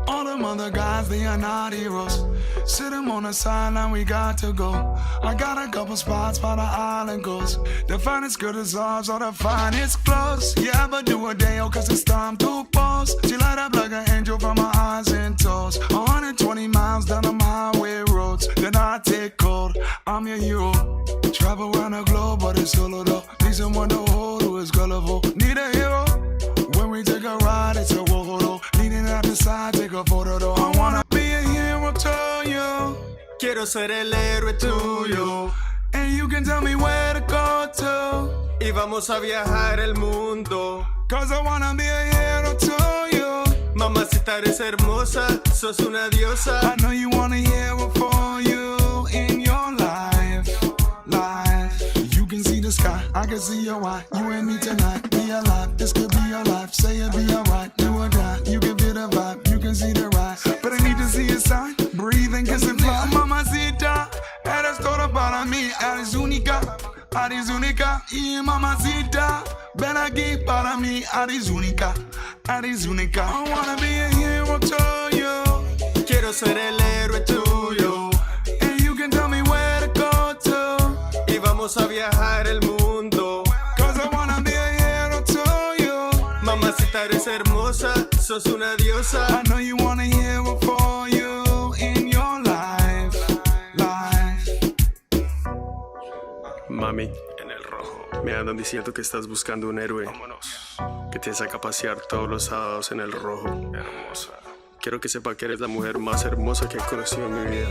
All them other guys, they are not heroes. Sit them on the sideline, we got to go. I got a couple spots by the island coast. The finest good as ours, or the finest clothes. You ever do a day, cause it's time to pause. She light up like an angel from her eyes and toes. 120 miles down them highway roads. Then I take cold, I'm your hero. Travel around the globe, but it's solo though. Need someone to hold who is gullible. Need a hero. When we take a ride, it's a whoa. Leaning out the side, take a photo though. I wanna be a hero to you. Quiero ser el héroe tuyo. And you can tell me where to go to. Y vamos a viajar el mundo. Cause I wanna be a hero to you. Mamacita, eres hermosa, sos una diosa. I know you want a hero for you in your life. You can see the sky, I can see your eye. You and me tonight, be alive. This could be your life, say it be alright. Do or die, you can feel the vibe, you can see the rise. But I need to see a sign, breathe and kiss and fly. Mamacita, eres toda para mí, eres única. Eres única, y mamacita, ven aquí para mí, eres única. Eres única. I wanna be a hero to you. Quiero ser el héroe tuyo. And you can tell me where to go to. Y vamos a viajar el mundo. Cause I wanna be a hero to you. Mamacita, eres hermosa, sos una diosa. I know you want a hero for you in your life. Mami, en el rojo. Me andan diciendo que estás buscando un héroe. Vámonos. Que te saca a pasear todos los sábados en el rojo. Hermosa. Quiero que sepa que eres la mujer más hermosa que he conocido en mi vida.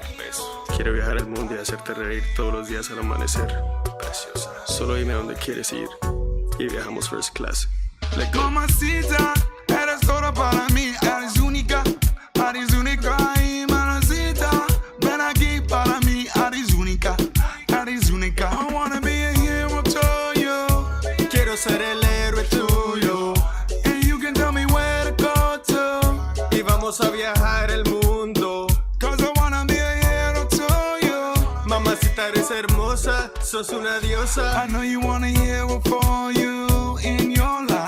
Un beso. Quiero viajar al mundo y hacerte reír todos los días al amanecer. Preciosa. Solo dime a dónde quieres ir y viajamos first class. Let go. Mamacita, eres toda para mí, eres única. Eres única y mamacita, ven aquí para mí, eres única. Eres única. I wanna be a hero to you. Quiero ser el héroe tuyo. And you can tell me where to go to. Y vamos a viajar el mundo. Cause I wanna be a hero to you. Mamacita, eres hermosa, sos una diosa. I know you want a hero for you in your life.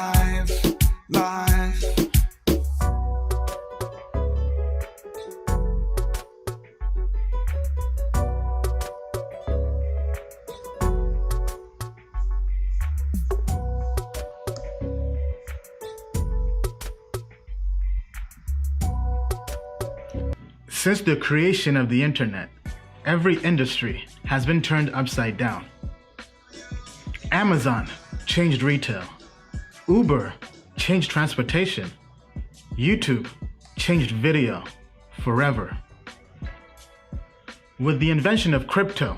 Since the creation of the internet, every industry has been turned upside down. Amazon changed retail. Uber changed transportation. YouTube changed video forever. With the invention of crypto,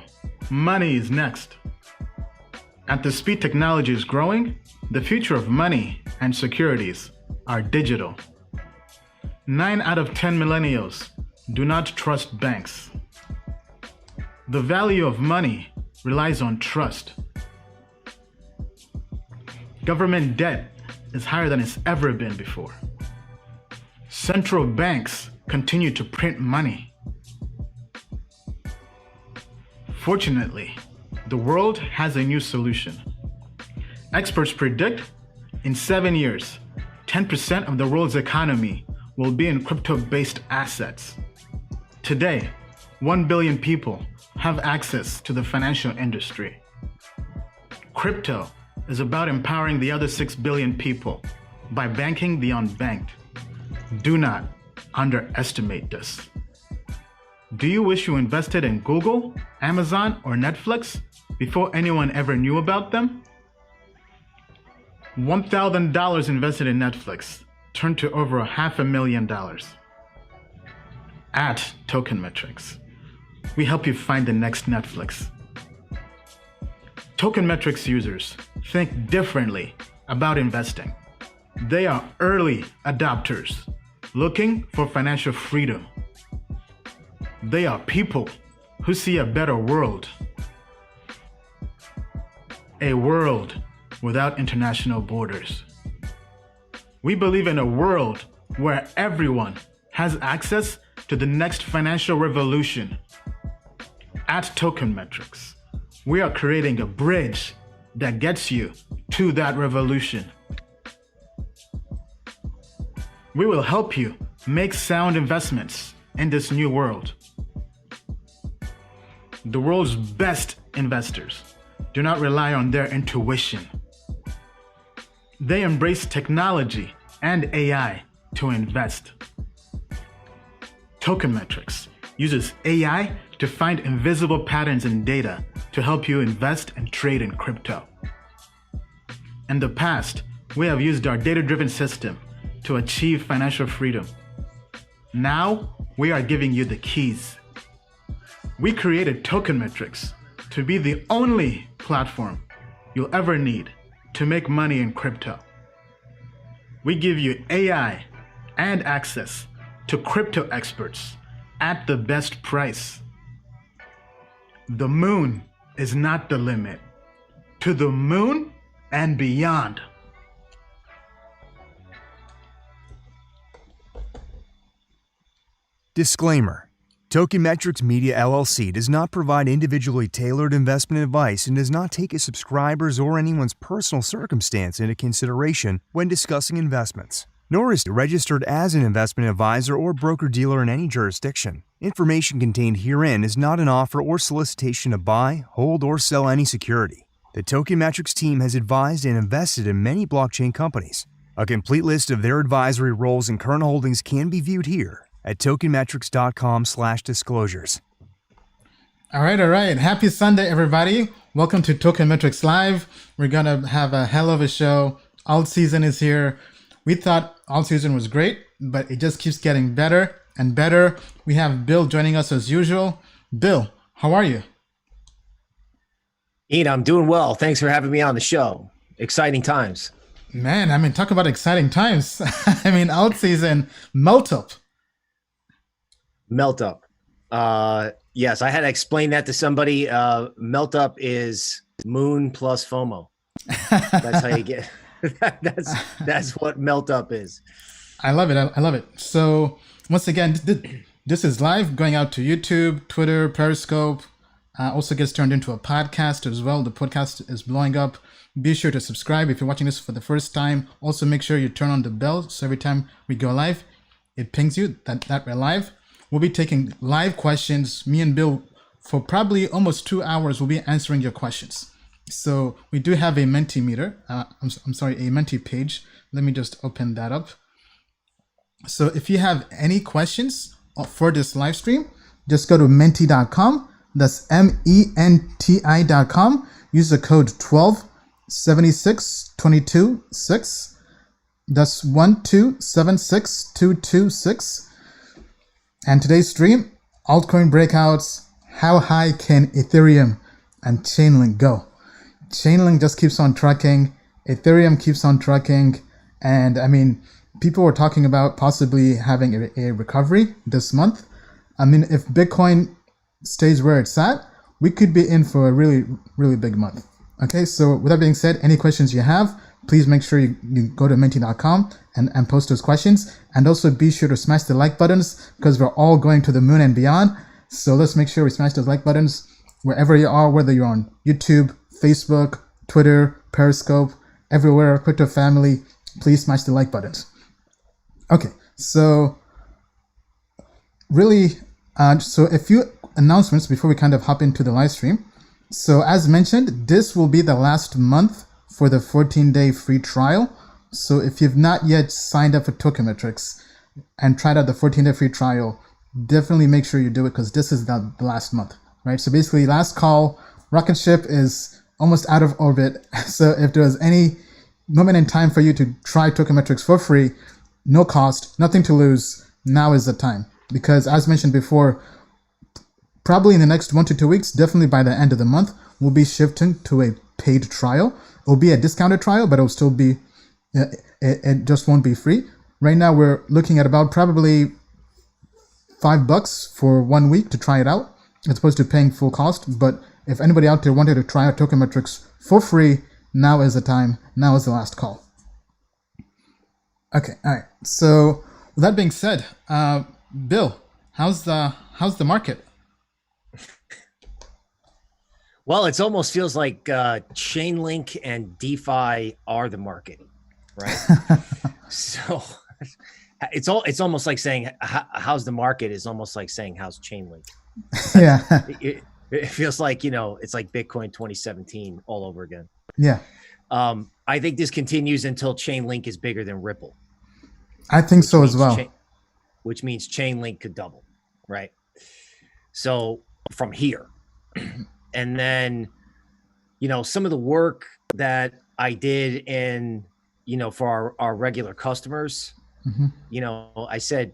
money is next. At the speed technology is growing, the future of money and securities are digital. 9 out of 10 millennials do not trust banks. The value of money relies on trust. Government debt is higher than it's ever been before. Central banks continue to print money. Fortunately, the world has a new solution. Experts predict in 7 years, 10% of the world's economy will be in crypto-based assets. Today, 1 billion people have access to the financial industry. Crypto is about empowering the other 6 billion people by banking the unbanked. Do not underestimate this. Do you wish you invested in Google, Amazon, or Netflix before anyone ever knew about them? $1,000 invested in Netflix turned to over $500,000. At Token Metrics, we help you find the next Netflix. Token Metrics users think differently about investing. They are early adopters looking for financial freedom. They are people who see a better world. A world without international borders. We believe in a world where everyone has access to the next financial revolution. At Token Metrics, we are creating a bridge that gets you to that revolution. We will help you make sound investments in this new world. The world's best investors do not rely on their intuition. They embrace technology and AI to invest. Token Metrics uses AI to find invisible patterns in data to help you invest and trade in crypto. In the past, we have used our data-driven system to achieve financial freedom. Now, we are giving you the keys. We created Token Metrics to be the only platform you'll ever need to make money in crypto. We give you AI and access to crypto experts at the best price. The moon is not the limit. To the moon and beyond. Disclaimer. Token Metrics Media LLC does not provide individually tailored investment advice and does not take a subscriber's or anyone's personal circumstance into consideration when discussing investments, nor is it registered as an investment advisor or broker-dealer in any jurisdiction. Information contained herein is not an offer or solicitation to buy, hold, or sell any security. The Token Metrics team has advised and invested in many blockchain companies. A complete list of their advisory roles and current holdings can be viewed here at tokenmetrics.com/disclosures. All right. Happy Sunday, everybody. Welcome to Token Metrics Live. We're going to have a hell of a show. Alt season is here. We thought alt season was great, but it just keeps getting better and better. We have Bill joining us as usual. Bill, how are you? Ian, I'm doing well. Thanks for having me on the show. Exciting times. Man, talk about exciting times. Alt season, melt up. Melt up. Yes, I had to explain that to somebody. Melt up is moon plus FOMO. That's how you get. That's what melt up is. I love it. So once again, this is live going out to YouTube, Twitter, Periscope. Also gets turned into a podcast as well. The podcast is blowing up. Be sure to subscribe if you're watching this for the first time. Also make sure you turn on the bell so every time we go live, it pings you that we're live. We'll be taking live questions. Me and Bill, for probably almost 2 hours, will be answering your questions. So we do have a Mentimeter. A Menti page. Let me just open that up. So if you have any questions for this live stream, just go to menti.com. That's MENTI.com. Use the code 1276226. That's 1276226. And today's stream, Altcoin Breakouts, how high can Ethereum and Chainlink go? Chainlink just keeps on trucking, Ethereum keeps on trucking, and people were talking about possibly having a recovery this month. If Bitcoin stays where it's at, we could be in for a really, really big month. Okay, so with that being said, any questions you have, please make sure you go to menti.com and post those questions. And also be sure to smash the like buttons because we're all going to the moon and beyond. So let's make sure we smash those like buttons wherever you are, whether you're on YouTube, Facebook, Twitter, Periscope, everywhere, Crypto family, please smash the like buttons. Okay, so really, so a few announcements before we kind of hop into the live stream. So as mentioned, this will be the last month for the 14-day free trial. So if you've not yet signed up for Token Metrics and tried out the 14-day free trial, definitely make sure you do it because this is the last month, right? So basically, last call, rocket ship is almost out of orbit. So if there was any moment in time for you to try Token Metrics for free, no cost, nothing to lose, now is the time. Because as mentioned before, probably in the next 1 to 2 weeks, definitely by the end of the month, we'll be shifting to a paid trial. It will be a discounted trial, but it'll still be, it just won't be free. Right now, we're looking at about probably $5 for 1 week to try it out, as opposed to paying full cost. But if anybody out there wanted to try out Token Metrics for free, now is the time. Now is the last call. Okay, all right. So with that being said, Bill, how's the market? Well, it almost feels like Chainlink and DeFi are the market, right? So It's almost like saying how's the market is almost like saying how's Chainlink. Yeah. It feels like, it's like Bitcoin 2017 all over again. Yeah. I think this continues until Chainlink is bigger than Ripple. I think so as well. Which means Chainlink could double, right? So from here, and then, some of the work that I did in, for our regular customers, I said,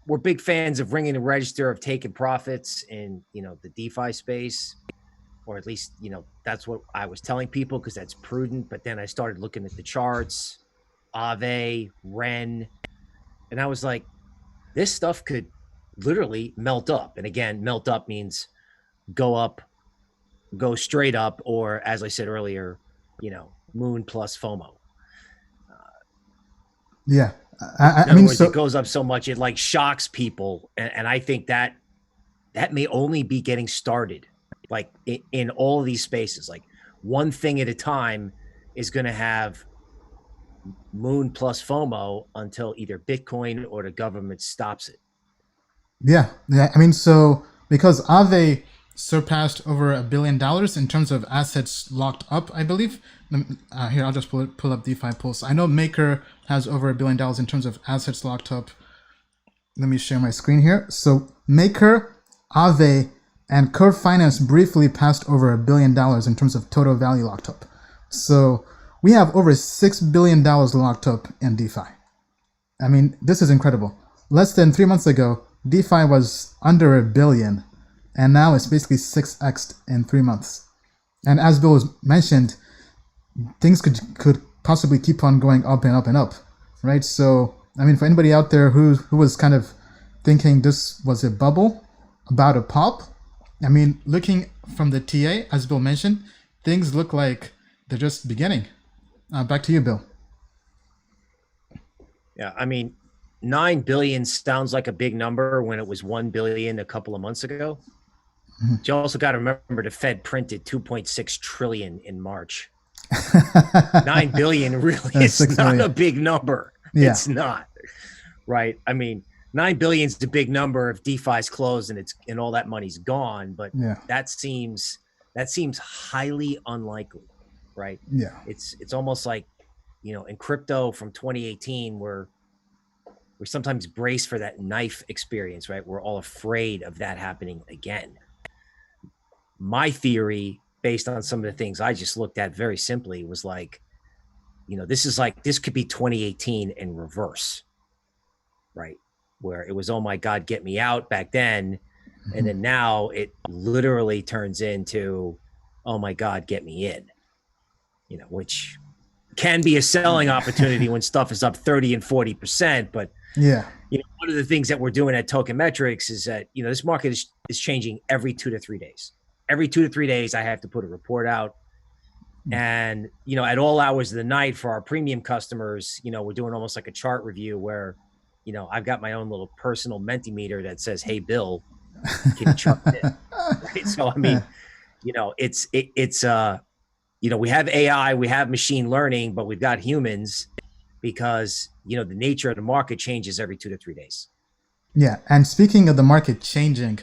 we're big fans of ringing the register, of taking profits in, the DeFi space, or at least, that's what I was telling people because that's prudent. But then I started looking at the charts, Aave, Ren, and I was like, this stuff could literally melt up. And again, melt up means go up, go straight up, or as I said earlier, moon plus FOMO. Yeah. In other words, it goes up so much, it like shocks people. And I think that may only be getting started, like in all of these spaces. Like one thing at a time is going to have moon plus FOMO until either Bitcoin or the government stops it. Yeah. So because Aave surpassed over $1 billion in terms of assets locked up, I believe. Here, I'll just pull up DeFi Pulse. I know Maker has over $1 billion in terms of assets locked up. Let me share my screen here. So Maker, Aave, and Curve Finance briefly passed over $1 billion in terms of total value locked up. So we have over $6 billion locked up in DeFi. This is incredible. Less than 3 months ago, DeFi was under $1 billion, and now it's basically 6x'd in 3 months. And as Bill mentioned, things could possibly keep on going up and up and up, right? So, for anybody out there who was kind of thinking this was a bubble about a pop, looking from the TA, as Bill mentioned, things look like they're just beginning. Back to you, Bill. Yeah, 9 billion sounds like a big number when it was 1 billion a couple of months ago. But you also got to remember the Fed printed 2.6 trillion in March. 9 billion really is not a big number. Yeah. It's not, right? 9 billion is a big number if DeFi's closed and all that money's gone. But that seems highly unlikely, right? Yeah, it's almost like, in crypto from 2018, we're sometimes braced for that knife experience, right? We're all afraid of that happening again. My theory, based on some of the things I just looked at very simply, was like, this could be 2018 in reverse, right? Where it was, oh my God, get me out back then. And then now it literally turns into, oh my God, get me in, which can be a selling opportunity when stuff is up 30 and 40%. But one of the things that we're doing at Token Metrics is that, this market is changing every 2 to 3 days. Every 2 to 3 days, I have to put a report out. And, at all hours of the night for our premium customers, we're doing almost like a chart review where, I've got my own little personal Mentimeter that says, hey, Bill, can you chart it? Right? So, we have AI, we have machine learning, but we've got humans because, the nature of the market changes every 2 to 3 days. Yeah. And speaking of the market changing,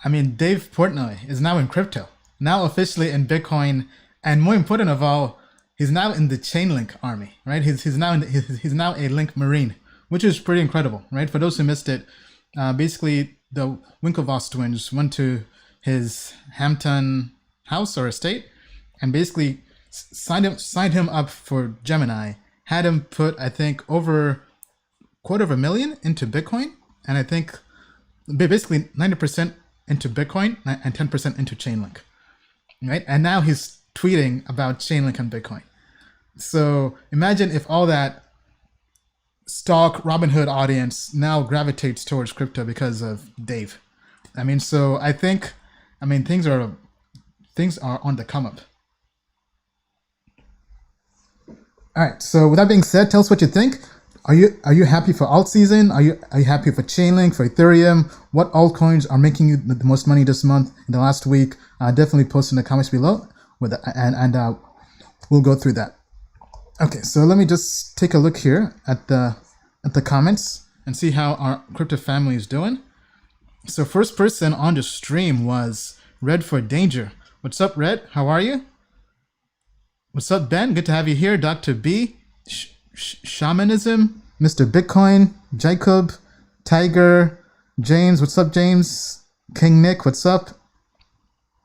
Dave Portnoy is now in crypto, now officially in Bitcoin, and more important of all, he's now in the Chainlink army, right? He's now a Link Marine, which is pretty incredible, right? For those who missed it, basically the Winklevoss twins went to his Hampton house or estate, and basically signed him up for Gemini, had him put, I think, over $250,000 into Bitcoin, and I think basically 90% into Bitcoin and 10% into Chainlink, right? And now he's tweeting about Chainlink and Bitcoin. So imagine if all that stock Robinhood audience now gravitates towards crypto because of Dave. So I think, things are on the come up. All right. So with that being said, tell us what you think. Are you happy for alt season? Are you happy for Chainlink, for Ethereum? What altcoins are making you the most money this month, in the last week? Definitely post in the comments below, and we'll go through that. Okay, so let me just take a look here at the at the comments and see how our crypto family is doing. So first person on the stream was Red for Danger. What's up, Red? How are you? What's up, Ben? Good to have you here. Dr. B, Shamanism, Mr. Bitcoin, Jacob, Tiger, James. What's up, James? King Nick, what's up?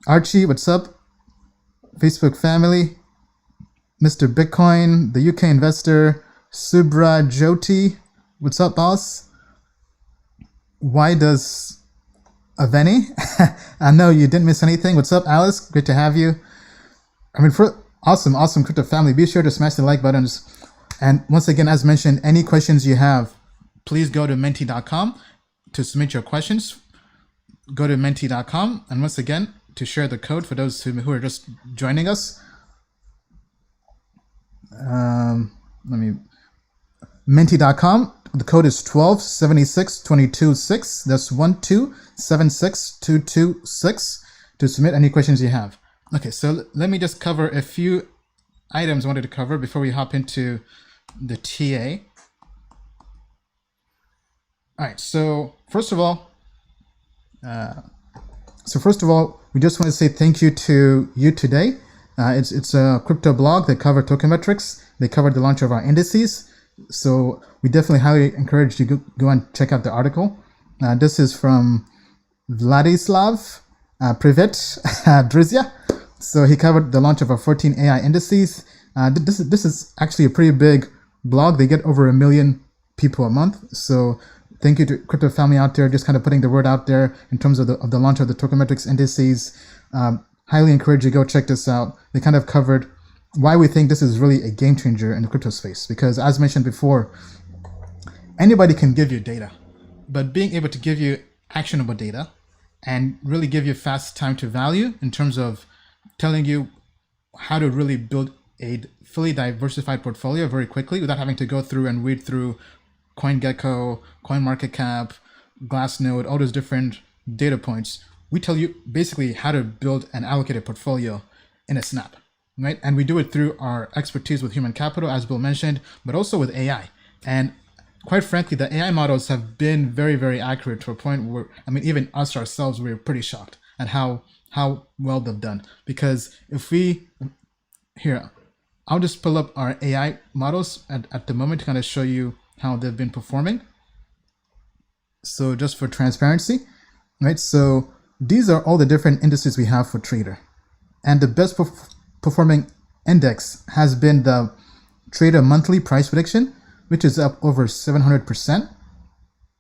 Archie, what's up? Facebook family, Mr. Bitcoin, the UK investor, Subra Jyoti, what's up, boss? Why does Aveni? I know you didn't miss anything. What's up, Alice? Great to have you. I mean, for awesome crypto family, be sure to smash the like buttons. And once again, as mentioned, any questions you have, please go to menti.com to submit your questions. Go to menti.com, and once again, to share the code for those who are just joining us. Menti.com. The code is 1276226. That's 1276226 to submit any questions you have. Okay, so let me just cover a few items I wanted to cover before we hop into the TA. All right, so first of all, we just want to say thank you to you today. It's a crypto blog that covered token metrics. They covered the launch of our indices. So we definitely highly encourage you to go and check out the article. This is from Vladislav Privet Drizia. So he covered the launch of our 14 AI indices. This is actually a pretty big blog. They get over 1 million people a month. So thank you to crypto family out there, just kind of putting the word out there in terms of the launch of the token metrics indices. Highly encourage you to go check this out. They kind of covered why we think this is really a game changer in the crypto space. Because as mentioned before, anybody can give you data, but being able to give you actionable data and really give you fast time to value in terms of telling you how to really build a fully diversified portfolio very quickly without having to go through and read through CoinGecko, CoinMarketCap, Glassnode, all those different data points. We tell you basically how to build an allocated portfolio in a snap, right? And we do it through our expertise with human capital, as Bill mentioned, but also with AI. And quite frankly, the AI models have been very, very accurate to a point where, I mean, even us ourselves, we're pretty shocked at how well they've done. Because if we, here, I'll just pull up our AI models at the moment to kind of show you how they've been performing. So just for transparency, right? So these are all the different indices we have for Trader. And the best performing index has been the Trader monthly price prediction, which is up over 700%.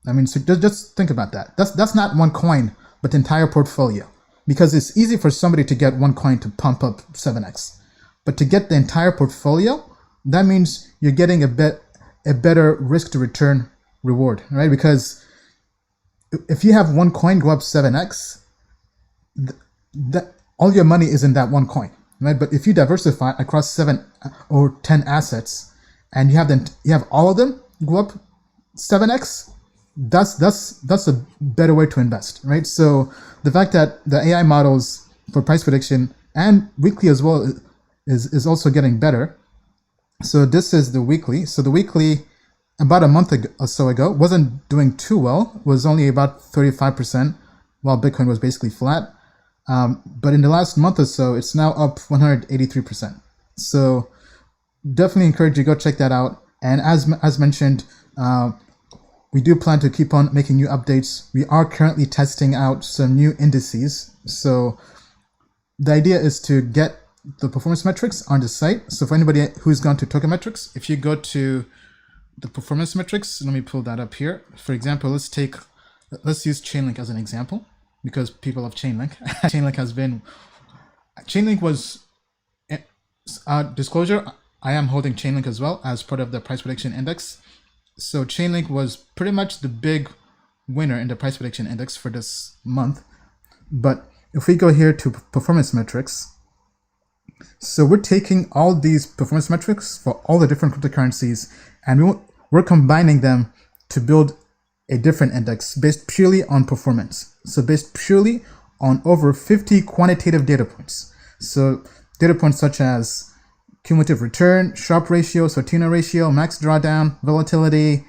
I mean, so just think about that. That's not one coin, but the entire portfolio. Because it's easy for somebody to get one coin to pump up 7x. But to get the entire portfolio, that means you're getting a better risk to return reward, right? Because if you have one coin go up 7x, that all your money is in that one coin, right? But if you diversify across 7 or 10 assets, and you have all of them go up 7x, that's a better way to invest, right? So the fact that the AI models for price prediction and weekly as well is also getting better. So this is the weekly. So the weekly, about a month or so ago, wasn't doing too well. Was only about 35%, while Bitcoin was basically flat. But in the last month or so, it's now up 183%. So definitely encourage you to go check that out. And as mentioned, we do plan to keep on making new updates. We are currently testing out some new indices. So the idea is to get the performance metrics on the site. So for anybody who's gone to Token Metrics, if you go to the performance metrics, let me pull that up here. For example, let's use Chainlink as an example, because people love Chainlink. Chainlink was, disclosure, I am holding Chainlink as well as part of the price prediction index. So Chainlink was pretty much the big winner in the price prediction index for this month. But if we go here to performance metrics, so we're taking all these performance metrics for all the different cryptocurrencies, and we're combining them to build a different index based purely on performance. So based purely on over 50 quantitative data points. So data points such as cumulative return, Sharpe ratio, Sortino ratio, max drawdown, volatility,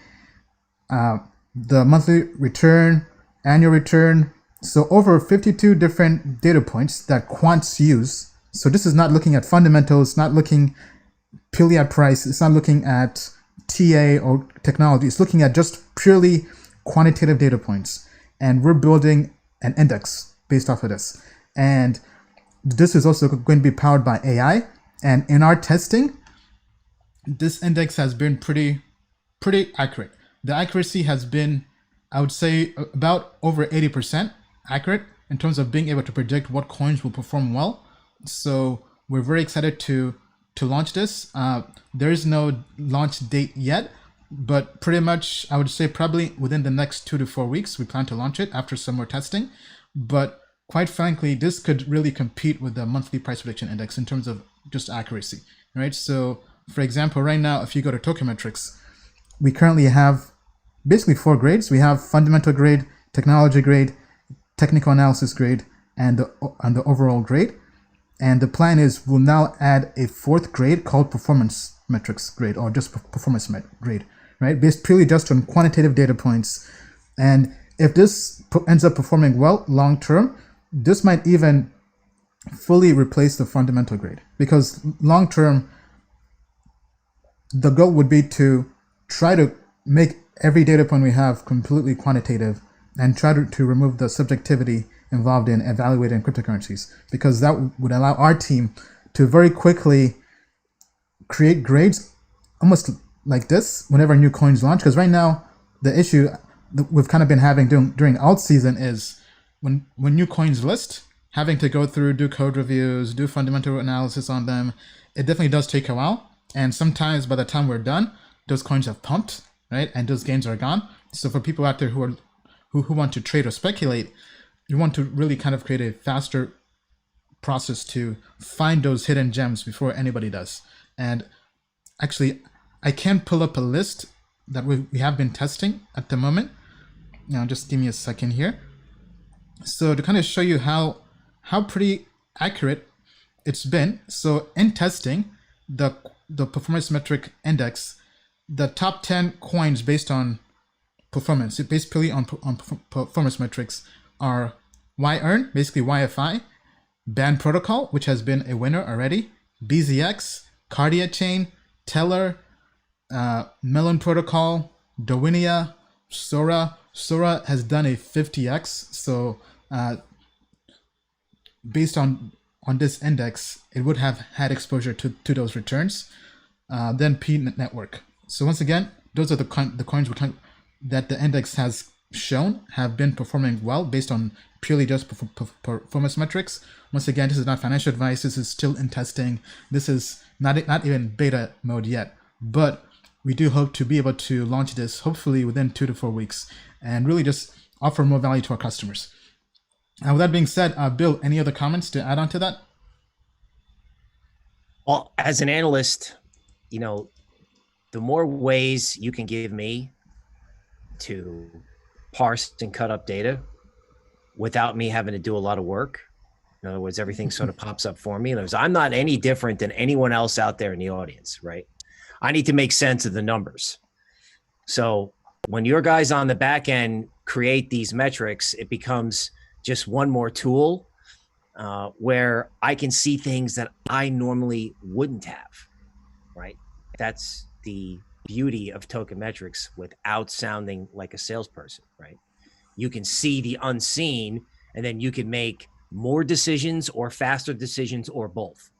the monthly return, annual return. So over 52 different data points that quants use. So this is not looking at fundamentals, not looking purely at price. It's not looking at TA or technology. It's looking at just purely quantitative data points. And we're building an index based off of this. And this is also going to be powered by AI. And in our testing, this index has been pretty accurate. The accuracy has been, I would say, about over 80% accurate in terms of being able to predict what coins will perform well. So we're very excited to launch this. There is no launch date yet, but pretty much I would say probably within the next 2 to 4 weeks, we plan to launch it after some more testing. But quite frankly, this could really compete with the monthly price prediction index in terms of just accuracy, right? So for example, right now, if you go to Token Metrics, we currently have basically 4 grades. We have fundamental grade, technology grade, technical analysis grade, and the overall grade. And the plan is we'll now add a 4th grade called performance metrics grade, or just performance grade, right? Based purely just on quantitative data points. And if this ends up performing well long term, this might even fully replace the fundamental grade, because long term, the goal would be to try to make every data point we have completely quantitative and try to remove the subjectivity involved in evaluating cryptocurrencies, because that would allow our team to very quickly create grades almost like this whenever new coins launch. Because right now, the issue that we've kind of been having during alt season is when new coins list, having to go through, do code reviews, do fundamental analysis on them, it definitely does take a while. And sometimes by the time we're done, those coins have pumped, right? And those gains are gone. So for people out there who want to trade or speculate, you want to really kind of create a faster process to find those hidden gems before anybody does. And actually, I can pull up a list that we have been testing at the moment. Now, just give me a second here. So to kind of show you how pretty accurate it's been. So in testing, the performance metric index, the top 10 coins based on performance, based purely on performance metrics, are YEarn, basically YFI, Band Protocol, which has been a winner already, BZX, Cardia Chain, Teller, Melon Protocol, Dawinia, Sora. Sora has done a 50x, so based on this index, it would have had exposure to those returns. Then P Network. So once again, those are the coins that the index has shown have been performing well based on purely just performance metrics. Once again, this is not financial advice. This is still in testing. This is not even beta mode yet, but we do hope to be able to launch this hopefully within 2 to 4 weeks and really just offer more value to our customers. With that being said, Bill, any other comments to add on to that? Well, as an analyst, the more ways you can give me to parse and cut up data without me having to do a lot of work. In other words, everything sort of pops up for me. In other words, I'm not any different than anyone else out there in the audience, right? I need to make sense of the numbers. So when your guys on the back end create these metrics, it becomes just one more tool where I can see things that I normally wouldn't have, right? That's the beauty of token metrics without sounding like a salesperson, right? You can see the unseen, and then you can make more decisions or faster decisions or both.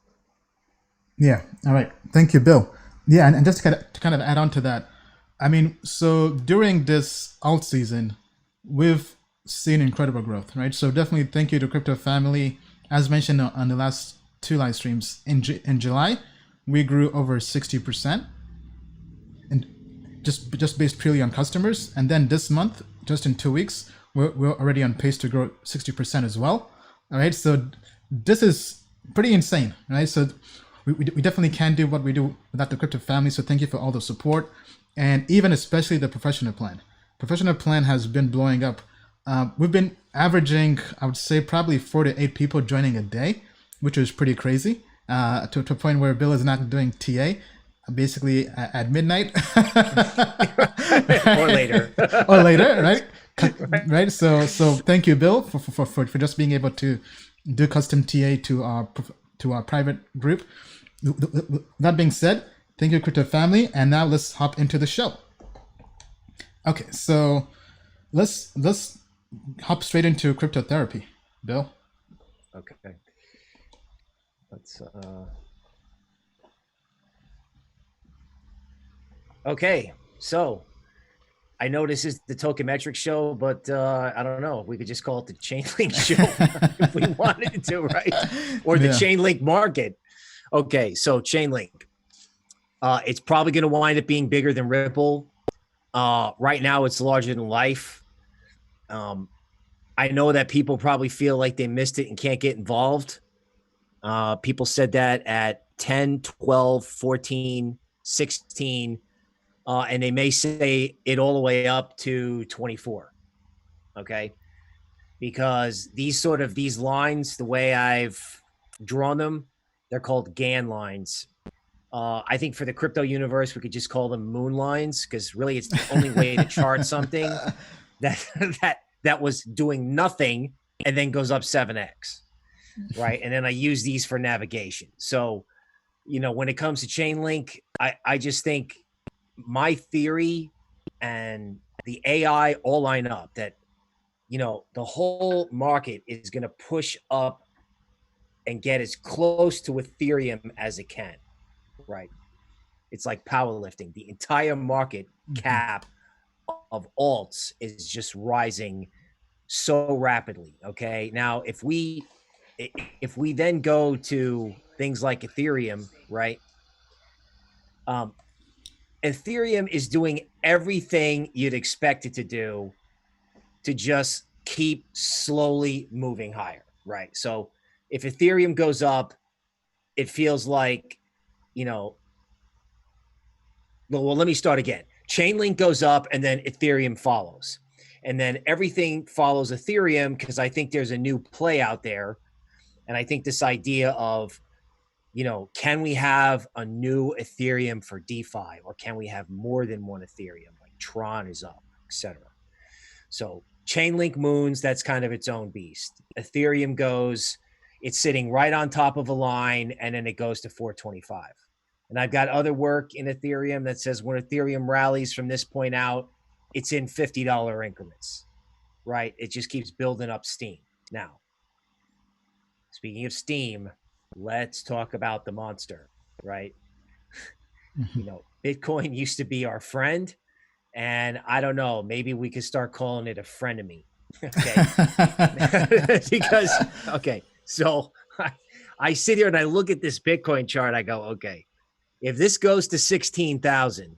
Yeah. All right. Thank you, Bill. Yeah. And just to kind of add on to that, I mean, so during this alt season, we've seen incredible growth, right? So definitely thank you to Crypto Family. As mentioned on the last 2 live streams, in July, we grew over 60%. And just based purely on customers. And then this month, just in 2 weeks, we're already on pace to grow 60% as well. All right, so this is pretty insane, right? So we definitely can't do what we do without the Crypto Family. So thank you for all the support, and even especially the professional plan. Professional plan has been blowing up. We've been averaging, I would say, probably 4 to 8 people joining a day, which is pretty crazy. To a point where Bill is not doing TA. basically at midnight or later. or later, right? Right. So thank you, Bill, for just being able to do custom TA to our private group. That being said, thank you, crypto family, and now let's hop into the show. Okay, so let's hop straight into crypto therapy, Bill. Okay. Let's Okay, so I know this is the Token Metrics show, but I don't know. We could just call it the Chainlink show if we wanted to, right? Or the Chainlink market. Okay, so Chainlink. It's probably going to wind up being bigger than Ripple. Right now, it's larger than life. I know that people probably feel like they missed it and can't get involved. People said that at 10, 12, 14, 16. And they may say it all the way up to 24, okay? Because these lines, the way I've drawn them, they're called Gann lines. I think for the crypto universe, we could just call them moon lines, because really it's the only way to chart something that was doing nothing and then goes up 7x, right? And then I use these for navigation. So, when it comes to Chainlink, I just think my theory and the AI all line up that, the whole market is going to push up and get as close to Ethereum as it can, right? It's like powerlifting. The entire market cap of alts is just rising so rapidly. Okay. Now, if we then go to things like Ethereum, right? Ethereum is doing everything you'd expect it to do to just keep slowly moving higher, right? So if Ethereum goes up, it feels like, well, let me start again. Chainlink goes up and then Ethereum follows. And then everything follows Ethereum because I think there's a new play out there. And I think this idea of, can we have a new Ethereum for DeFi, or can we have more than one Ethereum? Like Tron is up, etc. So Chainlink moons, that's kind of its own beast. Ethereum goes, it's sitting right on top of a line, and then it goes to 425. And I've got other work in Ethereum that says when Ethereum rallies from this point out, it's in $50 increments, right? It just keeps building up steam. Now, speaking of steam, let's talk about the monster, right? Bitcoin used to be our friend, and I don't know, maybe we could start calling it a frenemy. Okay. Because, so I sit here and I look at this Bitcoin chart. I go, okay, if this goes to 16,000,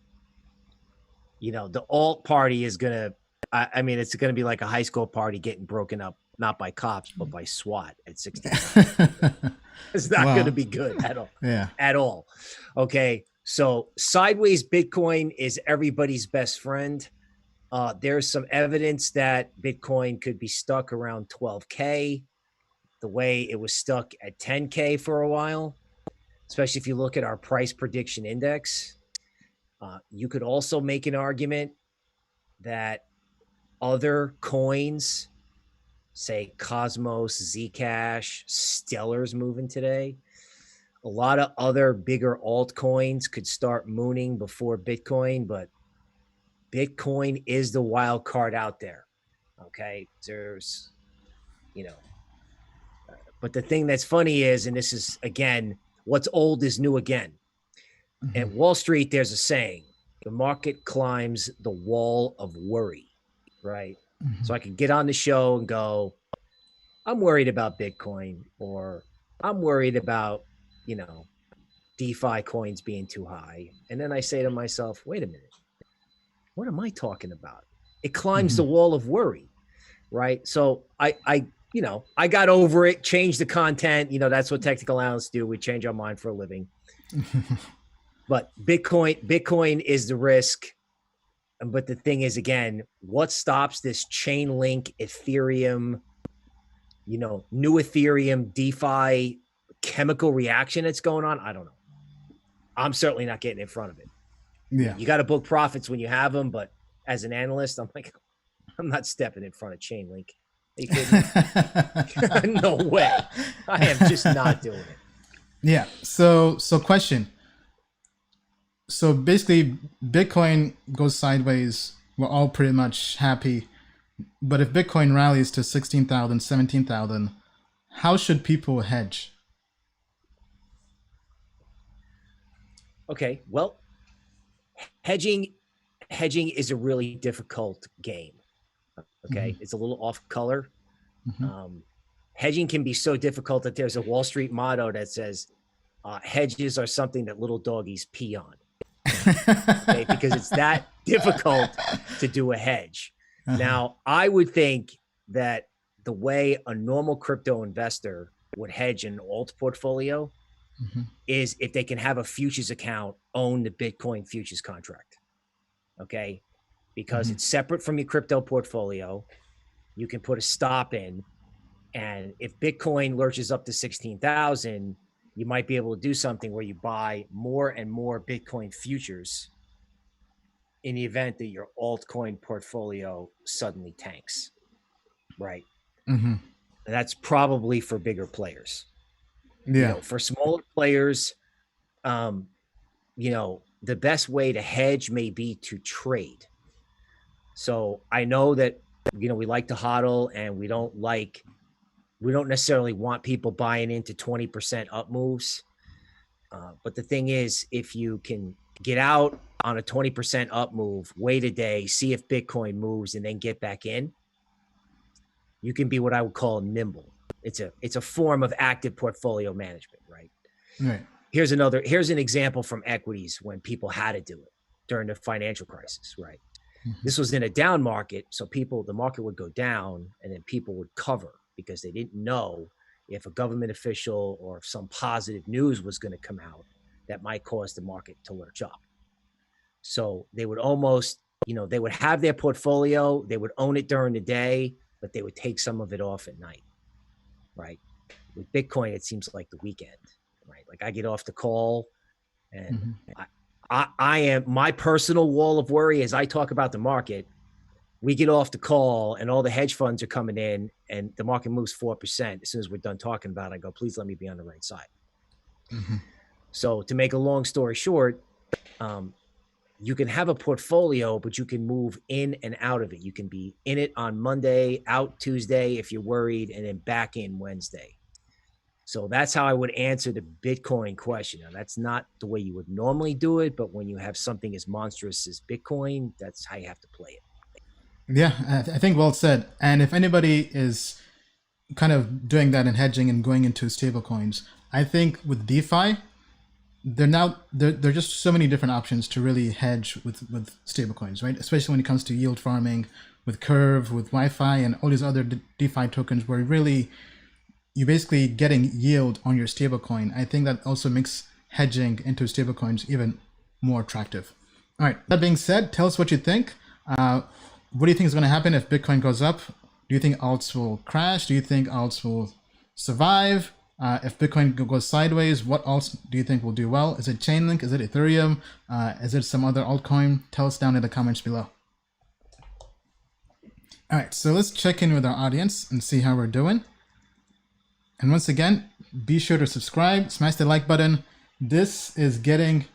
the alt party is going to, it's going to be like a high school party getting broken up, not by cops, but by SWAT at 16,000. It's not going to be good at all. Yeah. At all. Okay. So sideways Bitcoin is everybody's best friend. There's some evidence that Bitcoin could be stuck around 12K, the way it was stuck at 10K for a while, especially if you look at our price prediction index. You could also make an argument that other coins, say Cosmos, Zcash, Stellar's moving today. A lot of other bigger altcoins could start mooning before Bitcoin, but Bitcoin is the wild card out there. Okay. There's, but the thing that's funny is, and this is, again, what's old is new again. Mm-hmm. At Wall Street, there's a saying, the market climbs the wall of worry, right? Mm-hmm. So I could get on the show and go, I'm worried about Bitcoin, or I'm worried about, DeFi coins being too high. And then I say to myself, wait a minute, what am I talking about? It climbs the wall of worry, right? So I got over it, changed the content. That's what technical analysts do. We change our mind for a living. But Bitcoin is the risk. But the thing is, again, what stops this Chainlink, Ethereum, new Ethereum, DeFi chemical reaction that's going on? I don't know. I'm certainly not getting in front of it. Yeah. You got to book profits when you have them, but as an analyst, I'm like, I'm not stepping in front of Chainlink. Are you kidding me? No way. I am just not doing it. Yeah. So question. So basically, Bitcoin goes sideways. We're all pretty much happy. But if Bitcoin rallies to 16,000, 17,000, how should people hedge? Okay. Well, hedging is a really difficult game. Okay. It's a little off color. Hedging can be so difficult that there's a Wall Street motto that says hedges are something that little doggies pee on. Okay, because it's that difficult to do a hedge. Now, I would think that the way a normal crypto investor would hedge an alt portfolio is if they can have a futures account own the Bitcoin futures contract. Okay, because it's separate from your crypto portfolio. You can put a stop in, and if Bitcoin lurches up to 16,000, you might be able to do something where you buy more and more Bitcoin futures in the event that your altcoin portfolio suddenly tanks, right? And that's probably for bigger players. Yeah. You know, for smaller players, you know, the best way to hedge may be to trade. So I know that, you know, we like to hodl, and we don't necessarily want people buying into 20% up moves. But the thing is, if you can get out on a 20% up move, wait a day, see if Bitcoin moves, and then get back in, you can be what I would call nimble. It's a form of active portfolio management, right? Right. Here's an example from equities when people had to do it during the financial crisis, right? This was in a down market, so the market would go down, and then people would cover because they didn't know if a government official or if some positive news was going to come out that might cause the market to lurch up. So they would almost, you know, they would have their portfolio, they would own it during the day, but they would take some of it off at night, right? With Bitcoin, it seems like the weekend, right? Like I get off the call, and I am, my personal wall of worry as I talk about the market, we get off the call and all the hedge funds are coming in and the market moves 4%. As soon as we're done talking about it, I go, please let me be on the right side. So to make a long story short, you can have a portfolio, but you can move in and out of it. You can be in it on Monday, out Tuesday if you're worried, and then back in Wednesday. So that's how I would answer the Bitcoin question. Now, that's not the way you would normally do it, but when you have something as monstrous as Bitcoin, that's how you have to play it. Yeah, I think well said. And if anybody is kind of doing that and hedging and going into stable coins, I think with DeFi, there are just so many different options to really hedge with stable coins, right? Especially when it comes to yield farming, with Curve, with Wi-Fi, and all these other DeFi tokens where really you're basically getting yield on your stablecoin. I think that also makes hedging into stablecoins even more attractive. All right, that being said, tell us what you think. What do you think is going to happen if Bitcoin goes up? Do you think alts will crash? Do you think alts will survive? If Bitcoin goes sideways, what alts do you think will do well? Is it Chainlink? Is it Ethereum? Is it some other altcoin? Tell us down in the comments below. All right, so let's check in with our audience and see how we're doing. And once again, be sure to subscribe, smash the like button. This is getting,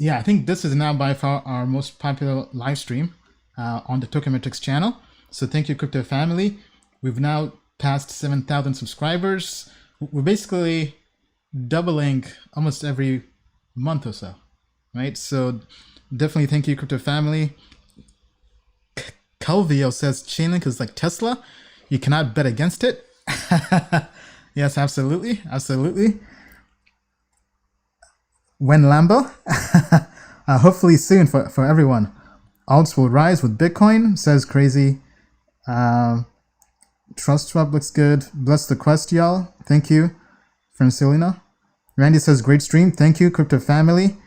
I think this is now by far our most popular live stream on the Token Metrics channel. So thank you, crypto family. We've now passed 7,000 subscribers. We're basically doubling almost every month or so, right? So definitely thank you, crypto family. Calvio says Chainlink is like Tesla. You cannot bet against it. Yes, absolutely. Absolutely. When Lambo, hopefully soon for everyone. Alts will rise with Bitcoin, says Crazy. Trust Swap looks good. Bless the quest, y'all. Thank you, Francilina. Randy says, great stream. Thank you, crypto family.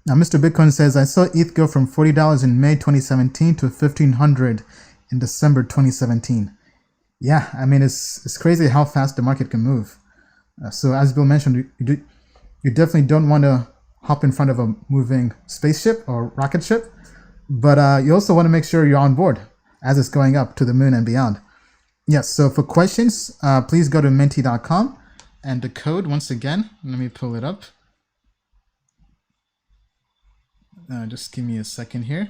Now, Mr. Bitcoin says, I saw ETH go from $40 in May 2017 to $1,500 in December 2017. Yeah, I mean, it's crazy how fast the market can move. So as Bill mentioned, you definitely don't want to hop in front of a moving spaceship or rocket ship, but you also want to make sure you're on board as it's going up to the moon and beyond. Yes, so for questions, please go to menti.com, and the code, once again, let me pull it up. Just give me a second here.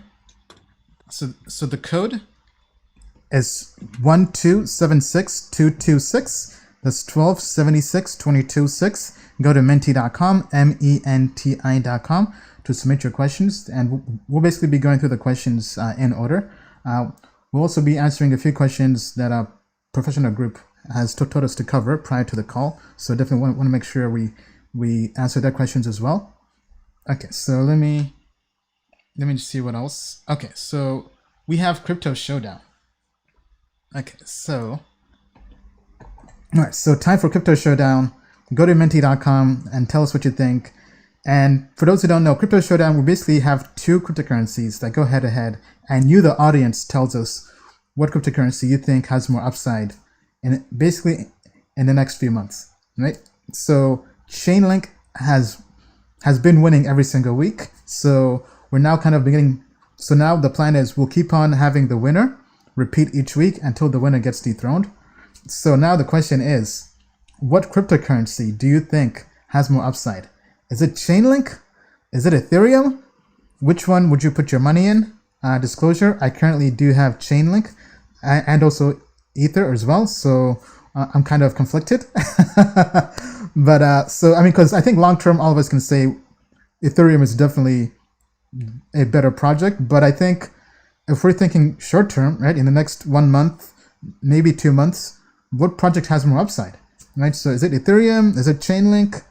So the code is 1276226. That's 1276226. Go to menti.com, menti.com, to submit your questions, and we'll basically be going through the questions in order. We'll also be answering a few questions that our professional group has told us to cover prior to the call, so definitely want to make sure we answer their questions as well. Okay, so let me just see what else. Okay, so we have Crypto Showdown. Okay, so all right, so time for Crypto Showdown. Go to menti.com and tell us what you think. And for those who don't know, Crypto Showdown, we basically have two cryptocurrencies that go head to head, and you, the audience, tells us what cryptocurrency you think has more upside in basically in the next few months, right? So Chainlink has been winning every single week. So we're now kind of beginning. So now the plan is we'll keep on having the winner repeat each week until the winner gets dethroned. So now the question is, what cryptocurrency do you think has more upside? Is it Chainlink? Is it Ethereum? Which one would you put your money in? Disclosure, I currently do have Chainlink and also Ether as well, so I'm kind of conflicted. But so I mean, because I think long term, all of us can say Ethereum is definitely a better project. But I think if we're thinking short term, right, in the next 1 month, maybe 2 months, what project has more upside, right? So is it Ethereum? Is it Chainlink?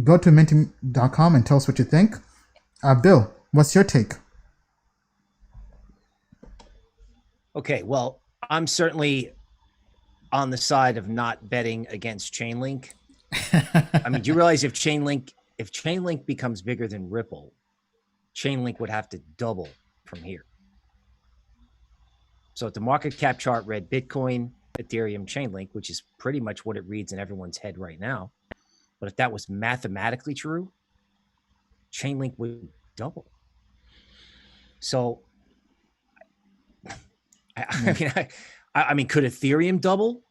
Go to menti.com and tell us what you think. Bill, what's your take? Okay, well, I'm certainly on the side of not betting against Chainlink. I mean, do you realize if Chainlink becomes bigger than Ripple, Chainlink would have to double from here. So if the market cap chart read Bitcoin, Ethereum, Chainlink, which is pretty much what it reads in everyone's head right now. But if that was mathematically true, Chainlink would double. So, I mean, could Ethereum double?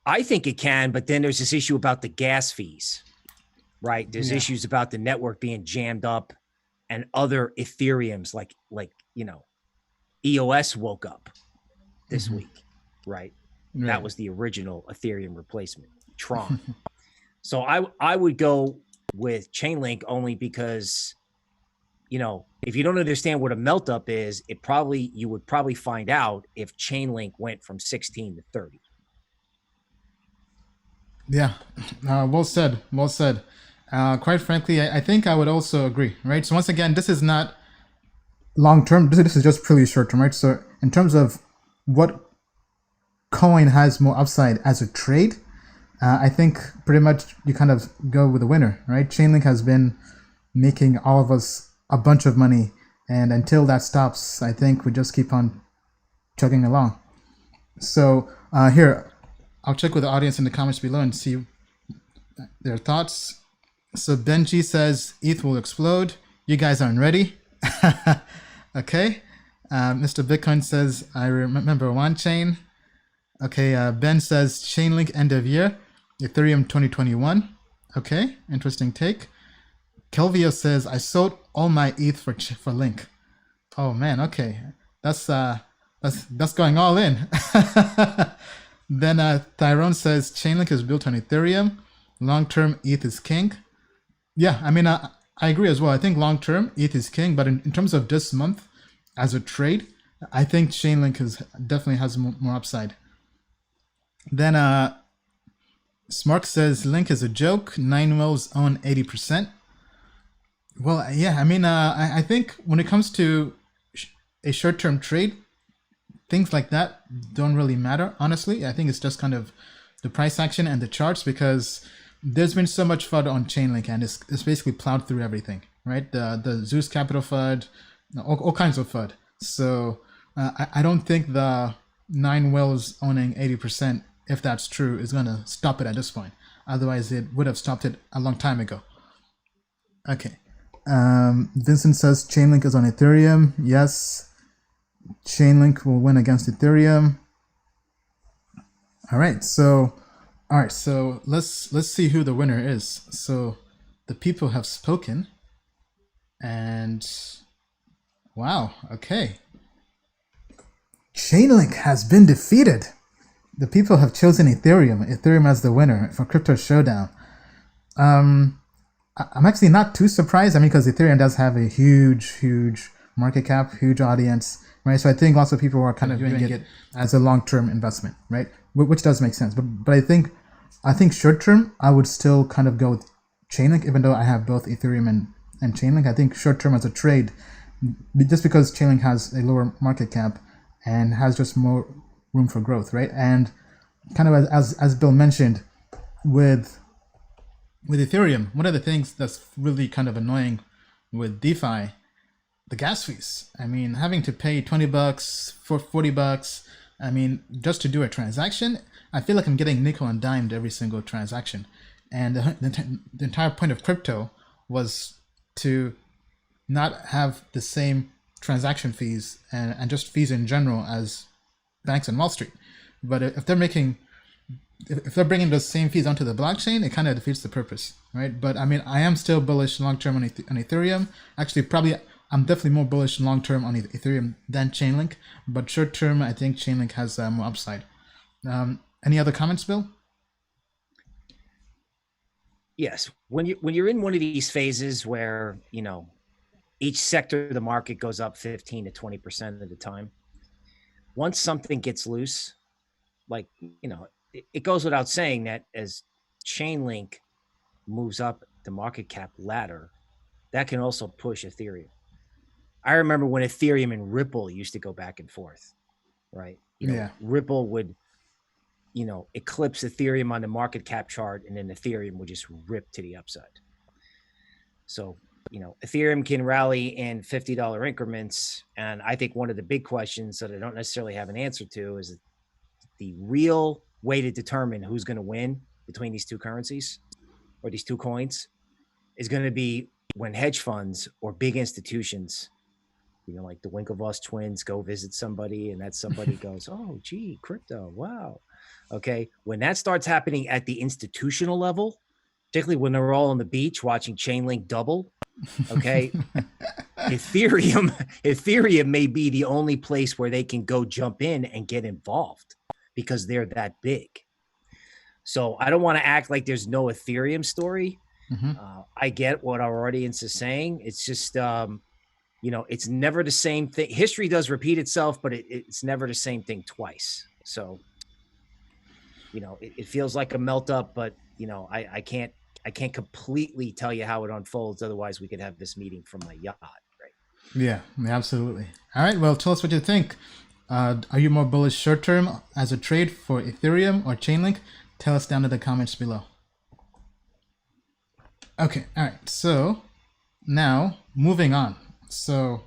I think it can, but then there's this issue about the gas fees, right? There's issues about the network being jammed up, and other Ethereums like EOS woke up this week, right? That was the original Ethereum replacement, Tron. So I would go with Chainlink only because, if you don't understand what a melt up is, you would probably find out if Chainlink went from 16 to 30. Yeah, well said. Well said. Quite frankly, I think I would also agree, right? So once again, this is not long term. This is just purely short term, right? So in terms of what coin has more upside as a trade, I think pretty much you kind of go with the winner, right? Chainlink has been making all of us a bunch of money, and until that stops, I think we just keep on chugging along. So here, I'll check with the audience in the comments below and see their thoughts. So Benji says ETH will explode. You guys aren't ready. Okay. Mr. Bitcoin says I remember one chain. Okay. Ben says Chainlink end of year, Ethereum 2021. Okay. Interesting take. Kelvio says I sold all my ETH for Link. Oh man. Okay. That's going all in. Then Tyrone says Chainlink is built on Ethereum. Long-term ETH is king. Yeah, I mean, I agree as well. I think long-term ETH is king, but in terms of this month as a trade, I think Chainlink definitely has more upside. Then Smark says Link is a joke. 9 Wells own 80%. Well, yeah, I mean, I think when it comes to a short-term trade, things like that don't really matter, honestly. I think it's just kind of the price action and the charts, because there's been so much FUD on Chainlink, and it's basically plowed through everything, right? The Zeus Capital FUD, all kinds of FUD. So I don't think the 9 Wells owning 80%, if that's true, is going to stop it at this point. Otherwise, it would have stopped it a long time ago. Okay. Vincent says Chainlink is on Ethereum. Yes. Chainlink will win against Ethereum. All right. So let's see who the winner is. So the people have spoken, and wow. Okay. Chainlink has been defeated. The people have chosen Ethereum as the winner for Crypto Showdown. I'm actually not too surprised. I mean, because Ethereum does have a huge market cap, huge audience, right? So I think lots of people are kind of viewing it as a long-term investment, right? Which does make sense. But I think short-term, I would still kind of go with Chainlink, even though I have both Ethereum and Chainlink. I think short-term as a trade, just because Chainlink has a lower market cap and has just more room for growth, right? And kind of as Bill mentioned, with Ethereum, one of the things that's really kind of annoying with DeFi, the gas fees. I mean, having to pay $20 for $40, I mean, just to do a transaction, I feel like I'm getting nickel and dimed every single transaction. And the entire point of crypto was to not have the same transaction fees and just fees in general as banks on Wall Street. But if they're bringing those same fees onto the blockchain, it kind of defeats the purpose, right? But I mean, I am still bullish long-term on Ethereum. Actually, I'm definitely more bullish long-term on Ethereum than Chainlink. But short-term, I think Chainlink has more upside. Any other comments, Bill? Yes. When you're in one of these phases where, each sector of the market goes up 15 to 20% at a time, once something gets loose, like, it goes without saying that as Chainlink moves up the market cap ladder, that can also push Ethereum. I remember when Ethereum and Ripple used to go back and forth, right? Ripple would, eclipse Ethereum on the market cap chart, and then Ethereum would just rip to the upside. So, Ethereum can rally in $50 increments. And I think one of the big questions that I don't necessarily have an answer to is the real way to determine who's going to win between these two currencies or these two coins is going to be when hedge funds or big institutions, like the Winklevoss twins, go visit somebody, and that somebody goes, oh, gee, crypto, wow. Okay. When that starts happening at the institutional level, particularly when they're all on the beach watching Chainlink double, okay, Ethereum may be the only place where they can go jump in and get involved because they're that big. So I don't want to act like there's no Ethereum story. Mm-hmm. I get what our audience is saying. It's just, it's never the same thing. History does repeat itself, but it's never the same thing twice. So, it feels like a melt up, but I can't completely tell you how it unfolds. Otherwise, we could have this meeting from my yacht, right? Yeah, absolutely. All right. Well, tell us what you think. Are you more bullish short term as a trade for Ethereum or Chainlink? Tell us down in the comments below. Okay. All right. So now moving on. So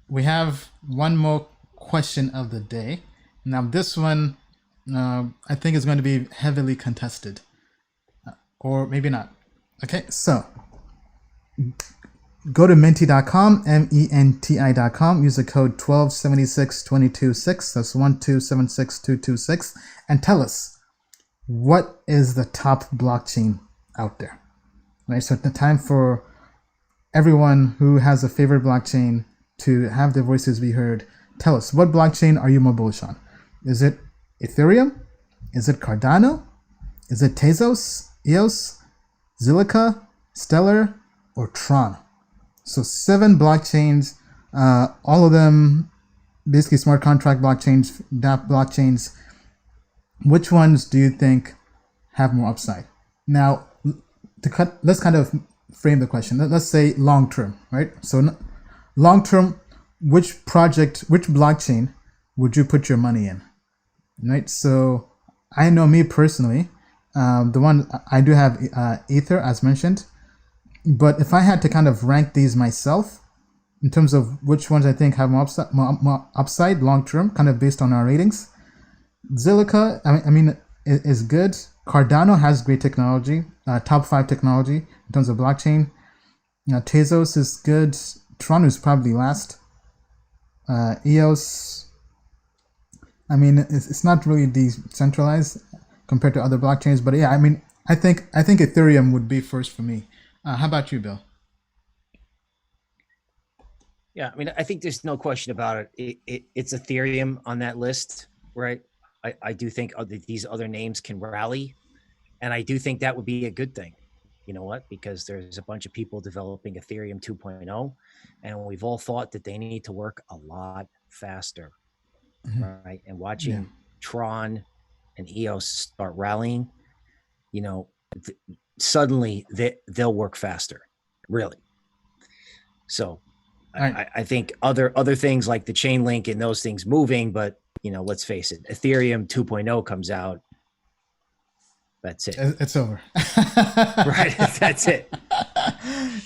we have one more question of the day. Now this one, I think is going to be heavily contested. Or maybe not. Okay, so go to menti.com, menti.com, use the code 1276226, that's 1276226, and tell us, what is the top blockchain out there? Right, so the time for everyone who has a favorite blockchain to have their voices be heard. Tell us, what blockchain are you more bullish on? Is it Ethereum? Is it Cardano? Is it Tezos? EOS, Zilliqa, Stellar, or Tron? So 7 blockchains, all of them basically smart contract blockchains, dApp blockchains. Which ones do you think have more upside? Now, let's kind of frame the question. Let's say long term, right? So long term, which blockchain would you put your money in? Right? So I know me personally, the one I do have Ether, as mentioned, but if I had to kind of rank these myself in terms of which ones I think have more upside long term, kind of based on our ratings, Zilliqa, I mean, is good. Cardano has great technology, top 5 technology in terms of blockchain. Now, Tezos is good. Tron is probably last. EOS, I mean, it's not really decentralized compared to other blockchains, but yeah, I mean, I think Ethereum would be first for me. How about you, Bill? Yeah, I mean, I think there's no question about it. It's Ethereum on that list, right? I do think these other names can rally, and I do think that would be a good thing. You know what? Because there's a bunch of people developing Ethereum 2.0, and we've all thought that they need to work a lot faster, right? And watching Tron and EOS start rallying, you know, suddenly they'll work faster, really. So I think other things like the Chainlink and those things moving, but you know, let's face it, Ethereum 2.0 comes out. That's it. It's over. Right. That's it.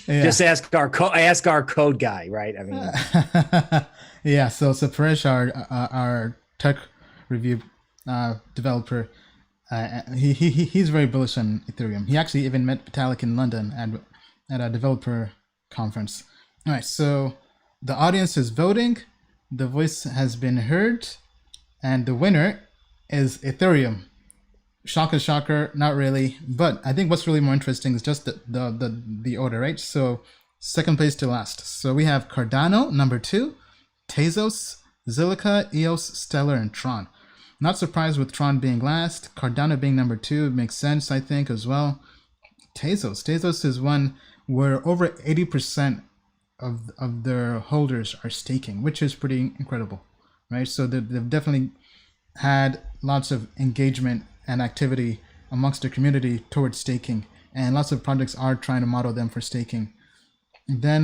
Yeah. Just ask our code guy, right? I mean, yeah. So Paresh, our tech review developer, he's very bullish on Ethereum. He actually even met Vitalik in London at a developer conference. All right. So the audience is voting. The voice has been heard, and the winner is Ethereum. Shocker, not really. But I think what's really more interesting is just the order, right? So second place to last. So we have Cardano, number 2, Tezos, Zilliqa, EOS, Stellar, and Tron. Not surprised with Tron being last. Cardano being number 2 makes sense, I think, as well. Tezos is one where over 80% of their holders are staking, which is pretty incredible, right? So they've definitely had lots of engagement and activity amongst the community towards staking, and lots of projects are trying to model them for staking. Then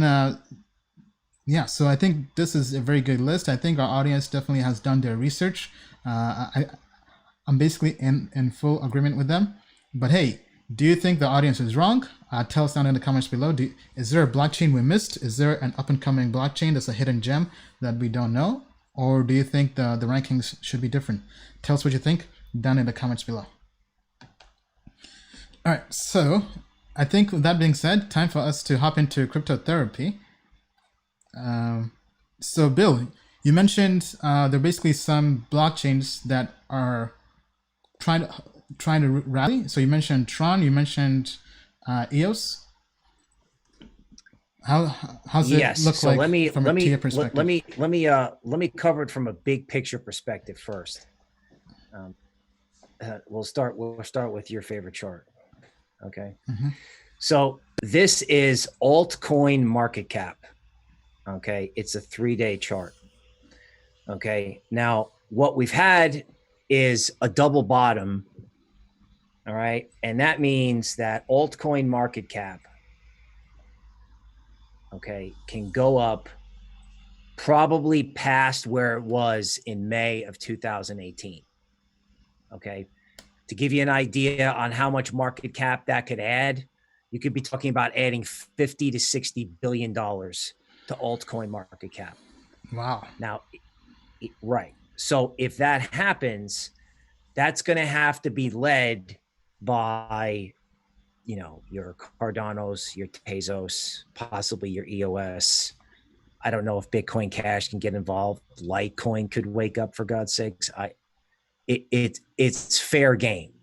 so I think this is a very good list. I think our audience definitely has done their research. I'm basically in full agreement with them. But hey, do you think the audience is wrong? Tell us down in the comments below. Is there a blockchain we missed? Is there an up-and-coming blockchain that's a hidden gem that we don't know? Or do you think the rankings should be different? Tell us what you think down in the comments below. All right, so I think with that being said, time for us to hop into crypto therapy. So Bill, you mentioned there are basically some blockchains that are trying to rally. So you mentioned Tron, you mentioned EOS. How's it look so like from a tier perspective? Let me cover it from a big picture perspective first. We'll start with your favorite chart. Okay. Mm-hmm. So this is altcoin market cap. Okay. It's a 3-day chart. Okay. Now what we've had is a double bottom. All right. And that means that altcoin market cap, okay, can go up probably past where it was in May of 2018. Okay. To give you an idea on how much market cap that could add, you could be talking about adding $50 to $60 billion to altcoin market cap. Wow. Now, right. So if that happens, that's going to have to be led by, you know, your Cardanos, your Tezos, possibly your EOS. I don't know if Bitcoin Cash can get involved. Litecoin could wake up, for God's sakes. It's fair game.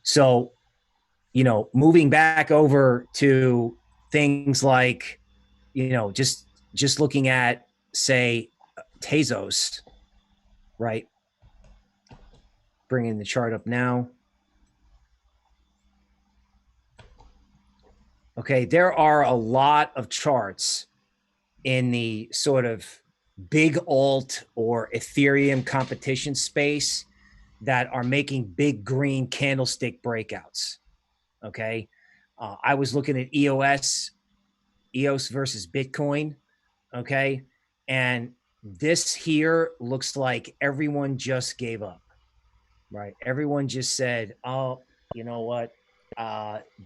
So, you know, moving back over to things like, you know, just looking at, say, Tezos, right? Bringing the chart up now. Okay, there are a lot of charts in the sort of big alt or Ethereum competition space that are making big green candlestick breakouts. Okay. I was looking at EOS versus Bitcoin. Okay. And this here looks like everyone just gave up, right? Everyone just said, oh, you know what?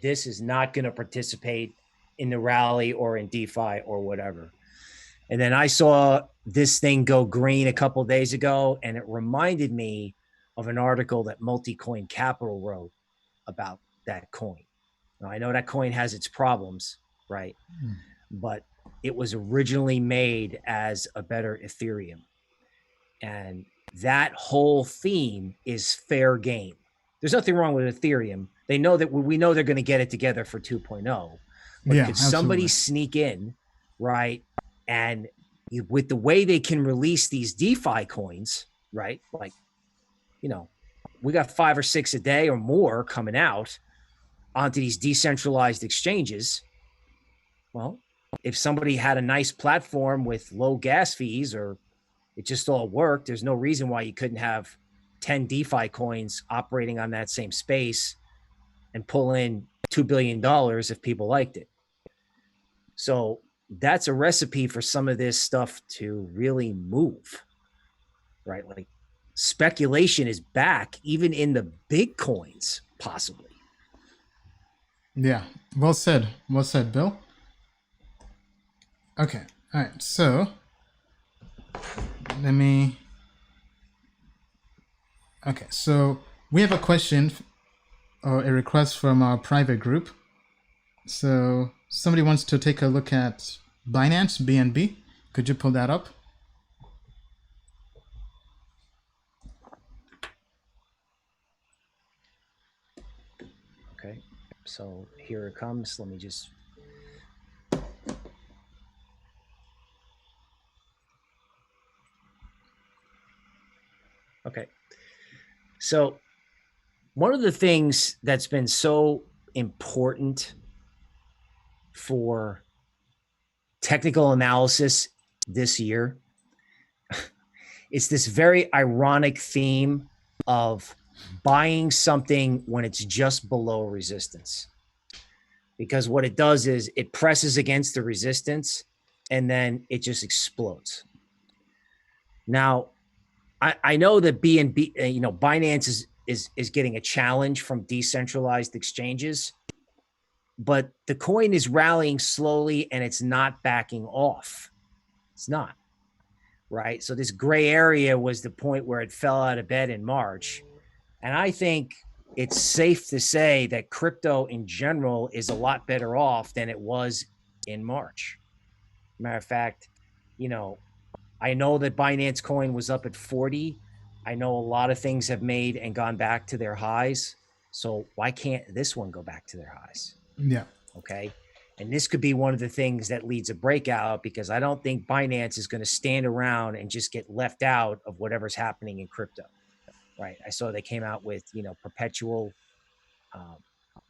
This is not going to participate in the rally or in DeFi or whatever. And then I saw this thing go green a couple of days ago, and it reminded me of an article that Multicoin Capital wrote about that coin. Now, I know that coin has its problems, right? But it was originally made as a better Ethereum. And that whole theme is fair game. There's nothing wrong with Ethereum. They know that we know they're going to get it together for 2.0. But Yeah, could somebody absolutely. sneak in, right? And with the way they can release these DeFi coins, right? Like, you know, we got 5 or 6 a day or more coming out onto these decentralized exchanges. Well, if somebody had a nice platform with low gas fees, or it just all worked, there's no reason why you couldn't have 10 DeFi coins operating on that same space and pull in $2 billion if people liked it. So that's a recipe for some of this stuff to really move, right? Like speculation is back, even in the big coins, possibly. Yeah, well said. Well said, Bill. Okay, all right. So let me. Okay, so we have a question or a request from our private group. So somebody wants to take a look at Binance BNB. Could you pull that up? Okay, so here it comes. Let me just. Okay. So one of the things that's been so important for technical analysis this year, it's this very ironic theme of buying something when it's just below resistance. Because what it does is it presses against the resistance and then it just explodes. Now, I know that BNB, Binance is getting a challenge from decentralized exchanges, but the coin is rallying slowly and it's not backing off. It's not, right? So this gray area was the point where it fell out of bed in March. And I think it's safe to say that crypto in general is a lot better off than it was in March. Matter of fact, I know that Binance coin was up at 40. I know a lot of things have made and gone back to their highs. So why can't this one go back to their highs? Yeah. Okay. And this could be one of the things that leads a breakout, because I don't think Binance is going to stand around and just get left out of whatever's happening in crypto. Right. I saw they came out with, perpetual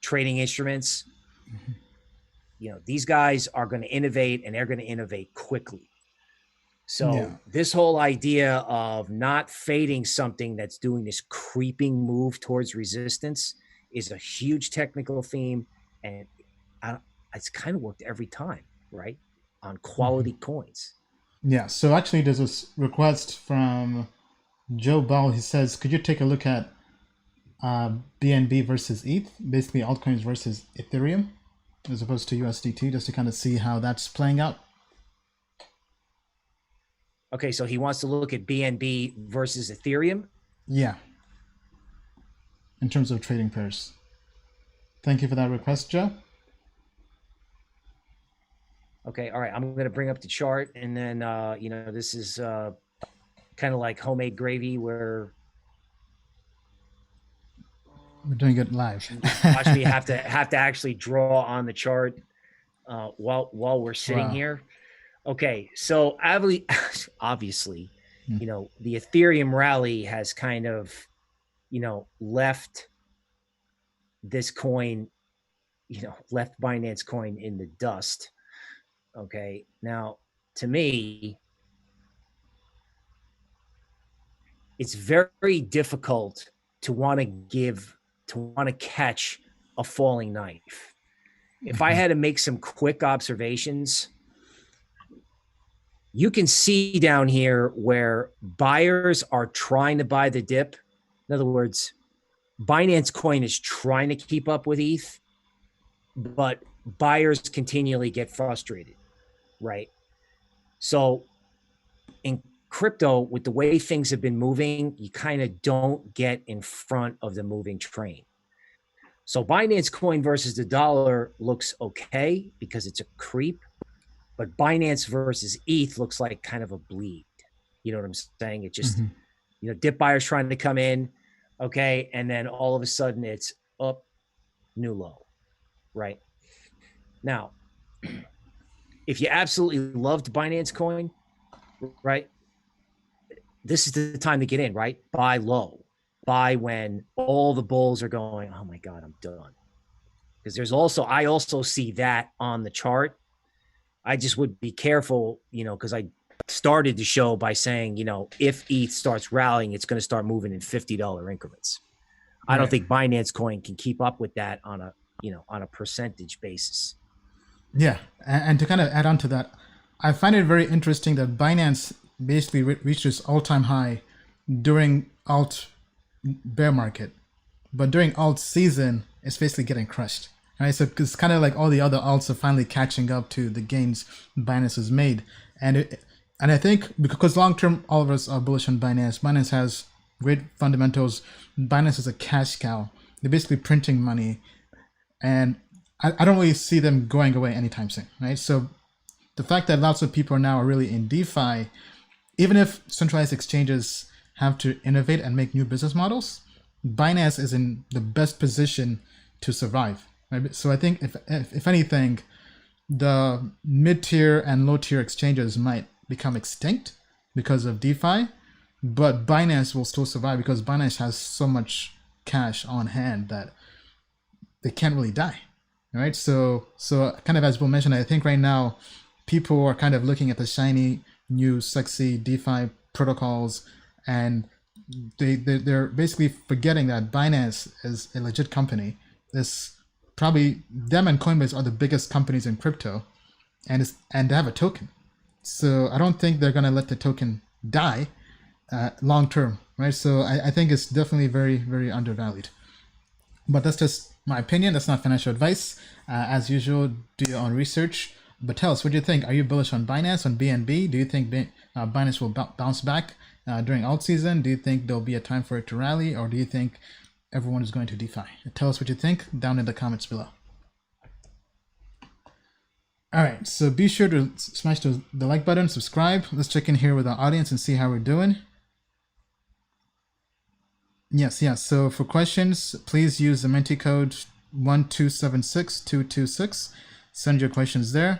trading instruments. These guys are going to innovate, and they're going to innovate quickly. So this whole idea of not fading something that's doing this creeping move towards resistance is a huge technical theme, and it's kind of worked every time, right? On quality coins. Yeah. So actually, there's a request from Joe Ball. He says, could you take a look at BNB versus ETH, basically altcoins versus Ethereum, as opposed to USDT, just to kind of see how that's playing out? Okay, so he wants to look at BNB versus Ethereum? Yeah. In terms of trading pairs. Thank you for that request, Joe. Okay, all right. I'm going to bring up the chart, and then, this is kind of like homemade gravy where we're doing it live. watch me have to actually draw on the chart while we're sitting here. Okay, so obviously, the Ethereum rally has kind of, left this coin, left Binance coin in the dust. Okay, now to me, it's very difficult to want to catch a falling knife. If I had to make some quick observations, you can see down here where buyers are trying to buy the dip. In other words, Binance coin is trying to keep up with ETH, but buyers continually get frustrated, right? So in crypto, with the way things have been moving, you kind of don't get in front of the moving train. So Binance Coin versus the dollar looks okay because it's a creep, but Binance versus ETH looks like kind of a bleed. You know what I'm saying? It just, dip buyers trying to come in, okay, and then all of a sudden it's up, new low, right? Now, if you absolutely loved Binance Coin, right, this is the time to get in, right? Buy low. Buy when all the bulls are going, oh my God, I'm done. Because I also see that on the chart. I just would be careful, because I started the show by saying, if ETH starts rallying, it's going to start moving in $50 increments. I don't think Binance Coin can keep up with that on a percentage basis. Yeah, and to kind of add on to that, I find it very interesting that Binance basically reached its all-time high during alt bear market, but during alt season, it's basically getting crushed. Right, so it's kind of like all the other alts are finally catching up to the gains Binance has made, and I think because long term all of us are bullish on Binance. Binance has great fundamentals. Binance is a cash cow. They're basically printing money, and I don't really see them going away anytime soon. Right, so the fact that lots of people now are really in DeFi, even if centralized exchanges have to innovate and make new business models, Binance is in the best position to survive. Right? So I think if anything, the mid-tier and low-tier exchanges might become extinct because of DeFi, but Binance will still survive because Binance has so much cash on hand that they can't really die. Right? So kind of as Bill mentioned, I think right now people are kind of looking at the shiny, new, sexy DeFi protocols, and they're basically forgetting that Binance is a legit company. This probably them and Coinbase are the biggest companies in crypto, and they have a token. So I don't think they're gonna let the token die long term, right? So I think it's definitely very, very undervalued. But that's just my opinion. That's not financial advice. As usual, do your own research. But tell us, what do you think? Are you bullish on Binance, on BNB? Do you think Binance will bounce back during alt season? Do you think there'll be a time for it to rally, or do you think everyone is going to DeFi? Tell us what you think down in the comments below. All right, so be sure to smash the like button, subscribe. Let's check in here with our audience and see how we're doing. Yes. So for questions, please use the Menti code 1276226. Send your questions there.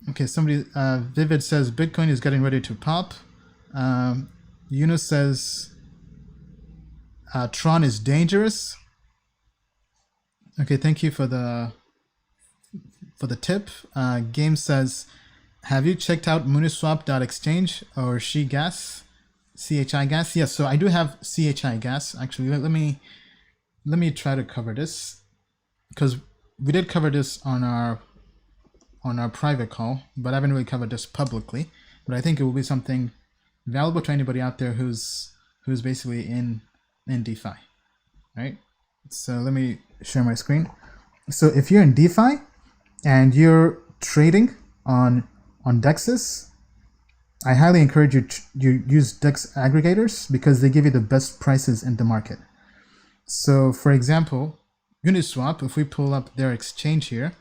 Okay, somebody, Vivid says Bitcoin is getting ready to pop. Yunus says Tron is dangerous. Okay, thank you for the tip. Game says, have you checked out Mooniswap.exchange or CHI Gas? Yes, so I do have CHI Gas. Actually, let me try to cover this, because we did cover this on our private call, but I haven't really covered this publicly. But I think it will be something valuable to anybody out there who's basically in DeFi, right? So let me share my screen. So if you're in DeFi and you're trading on DEXs, I highly encourage you use DEX aggregators because they give you the best prices in the market. So for example, Uniswap, if we pull up their exchange here,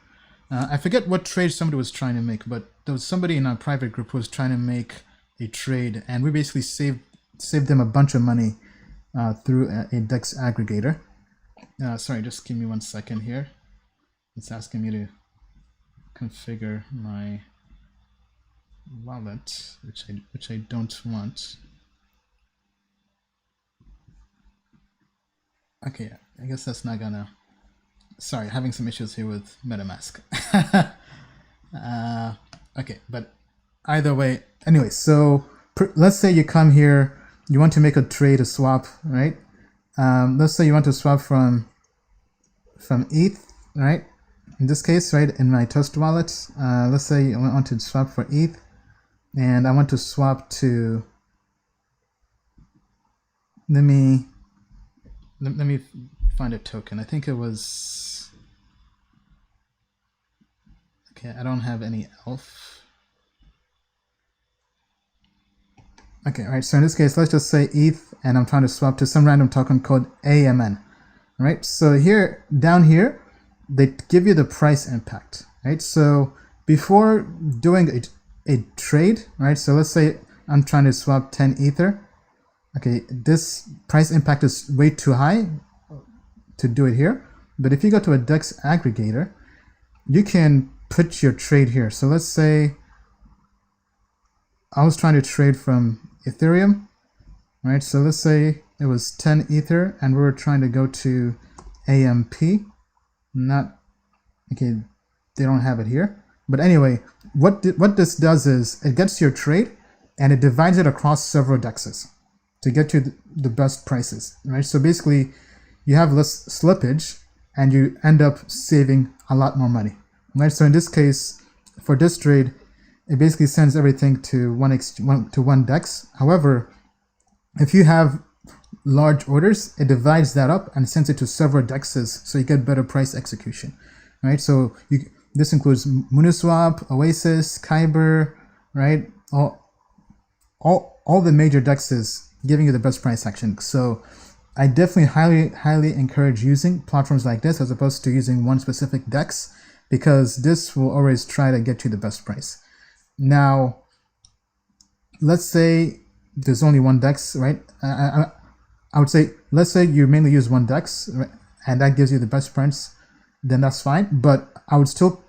I forget what trade somebody was trying to make, but there was somebody in our private group who was trying to make a trade, and we basically saved them a bunch of money through a DEX aggregator. Sorry, just give me 1 second here. It's asking me to configure my wallet, which I don't want. Okay, I guess that's not gonna. Sorry, having some issues here with MetaMask. Okay, but either way, anyway, so let's say you come here, you want to make a trade, a swap, right? Let's say you want to swap from ETH, right? In this case, right, in my Trust wallet, let's say I want to swap for ETH, and I want to swap to, let me find a token. I think it was, okay, I don't have any ELF. Okay, all right, so in this case, let's just say ETH, and I'm trying to swap to some random token called AMN. right? So here, down here, they give you the price impact, right? So before doing a trade, right? So let's say I'm trying to swap 10 Ether. Okay, this price impact is way too high to do it here. But if you go to a DEX aggregator, you can put your trade here. So let's say I was trying to trade from Ethereum, right? So let's say it was 10 Ether and we were trying to go to AMP. Not, okay, they don't have it here. But anyway, what this does is it gets your trade and it divides it across several DEXs to get you the best prices, right? So basically, you have less slippage and you end up saving a lot more money, right? So in this case, for this trade, it basically sends everything to one DEX. However, if you have large orders, it divides that up and sends it to several DEXs, so you get better price execution, right? So this includes Uniswap, Oasis, Kyber, right? All the major DEXs giving you the best price action. So I definitely highly encourage using platforms like this as opposed to using one specific DEX, because this will always try to get you the best price. Now, let's say there's only one DEX, right? I would say, let's say you mainly use one DEX, right? And that gives you the best price, then that's fine. But I would still,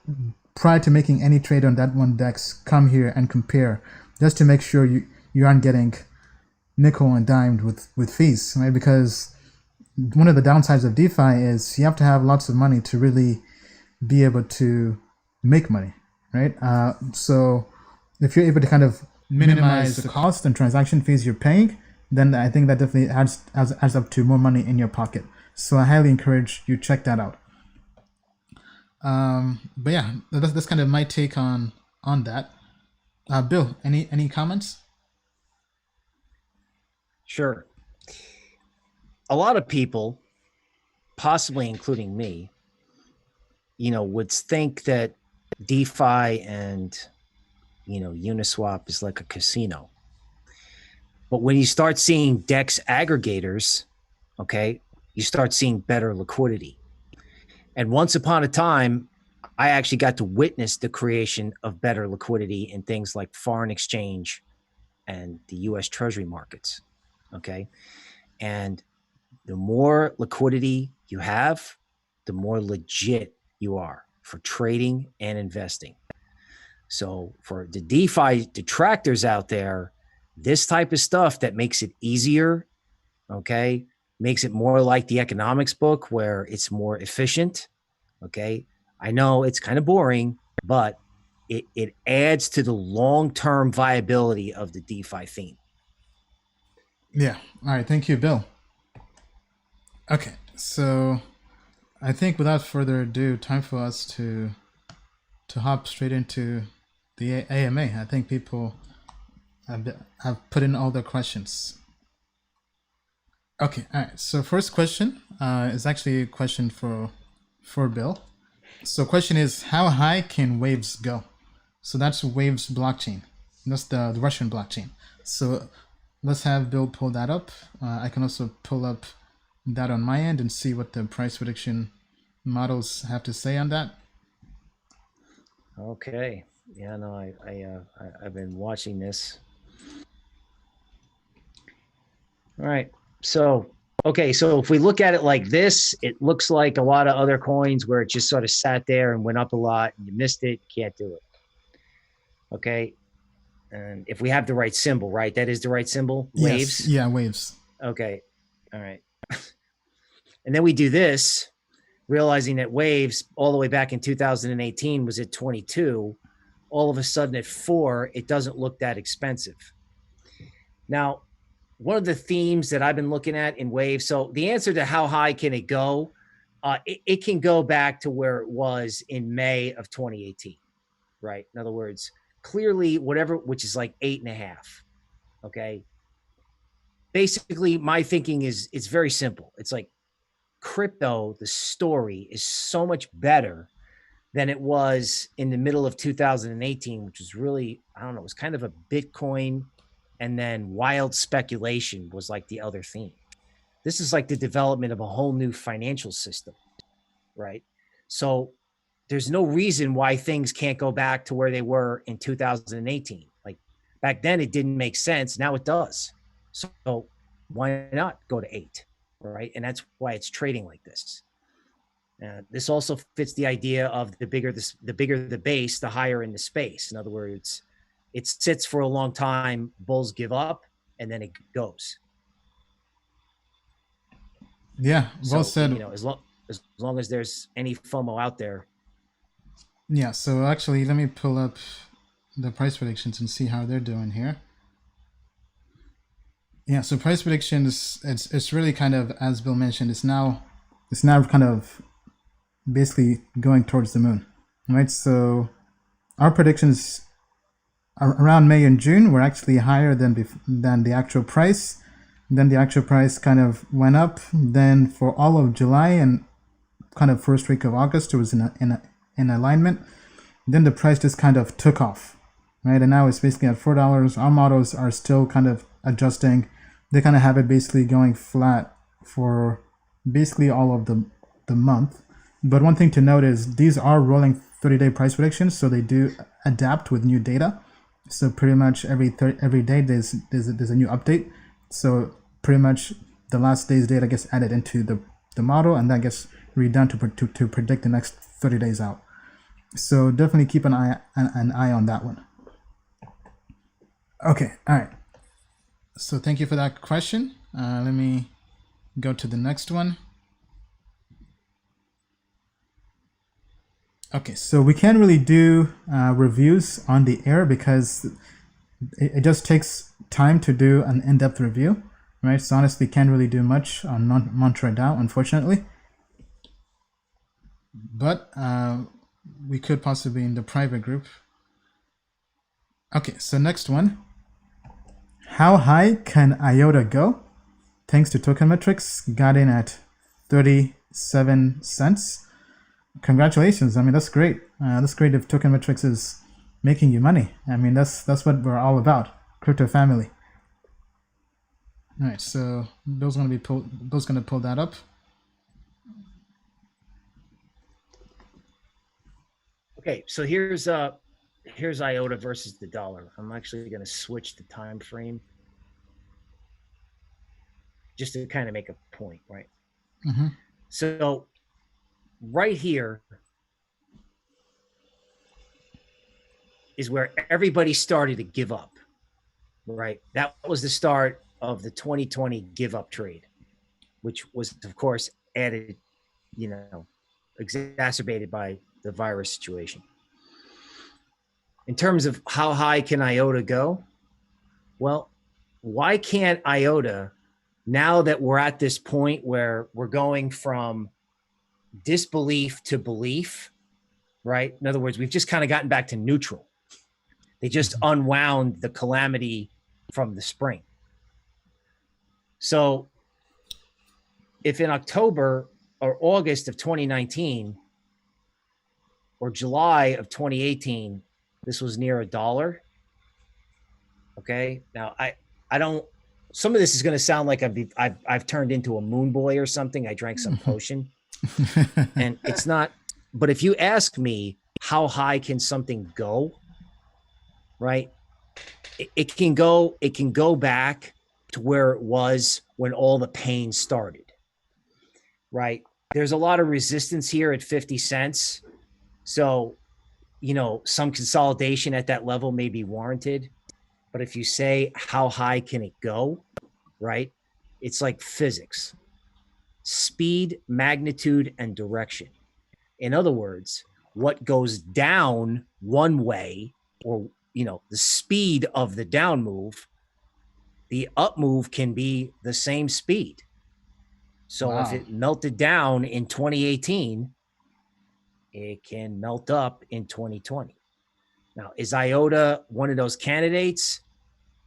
prior to making any trade on that one DEX, come here and compare just to make sure you aren't getting nickel and dimed with fees, right? Because one of the downsides of DeFi is you have to have lots of money to really be able to make money, right? So if you're able to kind of minimize the cost and transaction fees you're paying, then I think that definitely adds up to more money in your pocket. So I highly encourage you check that out. But yeah, that's kind of my take on that. Bill, any comments? Sure. A lot of people, possibly including me, would think that DeFi and, Uniswap is like a casino. But when you start seeing DEX aggregators, okay, you start seeing better liquidity. And once upon a time, I actually got to witness the creation of better liquidity in things like foreign exchange and the US Treasury markets. Okay. And the more liquidity you have, the more legit you are for trading and investing. So for the DeFi detractors out there, this type of stuff that makes it easier, okay, makes it more like the economics book where it's more efficient. Okay. I know it's kind of boring, but it adds to the long-term viability of the DeFi theme. Yeah. All right. Thank you, Bill. Okay. So I think without further ado, time for us to hop straight into the AMA. I think people have put in all their questions. Okay. All right. So first question is actually a question for Bill. So question is, how high can Waves go? So that's Waves blockchain. That's the Russian blockchain. So let's have Bill pull that up. I can also pull up that on my end and see what the price prediction models have to say on that. Okay. Yeah, no, I've been watching this. All right. So, okay. So if we look at it like this, it looks like a lot of other coins where it just sort of sat there and went up a lot and you missed it. Can't do it. Okay. And if we have the right symbol, right? That is the right symbol. Waves. Yes. Yeah. Waves. Okay. All right. And then we do this, realizing that Waves all the way back in 2018 was at 22. All of a sudden at 4, it doesn't look that expensive. Now, one of the themes that I've been looking at in Waves, so the answer to how high can it go, it can go back to where it was in May of 2018, right? In other words, clearly whatever, which is like 8.5, okay? Basically, my thinking is it's very simple. It's like crypto, the story is so much better than it was in the middle of 2018, which was really, I don't know, it was kind of a Bitcoin and then wild speculation was like the other theme. This is like the development of a whole new financial system, right? So there's no reason why things can't go back to where they were in 2018. Like back then, it didn't make sense. Now it does. So why not go to 8, right? And that's why it's trading like this. This also fits the idea of the bigger the base, the higher in the space. In other words, it sits for a long time, bulls give up, and then it goes. Yeah, well So, said. you know, as long as there's any FOMO out there. Yeah, so actually, let me pull up the price predictions and see how they're doing here. Yeah, so price predictions, it's really kind of, as Bill mentioned, it's now kind of basically going towards the moon, right? So our predictions around May and June were actually higher than the actual price. Then the actual price kind of went up. Then for all of July and kind of first week of August, it was in alignment. Then the price just kind of took off, right? And now it's basically at $4. Our models are still kind of adjusting. They kind of have it basically going flat for basically all of the month. But one thing to note is these are rolling 30-day price predictions, so they do adapt with new data. So pretty much every day there's a new update. So pretty much the last day's data gets added into the model, and that gets redone to predict the next 30 days out. So definitely keep an eye on that one. Okay, all right. So thank you for that question. Let me go to the next one. Okay, so we can't really do reviews on the air because it just takes time to do an in-depth review, right? So honestly, can't really do much on Montreux DAO, unfortunately. But we could possibly in the private group. Okay, so next one. How high can IOTA go? Thanks to Token Metrics, got in at 37 cents. Congratulations. I mean, that's great. That's great if Token Metrics is making you money. I mean, that's what we're all about. Crypto family. All right, so Bill's going to pull that up. Okay, so here's IOTA versus the dollar. I'm actually going to switch the time frame just to kind of make a point, right? Mm-hmm. So right here is where everybody started to give up, right? That was the start of the 2020 give up trade, which was, of course, added, exacerbated by the virus situation. In terms of how high can IOTA go? Well, why can't IOTA, now that we're at this point where we're going from disbelief to belief, right? In other words, we've just kind of gotten back to neutral. They just unwound the calamity from the spring. So if in October or August of 2019 or July of 2018, this was near $1. Okay. Now I don't, some of this is going to sound like I've turned into a moon boy or something. I drank some potion and it's not, but if you ask me how high can something go, right? It can go back to where it was when all the pain started, right? There's a lot of resistance here at 50 cents. So, some consolidation at that level may be warranted. But if you say, how high can it go, right? It's like physics, speed, magnitude, and direction. In other words, what goes down one way, or, the speed of the down move, the up move can be the same speed. So Wow. If it melted down in 2018, it can melt up in 2020. Now, is IOTA one of those candidates?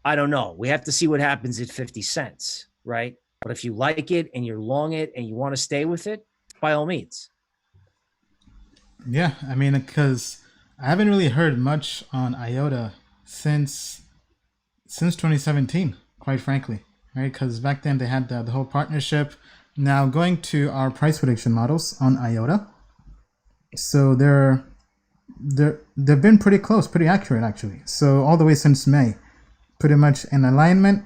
I don't know. We have to see what happens at 50 cents, right? But if you like it and you're long it and you want to stay with it, by all means. Yeah, I mean, because I haven't really heard much on IOTA since 2017, quite frankly, right? Because back then they had the whole partnership. Now going to our price prediction models on IOTA. So they've been pretty close, pretty accurate actually. So all the way since May, pretty much in alignment.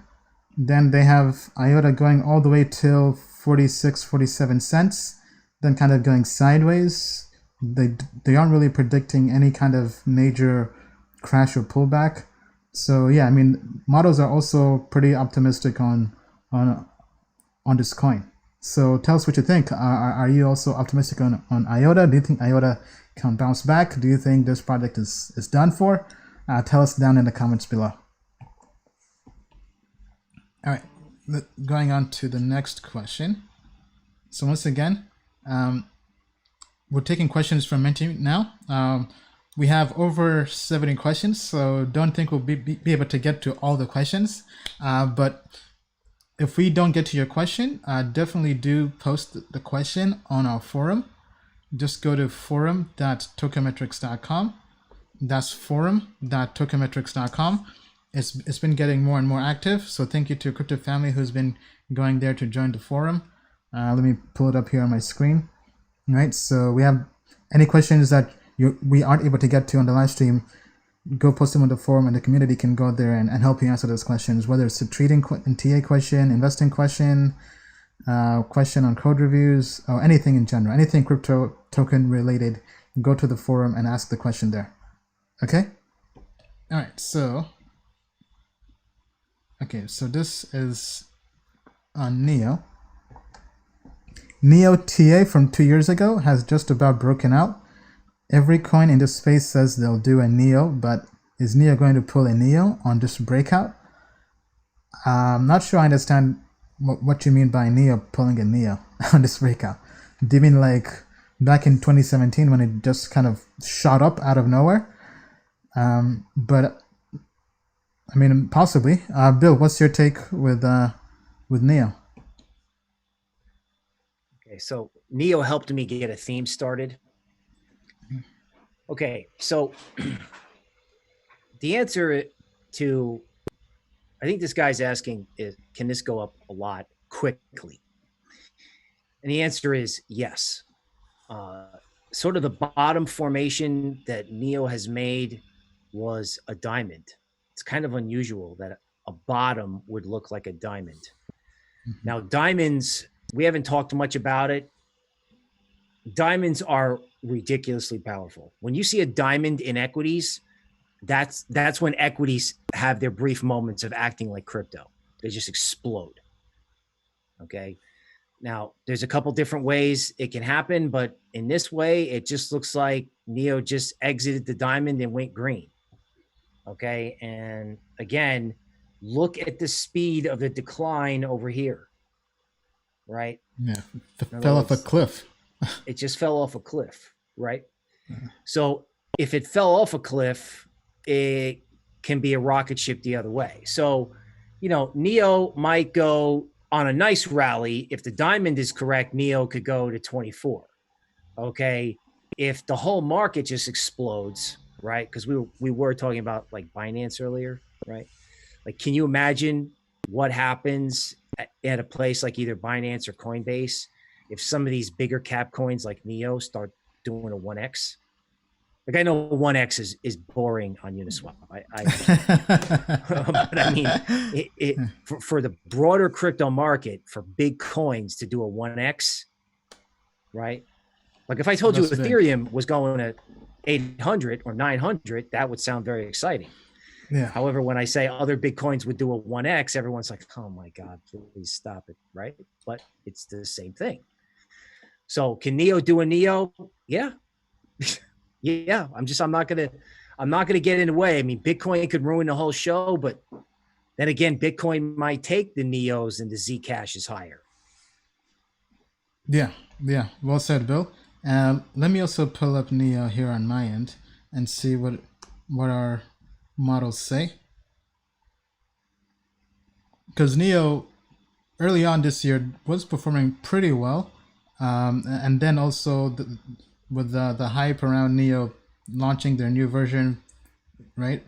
Then they have IOTA going all the way till 46, 47 cents, then kind of going sideways. They aren't really predicting any kind of major crash or pullback. So yeah, I mean, models are also pretty optimistic on this coin. So tell us what you think. Are you also optimistic on IOTA? Do you think IOTA can bounce back? Do you think this project is done for? Tell us down in the comments below. All right, going on to the next question. So once again, we're taking questions from Menti now. We have over 70 questions, so don't think we'll be able to get to all the questions. But if we don't get to your question, definitely do post the question on our forum. Just go to forum.tokenmetrics.com. That's forum.tokenmetrics.com. It's been getting more and more active, so thank you to Crypto Family who's been going there to join the forum. Let me pull it up here on my screen. All right, so we have any questions that we aren't able to get to on the live stream, go post them on the forum and the community can go there and help you answer those questions, whether it's a trading and TA question, investing question, question on code reviews, or anything in general, anything crypto token related, go to the forum and ask the question there. Okay? All right, so this is on NEO. NEO TA from 2 years ago has just about broken out. Every coin in this space says they'll do a NEO, but is NEO going to pull a NEO on this breakout? I'm not sure I understand what you mean by NEO pulling a NEO on this breakout. Do you mean like back in 2017 when it just kind of shot up out of nowhere? But I mean, possibly. Bill, what's your take with NEO? Okay, so NEO helped me get a theme started. Okay, so the answer to, I think this guy's asking is, can this go up a lot quickly? And the answer is yes. Sort of the bottom formation that NEO has made was a diamond. It's kind of unusual that a bottom would look like a diamond. Now, diamonds, we haven't talked much about it. Diamonds are ridiculously powerful. When you see a diamond in equities, that's when equities have their brief moments of acting like crypto. They just explode. Okay. Now, there's a couple different ways it can happen, but in this way, it just looks like NEO just exited the diamond and went green. Okay. And again, look at the speed of the decline over here. Right? Yeah. Fell off a cliff. It just fell off a cliff, right? So if it fell off a cliff, it can be a rocket ship the other way. So, NEO might go on a nice rally. If the diamond is correct, NEO could go to 24. Okay. If the whole market just explodes, right? Because we were talking about like Binance earlier, right? Like, can you imagine what happens at a place like either Binance or Coinbase if some of these bigger cap coins like NEO start doing a 1x? Like, I know 1x is boring on Uniswap. But I mean, for the broader crypto market, for big coins to do a 1x, right? Like if I told you Ethereum was going to 800 or 900, that would sound very exciting. Yeah. However, when I say other big coins would do a 1x, everyone's like, oh my God, please stop it, right? But it's the same thing. So can NEO do a NEO? Yeah. Yeah. I'm not gonna get in the way. I mean, Bitcoin could ruin the whole show, but then again, Bitcoin might take the NEOs and the Zcash is higher. Yeah. Well said, Bill. Let me also pull up NEO here on my end and see what our models say. Because NEO early on this year was performing pretty well. And then also with the hype around NEO launching their new version, right?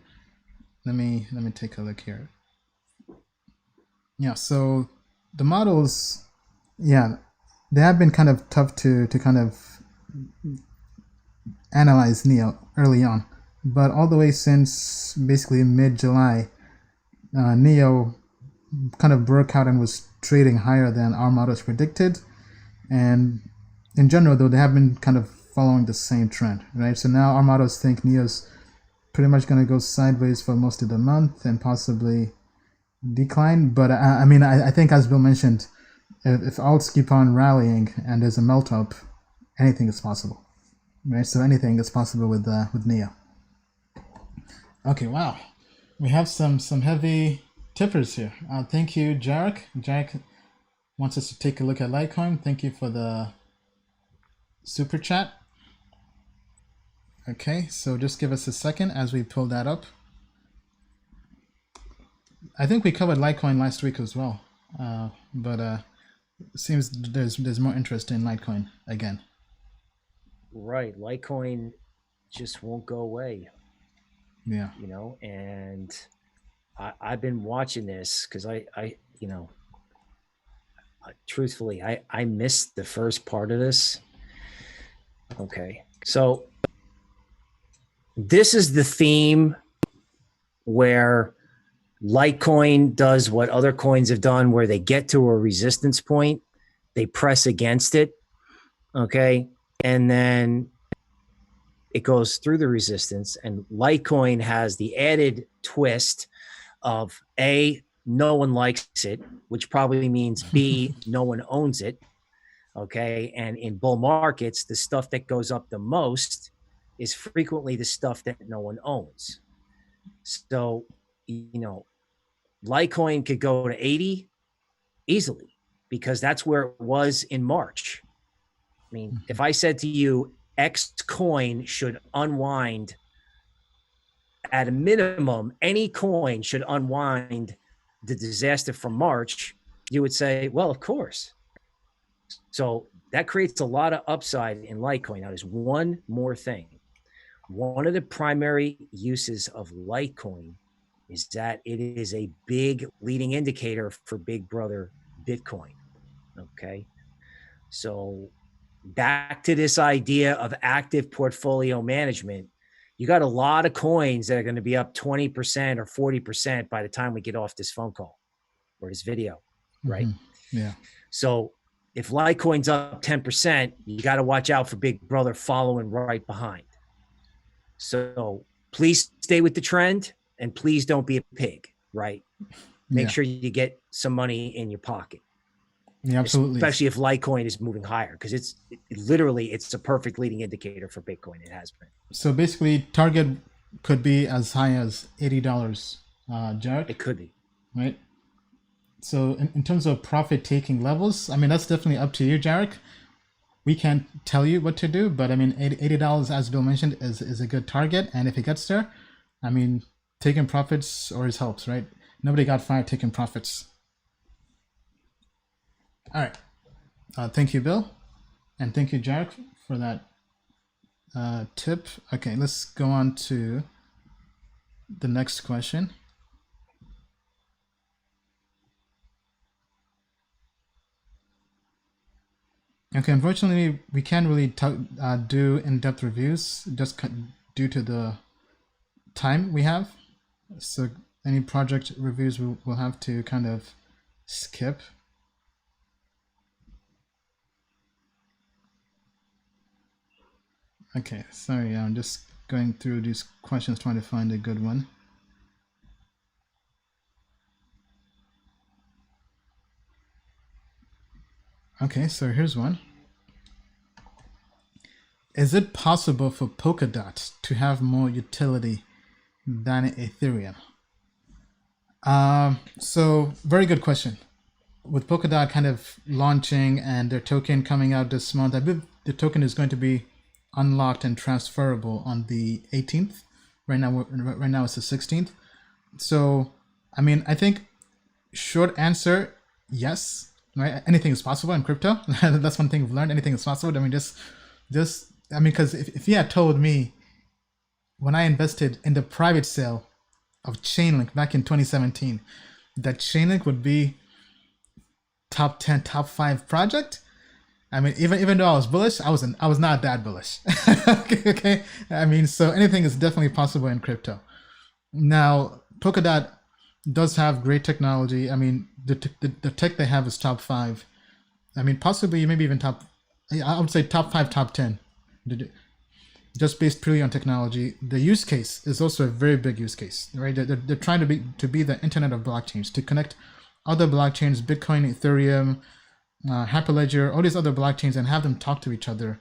Let me take a look here. Yeah, so the models, yeah, they have been kind of tough to kind of analyze Neo early on, but all the way since basically mid-July, Neo kind of broke out and was trading higher than our models predicted. And in general, though, they have been kind of following the same trend, right? So now our models think Neo's pretty much going to go sideways for most of the month and possibly decline. But I mean, I think, as Bill mentioned, if alts keep on rallying and there's a melt up, anything is possible, right? So anything is possible with Neo. Okay, wow, we have some heavy tippers here. Thank you, Jarek. Jarek wants us to take a look at Litecoin. Thank you for the super chat. Okay, so just give us a second as we pull that up. I think we covered Litecoin last week as well, but it seems there's more interest in Litecoin again. Right, Litecoin just won't go away. Yeah, you know, and I've been watching this because I you know, truthfully, I missed the first part of this. Okay, so this is the theme where Litecoin does what other coins have done, where they get to a resistance point, they press against it, okay, and then it goes through the resistance. And Litecoin has the added twist of A, no one likes it, which probably means B, no one owns it, okay? And in bull markets, the stuff that goes up the most is frequently the stuff that no one owns. So, you know, Litecoin could go to 80 easily because that's where it was in March. I mean, if I said to you, X coin should unwind at a minimum, any coin should unwind the disaster from March, you would say, well, of course. So that creates a lot of upside in Litecoin. Now, there's one more thing. One of the primary uses of Litecoin is that it is a big leading indicator for Big Brother Bitcoin. Okay. So back to this idea of active portfolio management, you got a lot of coins that are going to be up 20% or 40% by the time we get off this phone call or this video, right? Mm-hmm. Yeah. So if Litecoin's up 10%, you got to watch out for Big Brother following right behind. So please stay with the trend and please don't be a pig, right? Make sure you get some money in your pocket. Yeah, absolutely. Especially if Litecoin is moving higher, because it's a perfect leading indicator for Bitcoin. It has been. So basically, target could be as high as $80, Jared. It could be. Right. So in terms of profit taking levels, I mean, that's definitely up to you, Jarek. We can't tell you what to do, but I mean, $80, as Bill mentioned, is a good target. And if it gets there, I mean, taking profits always helps, right? Nobody got fired taking profits. All right. Thank you, Bill. And thank you, Jarek, for that tip. Okay, let's go on to the next question. Okay, unfortunately, we can't really do in-depth reviews just due to the time we have. So any project reviews we'll have to kind of skip. Okay, sorry, I'm just going through these questions trying to find a good one. Okay, so here's one. Is it possible for Polkadot to have more utility than Ethereum? So very good question. With Polkadot kind of launching and their token coming out this month, I believe the token is going to be unlocked and transferable on the 18th. Right now it's the 16th. So, I mean, I think short answer, yes. Right? Anything is possible in crypto. That's one thing we've learned. Anything is possible. I mean, because if you had told me when I invested in the private sale of Chainlink back in 2017, that Chainlink would be top 10, top 5 project. I mean, even though I was bullish, I was not that bullish. Okay. I mean, so anything is definitely possible in crypto. Now, Polkadot does have great technology. I mean, the tech they have is top 5. I mean, possibly maybe even I would say top 5, top 10, just based purely on technology. The use case is also a very big use case, right? They're trying to be the internet of blockchains, to connect other blockchains, Bitcoin, Ethereum, Hyperledger, all these other blockchains, and have them talk to each other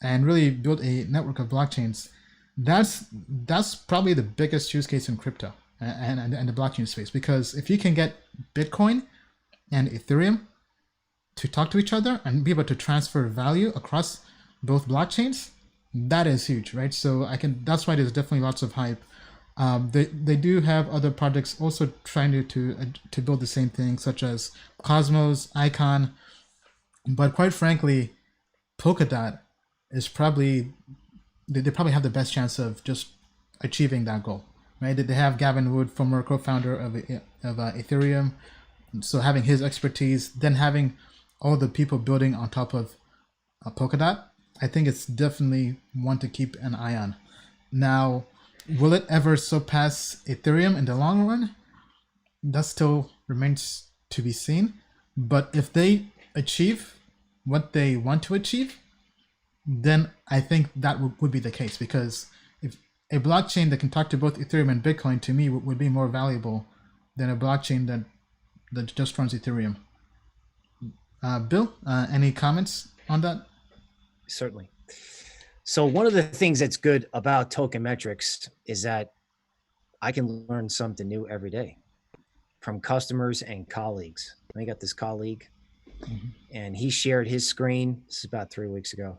and really build a network of blockchains. That's probably the biggest use case in crypto and the blockchain space, because if you can get Bitcoin and Ethereum to talk to each other and be able to transfer value across both blockchains, that is huge, right? So that's why there's definitely lots of hype. They do have other projects also trying to build the same thing, such as Cosmos, Icon, but quite frankly, Polkadot is probably they probably have the best chance of just achieving that goal, right? They have Gavin Wood, former co-founder of Ethereum, so having his expertise, then having all the people building on top of Polkadot, I think it's definitely one to keep an eye on. Now, will it ever surpass Ethereum in the long run? That still remains to be seen. But if they achieve what they want to achieve, then I think that would be the case. Because if a blockchain that can talk to both Ethereum and Bitcoin, to me, would be more valuable than a blockchain that just runs Ethereum. Bill, any comments on that? Certainly. So one of the things that's good about Token Metrics is that I can learn something new every day from customers and colleagues. I got this colleague, and he shared his screen. This is about 3 weeks ago.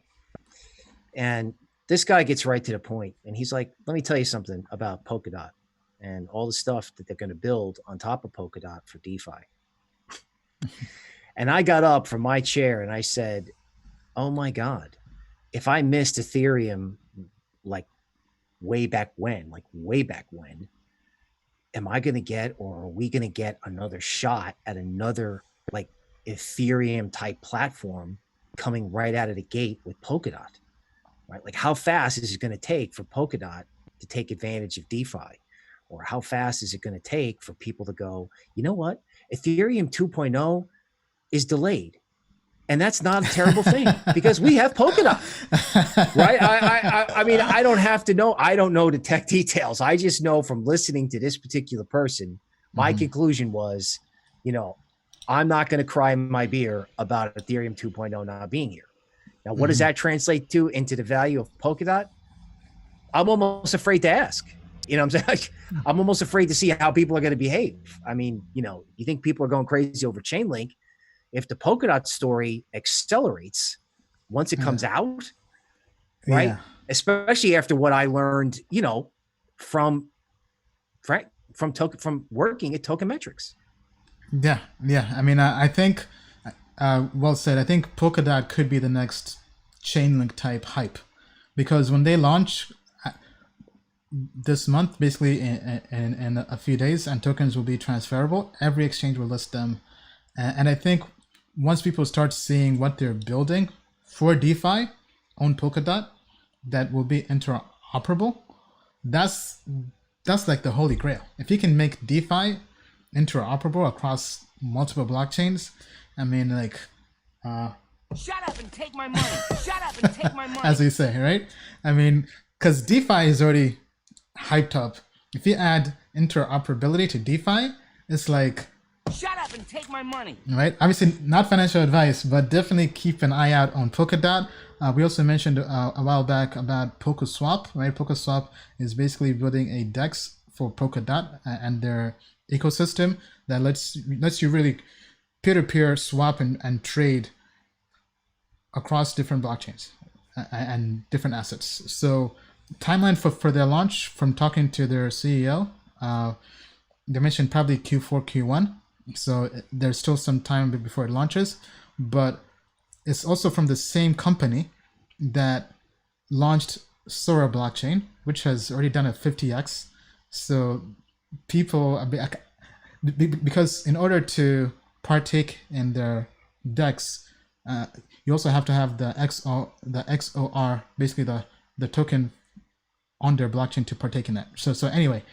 And this guy gets right to the point, and he's like, let me tell you something about Polkadot and all the stuff that they're going to build on top of Polkadot for DeFi. And I got up from my chair and I said, oh my God, if I missed Ethereum like way back when, am I going to get, or are we going to get another shot at another like Ethereum type platform coming right out of the gate with Polkadot, right? Like how fast is it going to take for Polkadot to take advantage of DeFi? Or how fast is it going to take for people to go, you know what? Ethereum 2.0 is delayed. And that's not a terrible thing because we have Polkadot, right? I mean, I don't have to know. I don't know the tech details. I just know from listening to this particular person, my conclusion was, you know, I'm not going to cry my beer about Ethereum 2.0 not being here. Now, what does that translate to into the value of Polkadot? I'm almost afraid to ask. You know what I'm saying? I'm almost afraid to see how people are going to behave. I mean, you know, you think people are going crazy over Chainlink. If the Polkadot story accelerates once it comes out, right? Yeah. Especially after what I learned, you know, from working at Token Metrics. Yeah. I mean, I think, well said. I think Polkadot could be the next Chainlink type hype, because when they launch this month, basically in a few days, and tokens will be transferable, every exchange will list them, and I think once people start seeing what they're building for DeFi on Polkadot that will be interoperable, that's like the holy grail. If you can make DeFi interoperable across multiple blockchains, I mean, like, shut up and take my money. Shut up and take my money. As we say, right? I mean, because DeFi is already hyped up. If you add interoperability to DeFi, it's like, shut up and take my money. Right? Obviously, not financial advice, but definitely keep an eye out on Polkadot. We also mentioned a while back about PolkaSwap, right? PolkaSwap is basically building a DEX for Polkadot and their ecosystem that lets you really peer-to-peer swap and trade across different blockchains and different assets. So timeline for their launch, from talking to their CEO, they mentioned probably Q4, Q1. So there's still some time before it launches, but it's also from the same company that launched Sora blockchain, which has already done a 50x. So people, because in order to partake in their DEX, you also have to have the XOR, basically the token on their blockchain to partake in that. So anyway,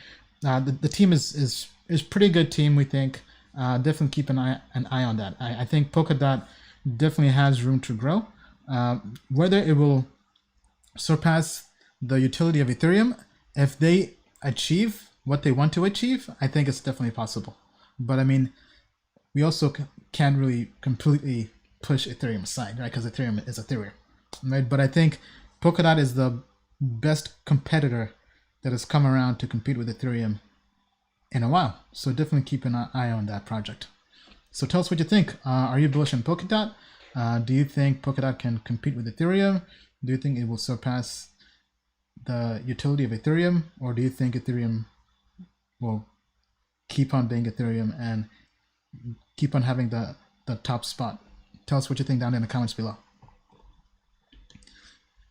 the team is pretty good team, we think. Definitely keep an eye on that. I think Polkadot definitely has room to grow. Whether it will surpass the utility of Ethereum, if they achieve what they want to achieve, I think it's definitely possible. But I mean, we also can't really completely push Ethereum aside, right? Because Ethereum is Ethereum, right? But I think Polkadot is the best competitor that has come around to compete with Ethereum in a while. So definitely keep an eye on that project. So tell us what you think. Are you bullish on Polkadot? Do you think Polkadot can compete with Ethereum? Do you think it will surpass the utility of Ethereum? Or do you think Ethereum will keep on being Ethereum and keep on having the top spot? Tell us what you think down in the comments below.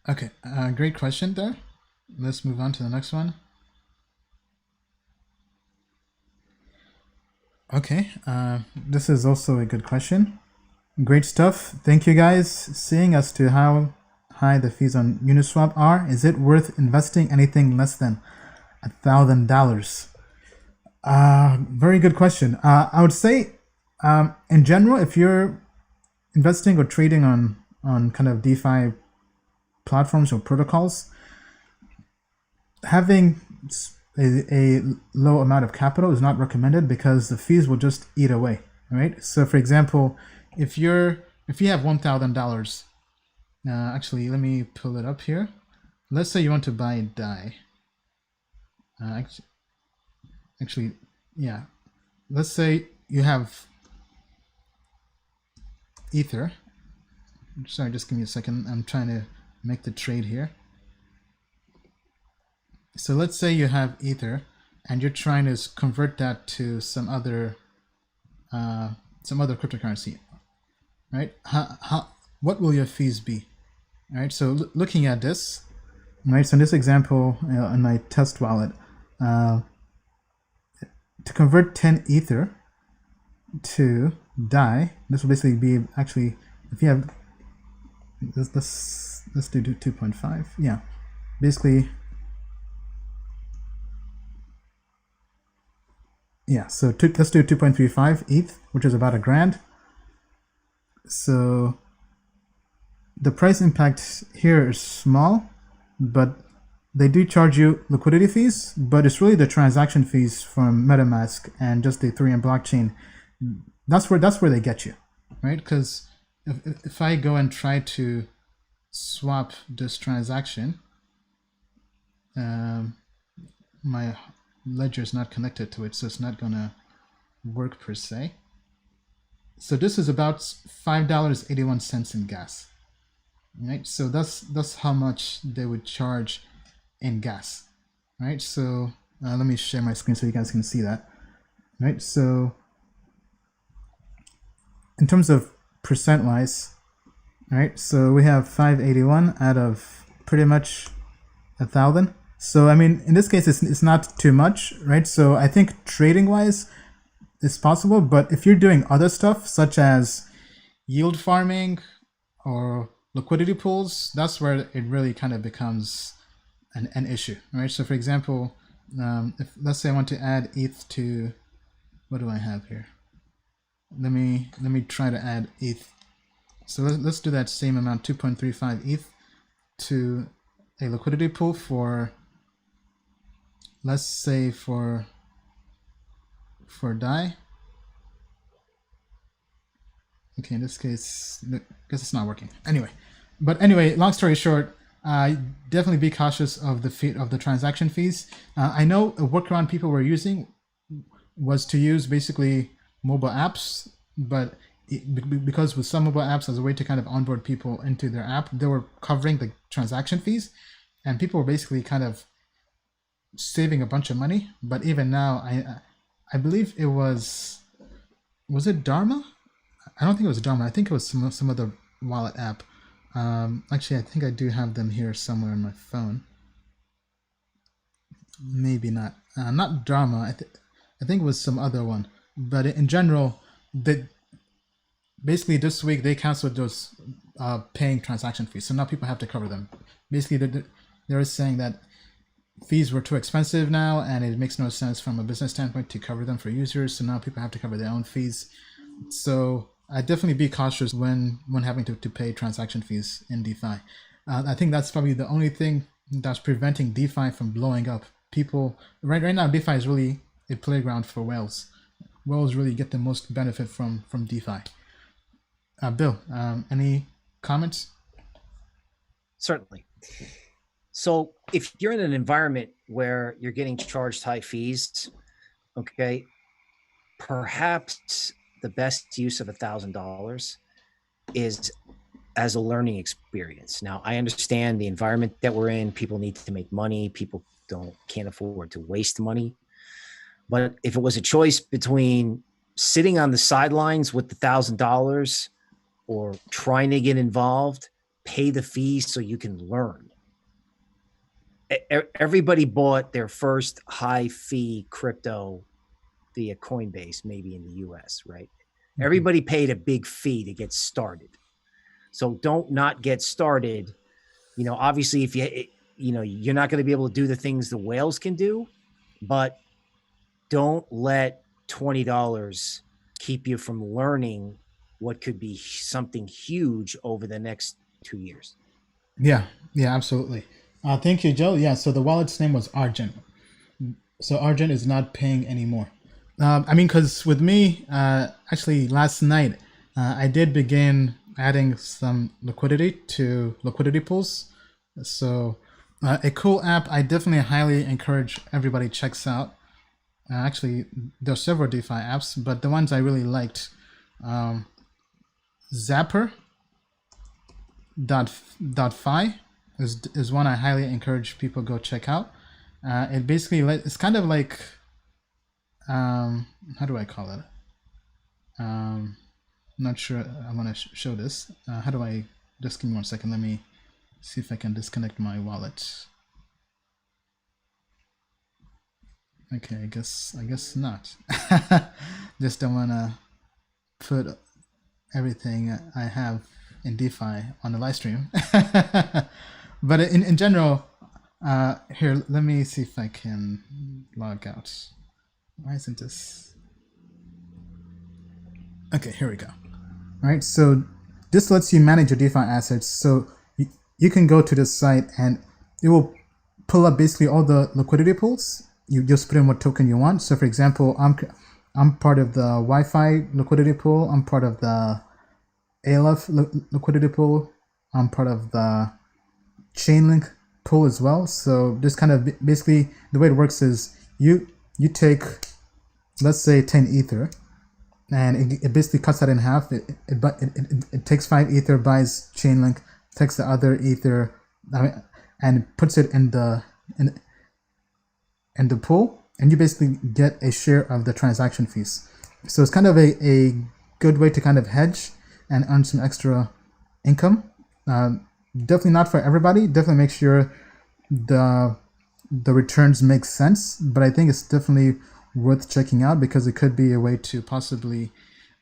Okay, great question there. Let's move on to the next one. Okay, this is also a good question. Great stuff. Thank you guys. Seeing as to how high the fees on Uniswap are, is it worth investing anything less than $1,000? Very good question. I would say, in general, if you're investing or trading on kind of DeFi platforms or protocols, having a low amount of capital is not recommended because the fees will just eat away, right? So for example, if you have $1,000, actually let me pull it up here. Let's say you want to buy a DAI. Actually, yeah. Let's say you have Ether. Sorry, just give me a second. I'm trying to make the trade here. So let's say you have Ether and you're trying to convert that to some other cryptocurrency, right? What will your fees be? All right, so looking at this, right? So in this example, in my test wallet, to convert 10 Ether to DAI, this will basically be actually, if you have let's do 2.5. Yeah, basically. Yeah, so let's do 2.35 ETH, which is about $1,000. So the price impact here is small, but they do charge you liquidity fees, but it's really the transaction fees from MetaMask and just the Ethereum blockchain. That's where they get you, right? Because if I go and try to swap this transaction, my ledger is not connected to it, so it's not gonna work per se. So this is about $5.81 in gas, right? So that's how much they would charge in gas, right? So let me share my screen so you guys can see that, right? So in terms of percent wise, right? So we have 581 out of pretty much 1,000. So, I mean, in this case, it's not too much, right? So I think trading wise, it's possible. But if you're doing other stuff such as yield farming or liquidity pools, that's where it really kind of becomes an issue, right? So for example, if let's say I want to add ETH to, what do I have here? Let me try to add ETH. So let's do that same amount, 2.35 ETH to a liquidity pool for, let's say for DAI. Okay, in this case, I guess it's not working. Anyway, long story short, definitely be cautious of the fee of the transaction fees. I know a workaround people were using was to use basically mobile apps, but because with some mobile apps as a way to kind of onboard people into their app, they were covering the transaction fees, and people were basically kind of saving a bunch of money. But even now, I believe it was it Dharma? I don't think it was Dharma. I think it was some other wallet app. Actually, I think I do have them here somewhere on my phone. Maybe not. Not Dharma. I think it was some other one. But in general, basically this week they canceled those paying transaction fees, so now people have to cover them. Basically, they're saying that fees were too expensive now, and it makes no sense from a business standpoint to cover them for users. So now people have to cover their own fees. So I definitely be cautious when having to pay transaction fees in DeFi. I think that's probably the only thing that's preventing DeFi from blowing up. People right now, DeFi is really a playground for whales. Whales really get the most benefit from DeFi. Bill, any comments? Certainly. So if you're in an environment where you're getting charged high fees, okay, perhaps the best use of $1,000 is as a learning experience. Now, I understand the environment that we're in. People need to make money. People can't afford to waste money. But if it was a choice between sitting on the sidelines with the $1,000 or trying to get involved, pay the fees so you can learn. Everybody bought their first high fee crypto via Coinbase, maybe in the US, right? Mm-hmm. Everybody paid a big fee to get started. So don't not get started. You know, obviously if you're not going to be able to do the things the whales can do, but don't let $20 keep you from learning what could be something huge over the next 2 years. Yeah, absolutely. Thank you, Joe. Yeah, so the wallet's name was Argent. So Argent is not paying anymore. Because with me, actually last night, I did begin adding some liquidity to liquidity pools. So a cool app I definitely highly encourage everybody checks out. Actually, there are several DeFi apps, but the ones I really liked, Zapper.fi is one I highly encourage people go check out. It basically it's kind of like how do I call it? I'm not sure. I want to show this. How do I? Just give me 1 second. Let me see if I can disconnect my wallet. Okay, I guess not. Just don't want to put everything I have in DeFi on the live stream. But in general, here, let me see if I can log out. Why isn't this? Okay, here we go. All right, so this lets you manage your DeFi assets. So you can go to this site and it will pull up basically all the liquidity pools. You just put in what token you want. So for example, I'm part of the Wi-Fi liquidity pool. I'm part of the ALF liquidity pool. I'm part of the Chainlink pool as well. So this kind of basically the way it works is you take, let's say 10 ether, and it basically cuts that in half. It takes 5 ether, buys Chainlink, takes the other ether, and puts it in the pool, and you basically get a share of the transaction fees. So it's kind of a good way to kind of hedge and earn some extra income. Definitely not for everybody. Definitely make sure the returns make sense, but I think it's definitely worth checking out because it could be a way to possibly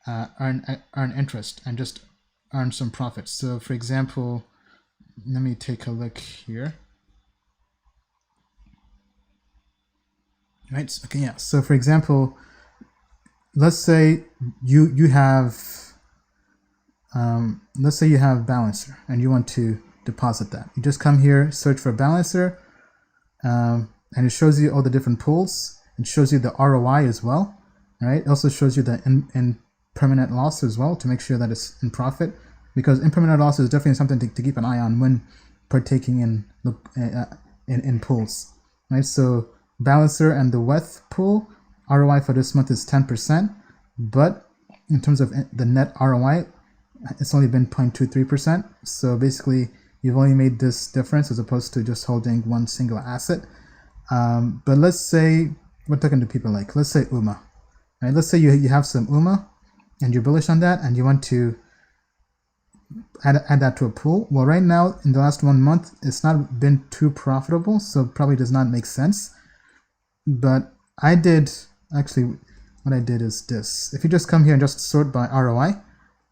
earn interest and just earn some profits. So for example, let me take a look here. Right. Okay. Yeah. So for example, let's say you have Balancer and you want to deposit that. You just come here, search for Balancer, and it shows you all the different pools. It shows you the ROI as well. Right. It also shows you the impermanent loss as well to make sure that it's in profit, because impermanent loss is definitely something to keep an eye on when partaking in pools. Right. So Balancer and the WETH pool, ROI for this month is 10%, but in terms of the net ROI, it's only been 0.23%. So basically, you've only made this difference as opposed to just holding one single asset. But let's say, what token do people like? Let's say UMA. Right? Let's say you have some UMA and you're bullish on that and you want to add that to a pool. Well, right now, in the last 1 month, it's not been too profitable, so probably does not make sense. But what I did is this. If you just come here and just sort by ROI,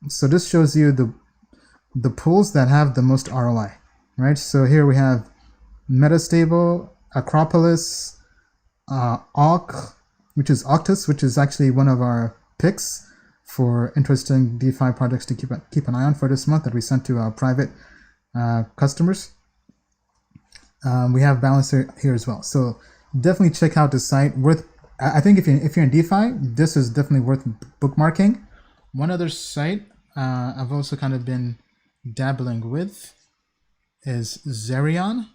So this shows you the pools that have the most ROI, right? So here we have Metastable, Acropolis, which is Octus, which is actually one of our picks for interesting DeFi projects to keep an eye on for this month that we sent to our private customers. We have Balancer here as well. So definitely check out the site. I think if you're in DeFi, this is definitely worth bookmarking. One other site I've also kind of been dabbling with is Zerion.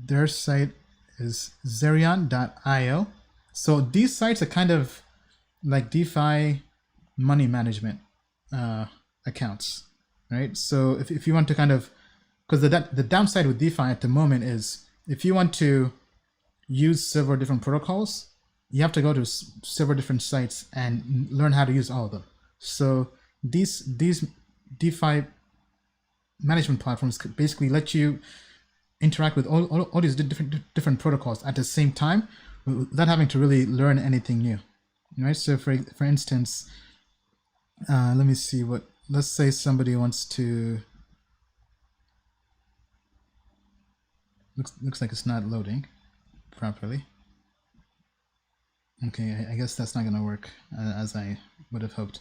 Their site is Zerion.io. So these sites are kind of like DeFi money management accounts, right? So if you want to kind of, because the downside with DeFi at the moment is if you want to use several different protocols, you have to go to several different sites and learn how to use all of them. So these DeFi management platforms could basically let you interact with all these different protocols at the same time without having to really learn anything new, right? So for instance, let me see let's say somebody wants to, looks like it's not loading properly. Okay, I guess that's not going to work as I would have hoped.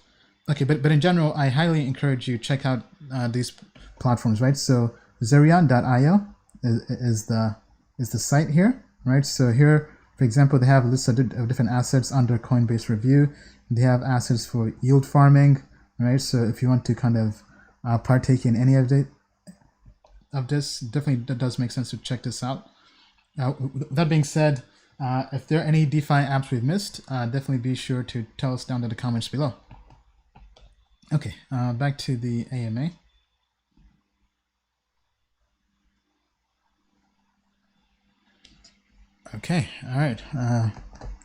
Okay, but in general, I highly encourage you check out these platforms, right? So Zerion.io is the site here, right? So here, for example, they have a list of different assets under Coinbase review. They have assets for yield farming, right? So if you want to kind of partake in any of this, definitely that does make sense to check this out. With that being said, if there are any DeFi apps we've missed, definitely be sure to tell us down in the comments below. Okay, back to the AMA. Okay, all right.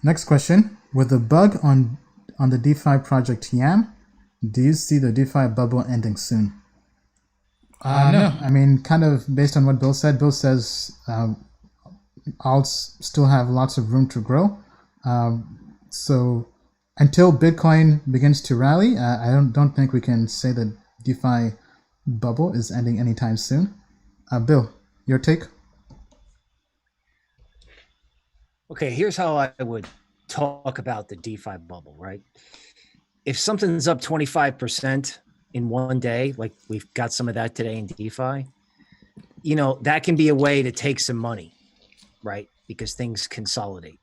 Next question. With the bug on the DeFi project YAM, do you see the DeFi bubble ending soon? No. I mean, kind of based on what Bill said. Bill says alts still have lots of room to grow. So until Bitcoin begins to rally, I don't think we can say that DeFi bubble is ending anytime soon. Bill, your take? Okay, here's how I would talk about the DeFi bubble, right? If something's up 25% in one day, like we've got some of that today in DeFi, that can be a way to take some money, right? Because things consolidate.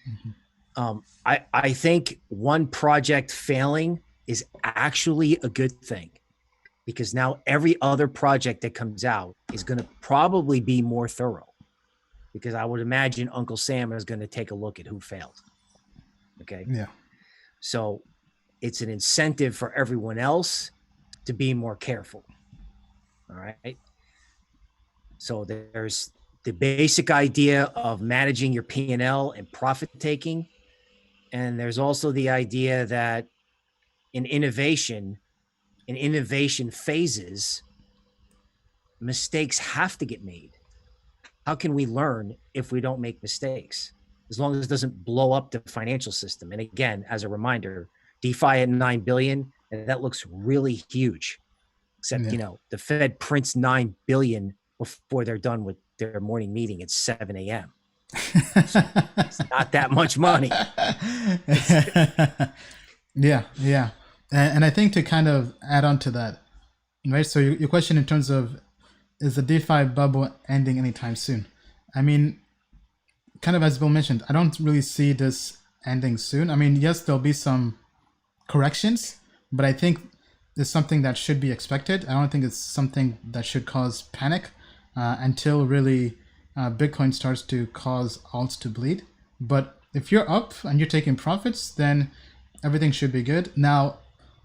Mm-hmm. I think one project failing is actually a good thing, because now every other project that comes out is going to probably be more thorough, because I would imagine Uncle Sam is going to take a look at who failed. Okay. Yeah. So it's an incentive for everyone else to be more careful. All right. So there's the basic idea of managing your P&L and profit taking. And there's also the idea that in innovation phases, mistakes have to get made. How can we learn if we don't make mistakes? As long as it doesn't blow up the financial system. And again, as a reminder, DeFi at 9 billion, and that looks really huge. Except, the Fed prints 9 billion before they're done with their morning meeting at 7 a.m. So it's not that much money. Yeah. And I think to kind of add on to that, right? So your question in terms of, is the DeFi bubble ending anytime soon? I mean, kind of as Bill mentioned, I don't really see this ending soon. I mean, yes, there'll be some corrections, but I think it's something that should be expected. I don't think it's something that should cause panic until really Bitcoin starts to cause alts to bleed. But if you're up and you're taking profits, then everything should be good. Now,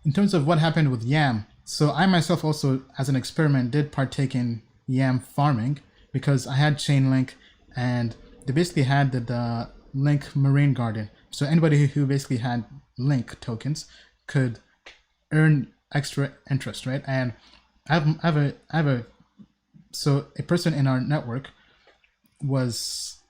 in terms of what happened with YAM, so I myself also, as an experiment, did partake in YAM farming because I had Chainlink and they basically had the Link Marine Garden. So anybody who basically had Link tokens could earn extra interest, right? And so a person in our network was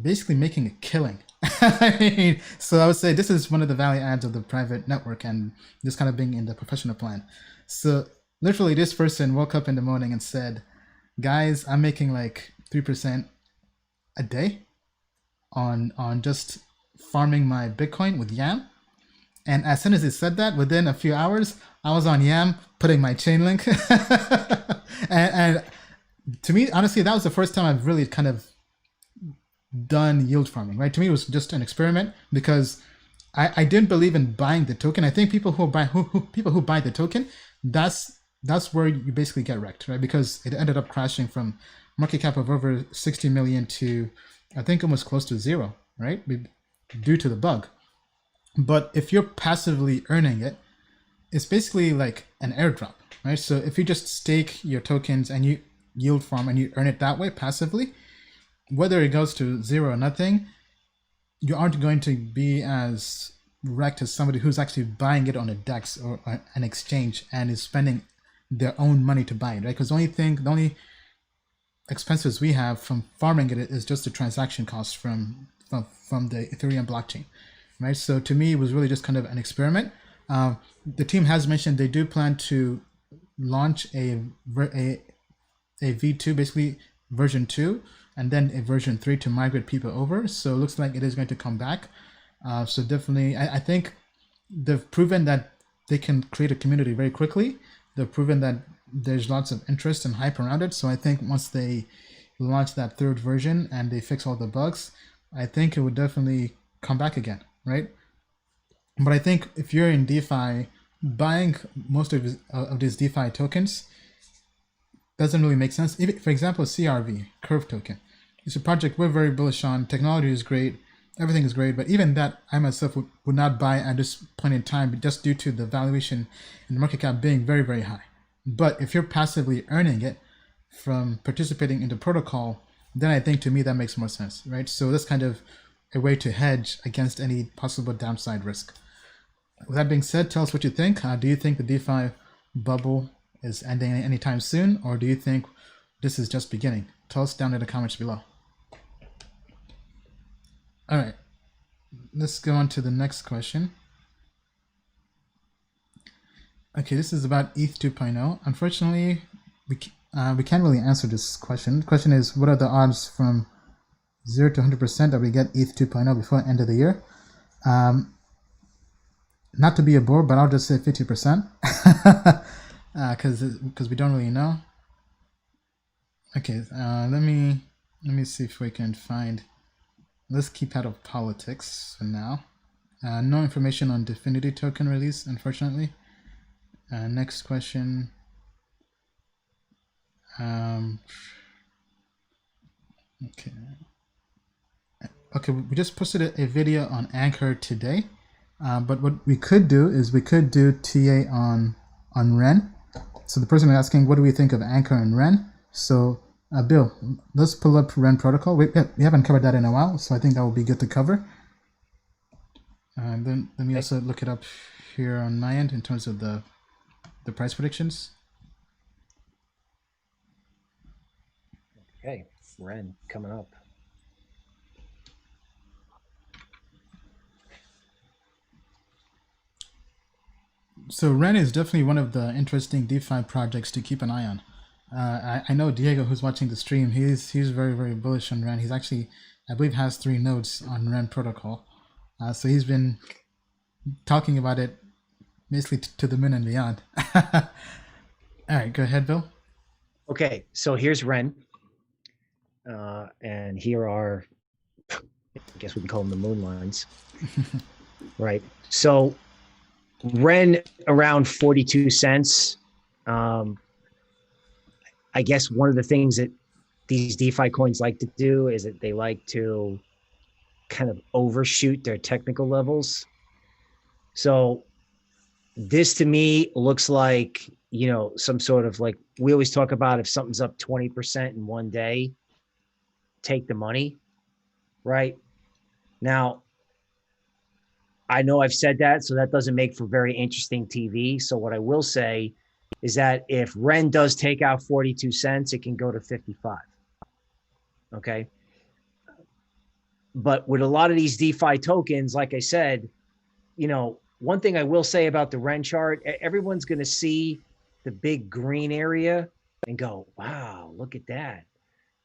basically making a killing I mean, so I would say this is one of the value adds of the private network and this kind of being in the professional plan. So literally this person woke up in the morning and said, guys, I'm making like 3% a day on just farming my Bitcoin with Yam. And as soon as he said that, within a few hours, I was on Yam putting my Chainlink. and to me, honestly, that was the first time I've really kind of done yield farming, right? To me, it was just an experiment because I didn't believe in buying the token. I think people who buy the token, that's where you basically get wrecked, right? Because it ended up crashing from market cap of over 60 million to I think almost close to zero, right? Due to the bug. But if you're passively earning it, it's basically like an airdrop, right? So if you just stake your tokens and you yield farm and you earn it that way passively, whether it goes to zero or nothing, you aren't going to be as wrecked as somebody who's actually buying it on a DEX or an exchange and is spending their own money to buy it, right? Because the only expenses we have from farming it is just the transaction costs from the Ethereum blockchain, right? So to me, it was really just kind of an experiment. The team has mentioned they do plan to launch a V2, basically version 2, and then a version 3 to migrate people over. So it looks like it is going to come back. So definitely, I think they've proven that they can create a community very quickly. They've proven that there's lots of interest and hype around it. So I think once they launch that third version and they fix all the bugs, I think it would definitely come back again, right? But I think if you're in DeFi, buying most of these DeFi tokens doesn't really make sense. For example, CRV, Curve token. It's a project we're very bullish on. Technology is great. Everything is great. But even that, I myself would not buy at this point in time just due to the valuation and the market cap being very, very high. But if you're passively earning it from participating in the protocol, then I think to me that makes more sense, right? So that's kind of a way to hedge against any possible downside risk. With that being said, tell us what you think. Do you think the DeFi bubble is ending anytime soon, or do you think this is just beginning? Tell us down in the comments below. All right, let's go on to the next question. Okay, this is about ETH 2.0. Unfortunately, we can't really answer this question. The question is, what are the odds from 0 to 100% that we get ETH 2.0 before the end of the year? Not to be a bore, but I'll just say 50%, because we don't really know. Okay, let me see if we can find. Let's keep out of politics for now. No information on Definity token release, unfortunately. Next question. Okay, we just posted a video on Anchor today. But what we could do is we could do TA on Ren. So the person asking, what do we think of Anchor and Ren? So Bill, let's pull up Ren protocol. We haven't covered that in a while, so I think that will be good to cover. And then let me also look it up here on my end in terms of the price predictions. Okay, Ren coming up. So Ren is definitely one of the interesting DeFi projects to keep an eye on. I know Diego, who's watching the stream, he's very, very bullish on Ren. He's actually, I believe, has 3 nodes on Ren protocol. So he's been talking about it basically to the moon and beyond. All right, go ahead, Bill. Okay, so here's Ren. And here are, I guess we can call them the moon lines. Right. So Ren around 42 cents. I guess one of the things that these DeFi coins like to do is that they like to kind of overshoot their technical levels. So this to me looks like, you know, some sort of like, we always talk about if something's up 20% in one day, take the money, right? Now, I know I've said that, so that doesn't make for very interesting TV. So what I will say is that if Ren does take out 42 cents, it can go to 55. Okay. But with a lot of these DeFi tokens, like I said, one thing I will say about the Ren chart, everyone's going to see the big green area and go, wow, look at that.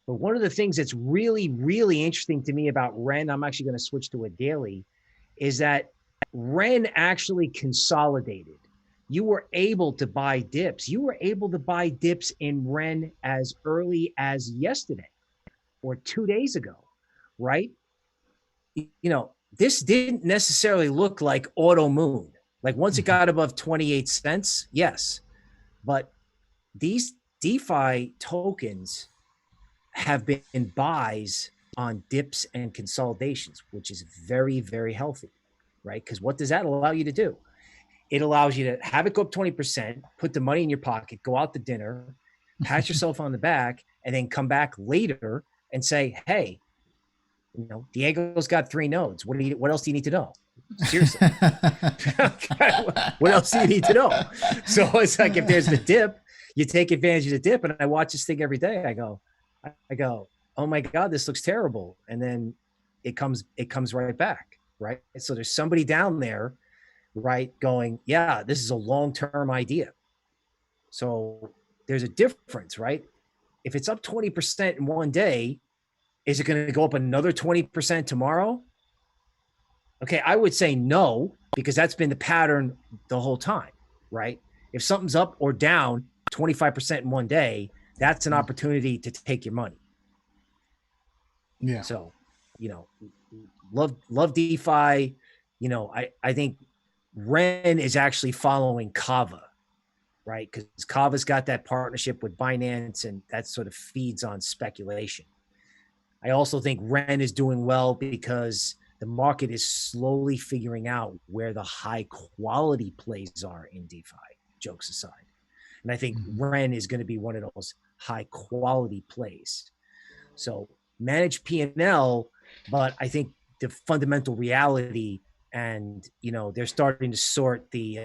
But one of the things that's really, really interesting to me about Ren, I'm actually going to switch to a daily, is that Ren actually consolidated. You were able to buy dips. You were able to buy dips in Ren as early as yesterday or 2 days ago, right? This didn't necessarily look like Auto Moon. Like once it got above 28 cents, yes. But these DeFi tokens have been buys on dips and consolidations, which is very, very healthy, right? Because what does that allow you to do? It allows you to have it go up 20%, put the money in your pocket, go out to dinner, pat yourself on the back, and then come back later and say, hey, Diego's got 3 nodes. What else do you need to know? Seriously. What else do you need to know? So it's like, if there's the dip, you take advantage of the dip. And I watch this thing every day. I go, oh my God, this looks terrible. And then it comes right back. Right. So there's somebody down there, right, going, yeah, this is a long-term idea. So there's a difference, right? If it's up 20% in one day, is it going to go up another 20% tomorrow? Okay, I would say no, because that's been the pattern the whole time, right? If something's up or down 25% in one day, that's an opportunity to take your money. Yeah. So, love DeFi. I think Ren is actually following Kava, right? Because Kava's got that partnership with Binance, and that sort of feeds on speculation. I also think Ren is doing well because the market is slowly figuring out where the high quality plays are in DeFi, jokes aside. And I think Ren is going to be one of those high quality plays. So manage P&L, but I think the fundamental reality, and, they're starting to sort the,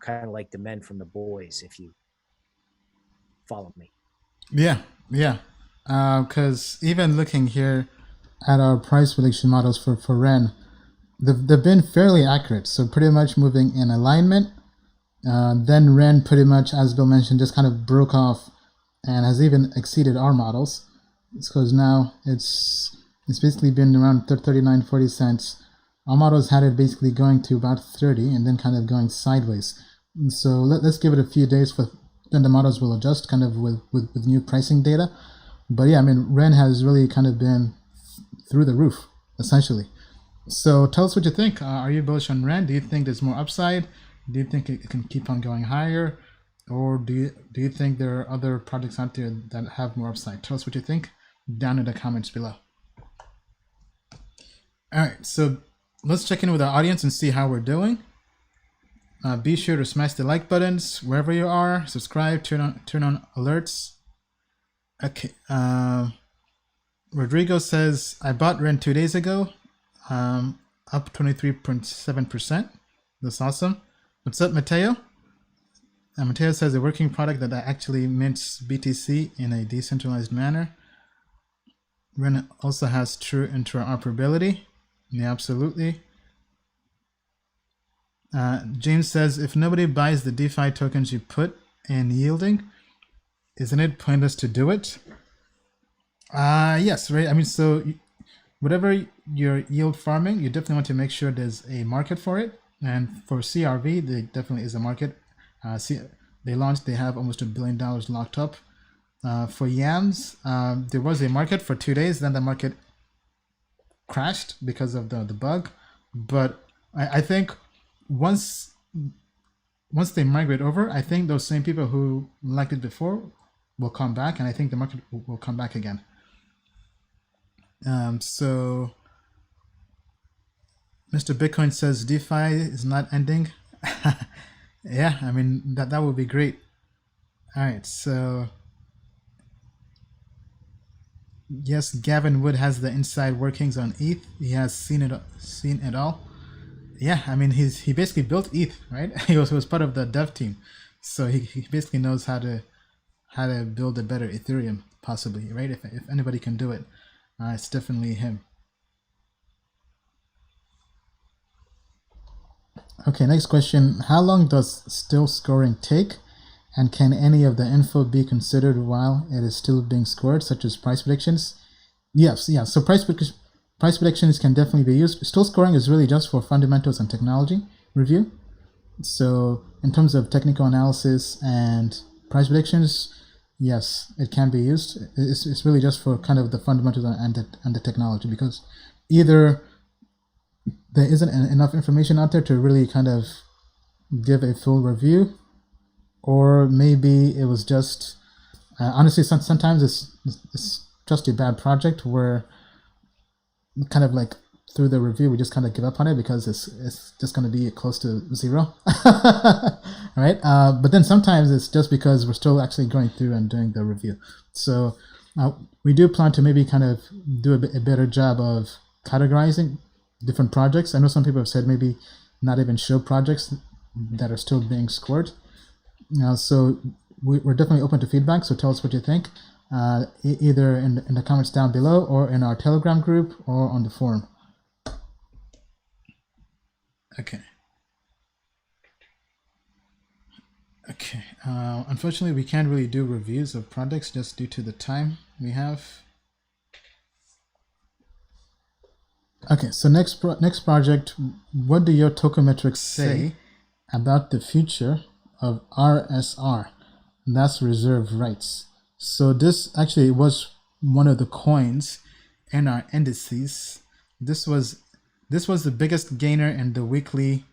kind of like the men from the boys, if you follow me. Yeah. Because even looking here at our price prediction models for Ren, they've been fairly accurate. So pretty much moving in alignment. Then Ren pretty much, as Bill mentioned, just kind of broke off and has even exceeded our models. It's because now it's basically been around 39, 40 cents. Our models had it basically going to about 30 and then kind of going sideways. So let's give it a few days then the models will adjust kind of with new pricing data. But yeah, Ren has really kind of been through the roof, essentially. So tell us what you think. Are you bullish on Ren? Do you think there's more upside? Do you think it can keep on going higher? Or do you think there are other projects out there that have more upside? Tell us what you think down in the comments below. All right, so let's check in with our audience and see how we're doing. Be sure to smash the like buttons wherever you are. Subscribe, turn on alerts. Okay. Rodrigo says, I bought Ren 2 days ago, up 23.7%. That's awesome. What's up, Mateo? Mateo says a working product that actually mints BTC in a decentralized manner. Ren also has true interoperability. Yeah, absolutely. James says, if nobody buys the DeFi tokens you put in yielding, isn't it pointless to do it? Yes, right. So whatever you're yield farming, you definitely want to make sure there's a market for it. And for CRV, there definitely is a market. They have almost $1 billion locked up. For yams, there was a market for 2 days, then the market crashed because of the bug. But I think once they migrate over, I think those same people who liked it before will come back, and I think the market will come back again. So Mr. Bitcoin says DeFi is not ending. Yeah, that would be great. All right, so yes, Gavin Wood has the inside workings on ETH. He has seen it all. Yeah, he basically built ETH, right? He was part of the dev team, so he basically knows how to build a better Ethereum, possibly, right? If anybody can do it, it's definitely him. Okay, next question. How long does still scoring take? And can any of the info be considered while it is still being scored, such as price predictions? Yes, yeah. So price predictions can definitely be used. Still scoring is really just for fundamentals and technology review. So in terms of technical analysis and price predictions, yes, it can be used. It's really just for kind of the fundamentals and the technology, because either there isn't enough information out there to really kind of give a full review, or maybe it was just honestly sometimes it's just a bad project where kind of like through the review we just kind of give up on it because it's just going to be close to zero. Right, but then sometimes it's just because we're still actually going through and doing the review. So we do plan to maybe kind of do a better job of categorizing different projects. I know some people have said maybe not even show projects that are still being scored. So we're definitely open to feedback, so tell us what you think, either in the comments down below, or in our Telegram group, or on the forum. Okay. Unfortunately, we can't really do reviews of projects just due to the time we have. Okay, so next project, what do your tokemetrics say about the future of RSR? That's reserve rights. So this actually was one of the coins in our indices. This was the biggest gainer in the weekly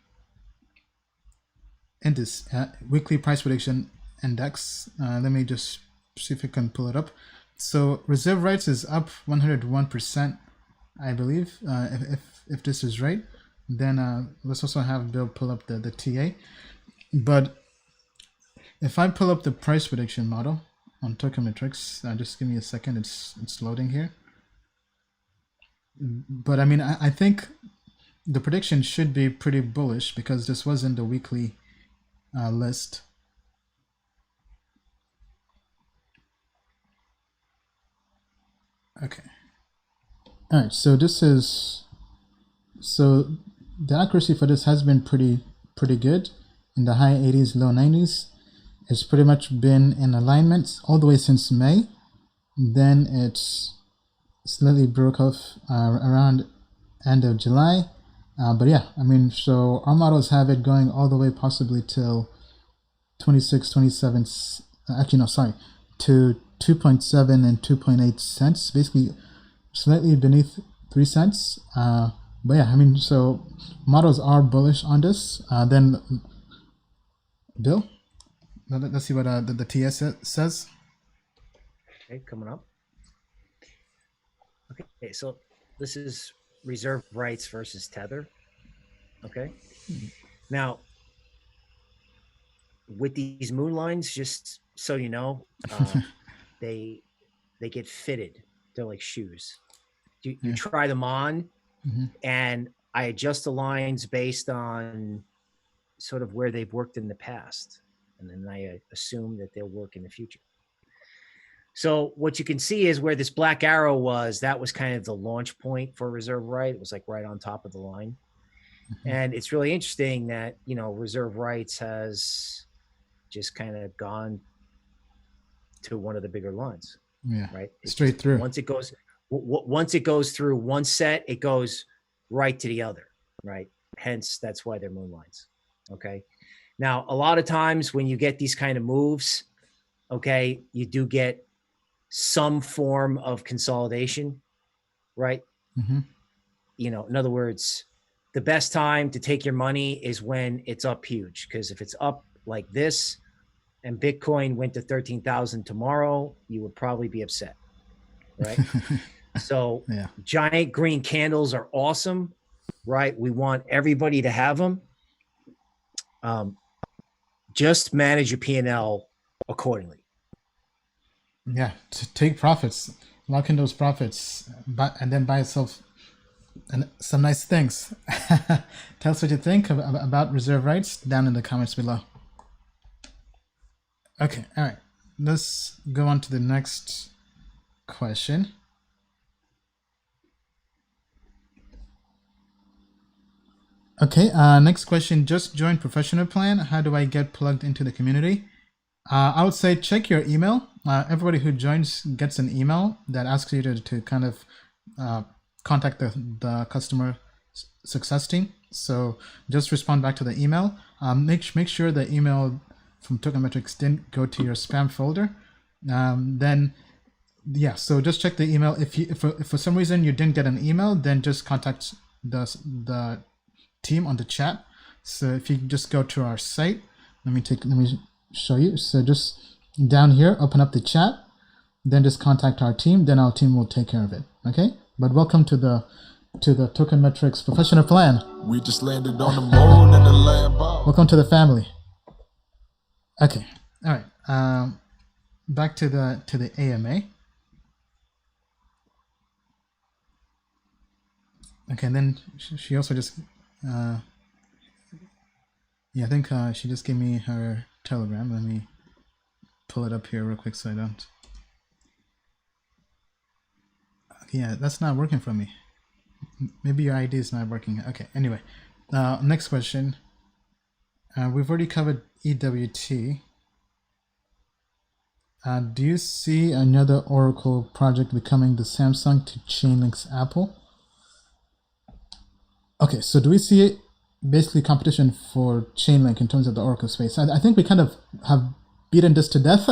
weekly price prediction index. Let me just see if I can pull it up. So reserve rights is up 101%, I believe. If this is right, then let's also have Bill pull up the TA. But if I pull up the price prediction model on Tokemetrics, just give me a second, it's loading here. But I mean, I think the prediction should be pretty bullish because this was in the weekly list. Okay. All right, so the accuracy for this has been pretty good, in the high 80s, low 90s. It's pretty much been in alignment all the way since May. Then it's slightly broke off around end of July. But yeah, I mean, so our models have it going all the way possibly till 26, 27, actually no, sorry, to 2.7 and 2.8 cents, basically slightly beneath 3 cents. But yeah, I mean, so models are bullish on this. Then Bill, let's see what the TS says. Okay, coming up. Okay, so this is reserve rights versus tether. Okay. Now, with these moon lines, just so you know, they get fitted. They're like shoes. You try them on, and I adjust the lines based on sort of where they've worked in the past, and then I assume that they'll work in the future. So what you can see is where this black arrow was, that was kind of the launch point for reserve right. It was like right on top of the line. And it's really interesting that, you know, reserve rights has just kind of gone to one of the bigger lines. Yeah, right. Straight through. Once it goes through one set, it goes right to the other. Right. Hence, that's why they're moon lines. Okay. Now, a lot of times when you get these kind of moves, okay, you do get some form of consolidation, right? You know, in other words, the best time to take your money is when it's up huge, because if it's up like this and Bitcoin went to 13,000 tomorrow, you would probably be upset, right? So giant green candles are awesome, right? We want everybody to have them. Just manage your P&L accordingly. Yeah, to take profits, lock in those profits, and then buy yourself some nice things. Tell us what you think about reserve rights down in the comments below. Okay, all right. Let's go on to the next question. Okay, next question. Just joined professional plan. How do I get plugged into the community? I would say check your email. Everybody who joins gets an email that asks you to kind of contact the customer success team. So just respond back to the email. Make sure the email from Token Metrics didn't go to your spam folder. Then yeah, so just check the email. If for some reason you didn't get an email, then just contact the team on the chat. So if you just go to our site, let me show you. So just down here, open up the chat, then just contact our team. Then our team will take care of it. Okay. But welcome to the Token Metrics professional plan. We just landed on the moon in the Lambo. Welcome to the family. Okay. All right. Back to the AMA. Okay, and then she also just yeah, I think she just gave me her Telegram. Let me pull it up here real quick so I don't. Okay, yeah, that's not working for me. Maybe your ID is not working. Okay, anyway, next question. We've already covered EWT. Do you see another Oracle project becoming the Samsung to Chainlink's Apple? Okay, so do we see basically competition for Chainlink in terms of the Oracle space? I think we kind of have beaten this to death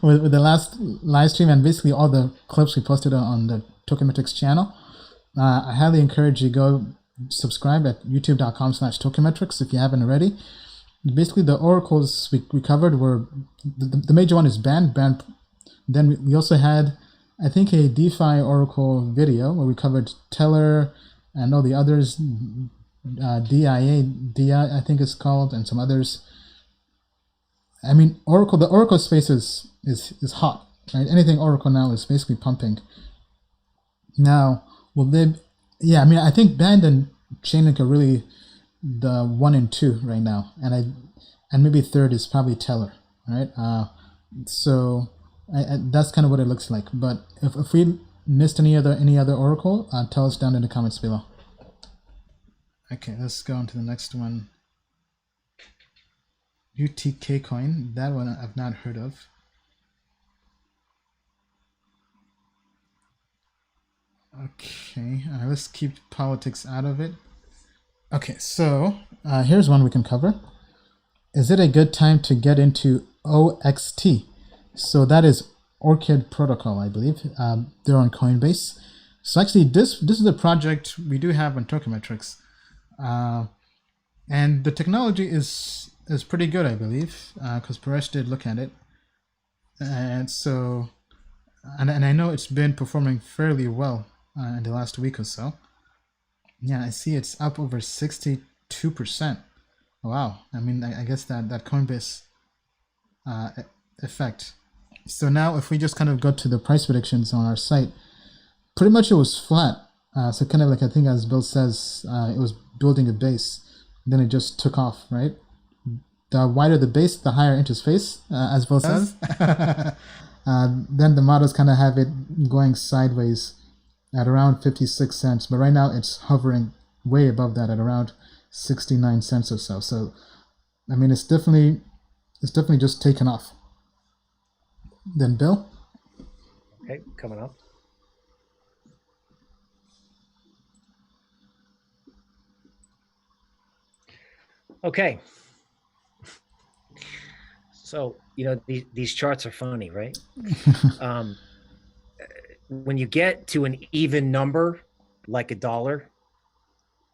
with the last live stream and basically all the clips we posted on the Token Metrics channel. I highly encourage you go subscribe at youtube.com/tokenmetrics if you haven't already. Basically, the oracles we covered were the major one is band. Then we also had, I think, a DeFi Oracle video where we covered Teller and all the others, DIA, I think it's called, and some others. I mean, the Oracle space is hot, right? Anything Oracle now is basically pumping. Now, will they? Yeah, I mean, I think Band and Chainlink are really the 1 and 2 right now, and maybe third is probably Teller, right? So that's kind of what it looks like. But if we missed any other Oracle, tell us down in the comments below. Okay, let's go on to the next one. UTK coin, that one I've not heard of. Okay, let's keep politics out of it. Okay, so here's one we can cover. Is it a good time to get into OXT? So that is Orchid Protocol, I believe. They're on Coinbase. So actually, this is a project we do have on Token Metrics, and the technology is pretty good, I believe, because Paresh did look at it, and so and I know it's been performing fairly well in the last week or so. Yeah, I see it's up over 62%. Wow. I mean, I guess that Coinbase effect. So now if we just kind of go to the price predictions on our site, pretty much it was flat. So kind of like, I think as Bill says, it was building a base. Then it just took off, right? The wider the base, the higher interest rates, as Bill says. Then the models kind of have it going sideways at around 56 cents, but right now it's hovering way above that at around 69 cents or so. So, I mean, it's definitely just taken off. Then Bill? Okay, coming up. Okay. So, these charts are funny, right? When you get to an even number, like $1,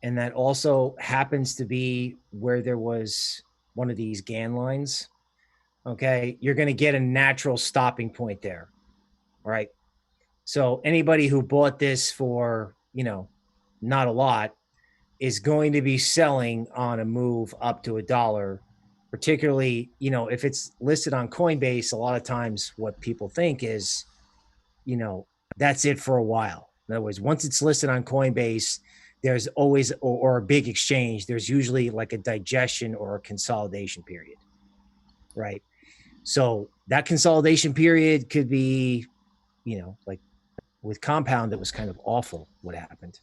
and that also happens to be where there was one of these Gann lines, okay, you're going to get a natural stopping point there, right? So anybody who bought this for, not a lot is going to be selling on a move up to $1, particularly, if it's listed on Coinbase. A lot of times what people think is, that's it for a while. In other words, once it's listed on Coinbase, there's always, or a big exchange, there's usually like a digestion or a consolidation period, right? So that consolidation period could be, like with Compound, it was kind of awful what happened.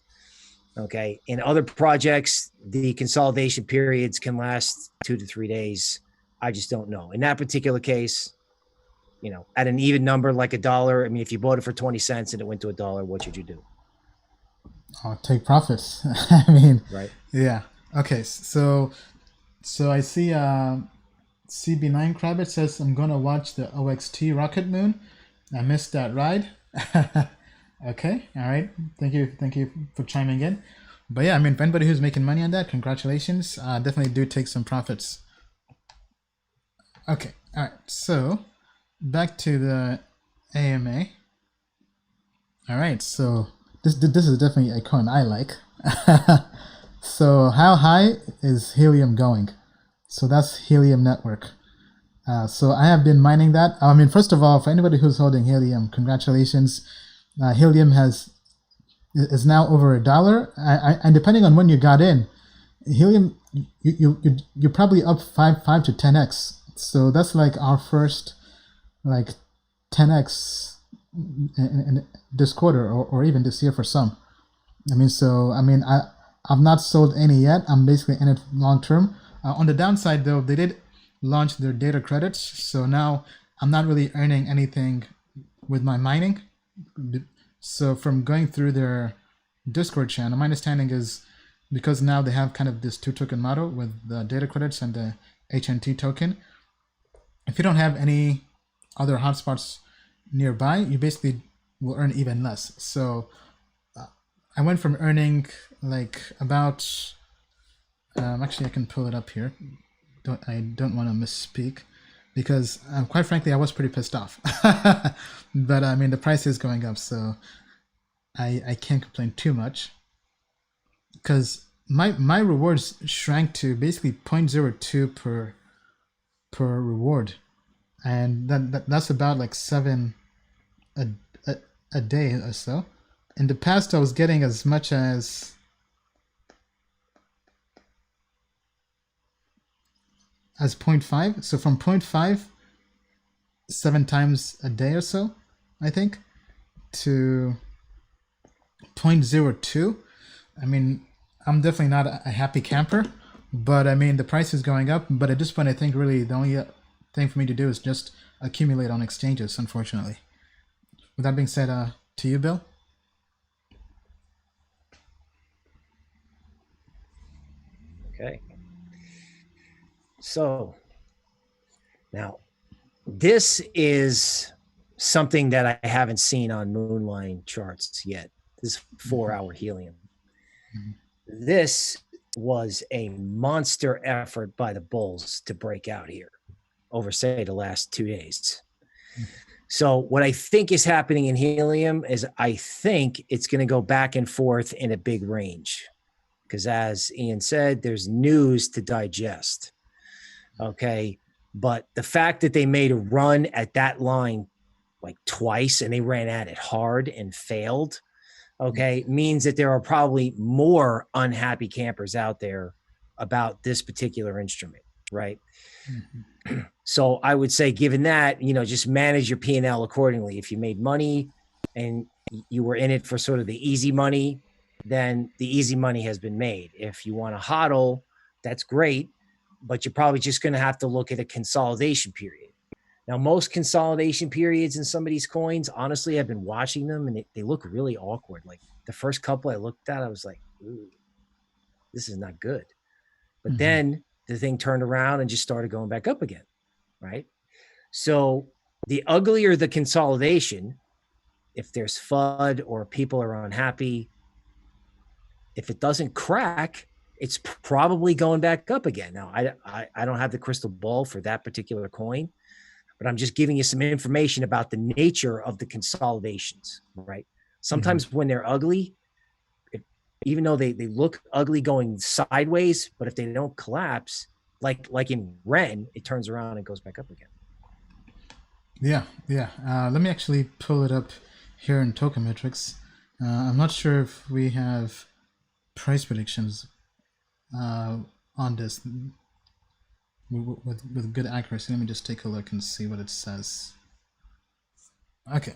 Okay. In other projects, the consolidation periods can last 2 to 3 days. I just don't know. In that particular case, you know, at an even number like $1, I mean, if you bought it for 20 cents and it went to $1, what should you do? I'll take profits. I mean, Right. yeah. Okay. So I see CB9 Crabbit says, I'm going to watch the OXT Rocket Moon. I missed that ride. Okay. All right. Thank you for chiming in. But yeah, I mean, for anybody who's making money on that, congratulations. Definitely do take some profits. Okay. All right. So back to the AMA. All right. So this is definitely a coin I like. So how high is Helium going? So that's Helium Network. So I have been mining that. I mean, first of all, for anybody who's holding Helium, congratulations. Helium is now over $1. And depending on when you got in, Helium, you're probably up 5 to 10x. So that's like our first like 10x in this quarter or even this year for some. I mean, I've not sold any yet. I'm basically in it long term. On the downside, though, they did launch their data credits, so now I'm not really earning anything with my mining. So from going through their Discord channel, my understanding is because now they have kind of this 2-token model with the data credits and the HNT token. If you don't have any other hotspots nearby, you basically will earn even less. So I went from earning like about actually I can pull it up here. I don't want to misspeak because quite frankly I was pretty pissed off. But I mean the price is going up, so I can't complain too much because my rewards shrank to basically 0.02 per reward, and that's about like 7 a day or so. In the past I was getting as much as as 0.5, so from 0.5 7 times a day or so, I think, to 0.02. I mean, I'm definitely not a happy camper, but I mean the price is going up. But at this point, I think really the only thing for me to do is just accumulate on exchanges, unfortunately. With that being said, to you, Bill. Okay. So now this is something that I haven't seen on Moonline charts yet. This 4-hour Helium. Mm-hmm. This was a monster effort by the bulls to break out here over, say, the last 2 days. Mm-hmm. So what I think is happening in Helium is I think it's going to go back and forth in a big range. Because as Ian said, there's news to digest. Okay. But the fact that they made a run at that line like twice and they ran at it hard and failed, okay, means that there are probably more unhappy campers out there about this particular instrument, right? Mm-hmm. So I would say, given that, you know, just manage your P&L accordingly. If you made money and you were in it for sort of the easy money, then the easy money has been made. If you want to hodl, that's great, but you're probably just going to have to look at a consolidation period. Now, most consolidation periods in some of these coins, honestly, I've been watching them and they look really awkward. Like the first couple I looked at, I was like, ooh, this is not good. But then the thing turned around and just started going back up again, right? So the uglier the consolidation, if there's FUD or people are unhappy, if it doesn't crack, it's probably going back up again. Now, I don't have the crystal ball for that particular coin, but I'm just giving you some information about the nature of the consolidations, right? Sometimes when they're ugly, even though they look ugly going sideways, but if they don't collapse, like in Ren, it turns around and goes back up again. Yeah. Let me actually pull it up here in Token Metrics. I'm not sure if we have price predictions on this with good accuracy. Let me just take a look and see what it says. Okay,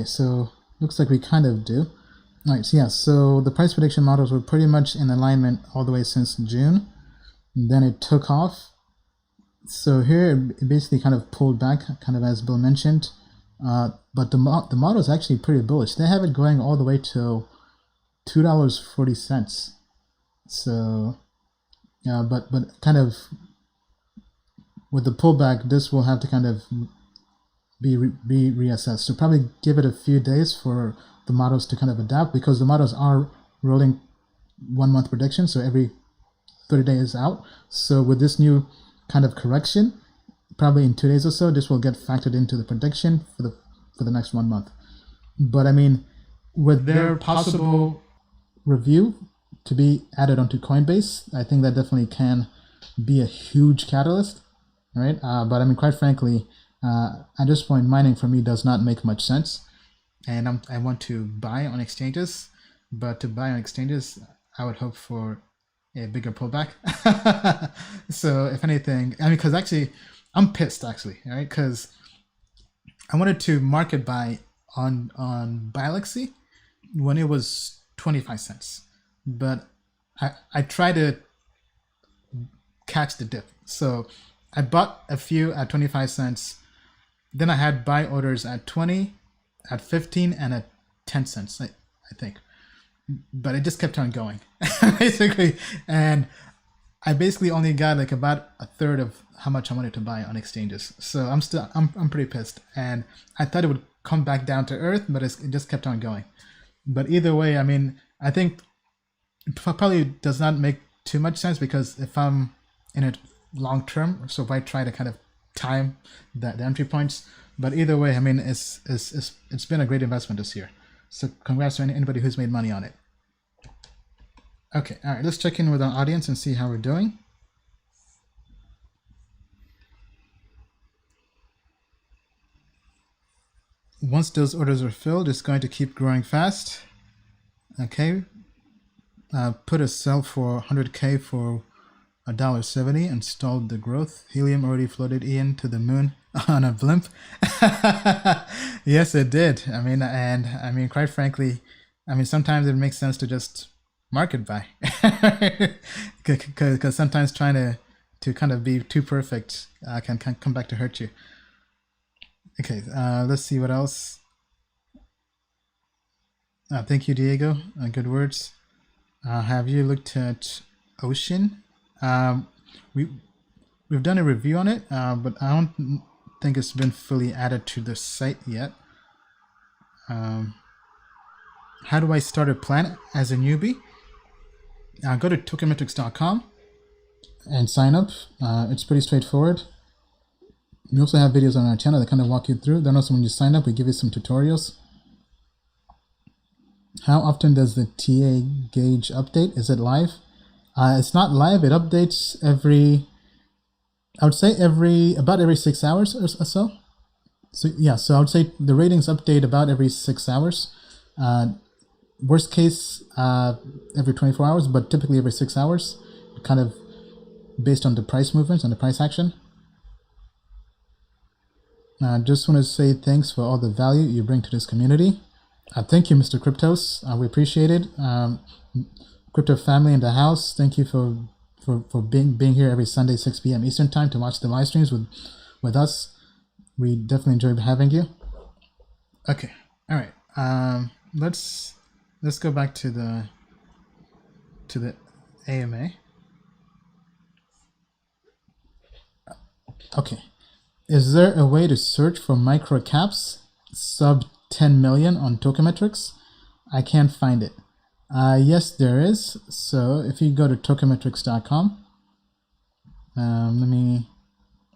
so looks like we kind of do. All right, so yeah, so the price prediction models were pretty much in alignment all the way since June. And then it took off. So here it basically kind of pulled back, kind of as Bill mentioned. But the model is actually pretty bullish. They have it going all the way to $2.40. So yeah, but kind of with the pullback, this will have to kind of be reassessed. So probably give it a few days for the models to kind of adapt, because the models are rolling 1 month predictions, so every 30 days out. So with this new kind of correction, probably in 2 days or so, this will get factored into the prediction for the next 1 month. But I mean, with their possible review to be added onto Coinbase, I think that definitely can be a huge catalyst, right? But I mean, quite frankly, at this point, mining for me does not make much sense, and I want to buy on exchanges. But to buy on exchanges, I would hope for a bigger pullback. So if anything, I mean, because actually, I'm pissed actually, right? Because I wanted to market buy on Bialexi when it was 25 cents, but I tried to catch the dip. So I bought a few at 25 cents. Then I had buy orders at 20, at 15, and at 10 cents, I think. But it just kept on going, basically. And I basically only got like about a third of how much I wanted to buy on exchanges. So I'm pretty pissed. And I thought it would come back down to earth, but it just kept on going. But either way, I mean, I think it probably does not make too much sense, because if I'm in it long term, so if I try to kind of time the entry points. But either way, I mean, it's been a great investment this year. So congrats to anybody who's made money on it. Okay, all right, let's check in with our audience and see how we're doing. Once those orders are filled, it's going to keep growing fast. Okay, put a sell for 100K for $1.70, installed the growth. Helium already floated Ian to the moon on a blimp. Yes, it did. I mean, quite frankly, I mean, sometimes it makes sense to just market buy, because sometimes trying to kind of be too perfect can come back to hurt you. Okay, let's see what else. Thank you, Diego. Good words. Have you looked at Ocean? We've done a review on it, but I don't think it's been fully added to the site yet. How do I start a plan as a newbie? Go to tokenmetrics.com and sign up. It's pretty straightforward. We also have videos on our channel that kind of walk you through. Then also when you sign up, we give you some tutorials. How often does the TA gauge update? Is it live? It's not live. It updates I would say about every 6 hours or so. So yeah, so I would say the ratings update about every 6 hours. Worst case, every 24 hours, but typically every 6 hours, kind of based on the price movements and the price action. Just want to say thanks for all the value you bring to this community. Thank you, Mr. Cryptos. We appreciate it. Crypto family in the house, thank you for being here every Sunday 6 p.m. Eastern time to watch the live streams with us. We definitely enjoy having you. Okay, all right. Let's go back to the AMA. Okay, is there a way to search for micro caps sub 10 million on Tokenmetrics? I can't find it. Yes, there is. So if you go to tokenmetrics.com,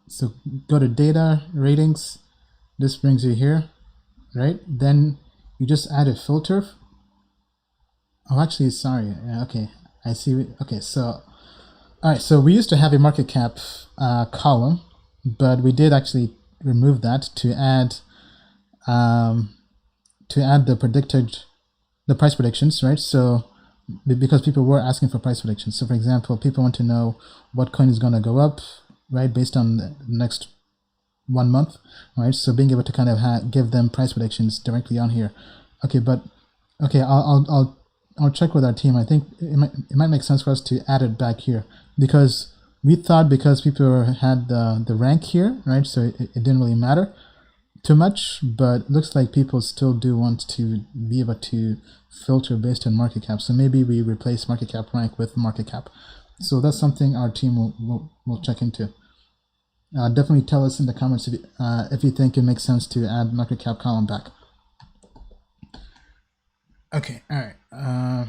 so go to data ratings. This brings you here, right? Then you just add a filter. Oh, actually, sorry. Okay, I see. Okay, so all right. So we used to have a market cap column, but we did actually remove that to add the price predictions, right? So because people were asking for price predictions. So for example, people want to know what coin is going to go up, right, based on the next 1 month, right? So being able to kind of give them price predictions directly on here. Okay, but Okay, I'll check with our team. I think it might make sense for us to add it back here, because we thought because people had the rank here, right? So it didn't really matter too much, but it looks like people still do want to be able to filter based on market cap. So maybe we replace market cap rank with market cap. So that's something our team will check into. Definitely tell us in the comments if you think it makes sense to add market cap column back. Okay, all right.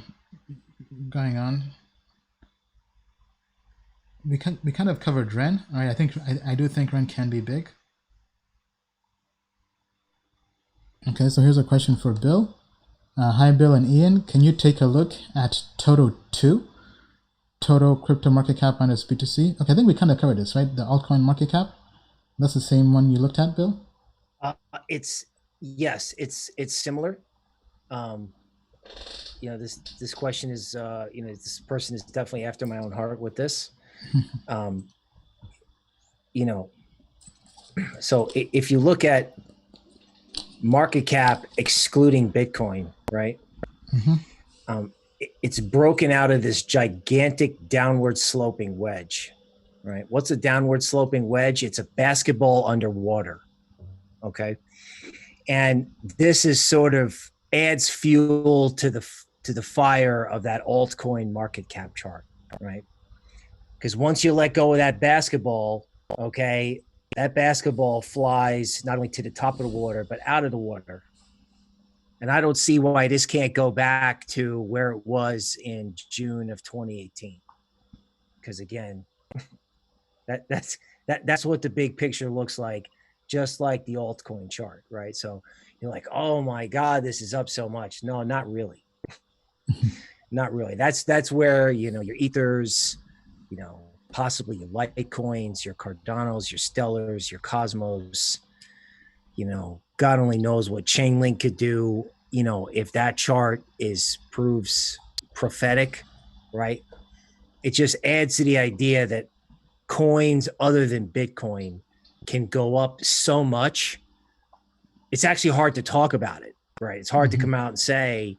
Going on. We kind of covered Ren. All right, I do think Ren can be big. Okay, so here's a question for Bill. Hi, Bill and Ian. Can you take a look at Toto 2? Total crypto market cap minus B2C. Okay, I think we kind of covered this, right? The altcoin market cap. That's the same one you looked at, Bill? It's similar. This question is, this person is definitely after my own heart with this. So if you look at market cap excluding Bitcoin, right? It's broken out of this gigantic downward sloping wedge, right? What's a downward sloping wedge? It's a basketball underwater. Okay. And this is sort of adds fuel to the fire of that altcoin market cap chart, right? Because once you let go of that basketball, okay, that basketball flies not only to the top of the water, but out of the water. And I don't see why this can't go back to where it was in June of 2018. Because again, that's what the big picture looks like, just like the altcoin chart, right? So you're like, oh my God, this is up so much. No, not really. Not really. That's where, your ethers, possibly your Litecoins, your Cardanos, your Stellars, your Cosmos, God only knows what Chainlink could do, if that chart proves prophetic, right? It just adds to the idea that coins other than Bitcoin can go up so much. It's actually hard to talk about it, right? It's hard to come out and say,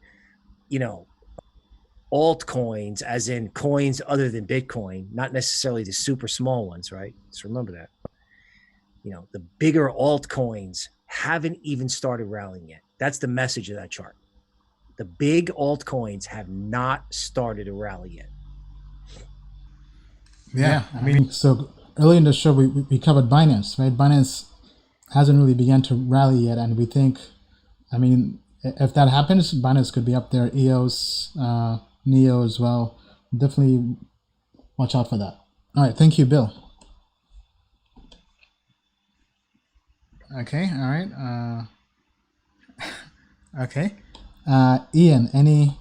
altcoins, as in coins other than Bitcoin, not necessarily the super small ones, right? Just remember that. The bigger altcoins haven't even started rallying yet. That's the message of that chart. The big altcoins have not started to rally yet. Yeah, I mean, so early in the show we covered Binance, right? Binance hasn't really begun to rally yet, and we think, if that happens, Binance could be up there. EOS, Neo as well. Definitely watch out for that. All right, thank you, Bill. Okay, all right. Okay. Ian, any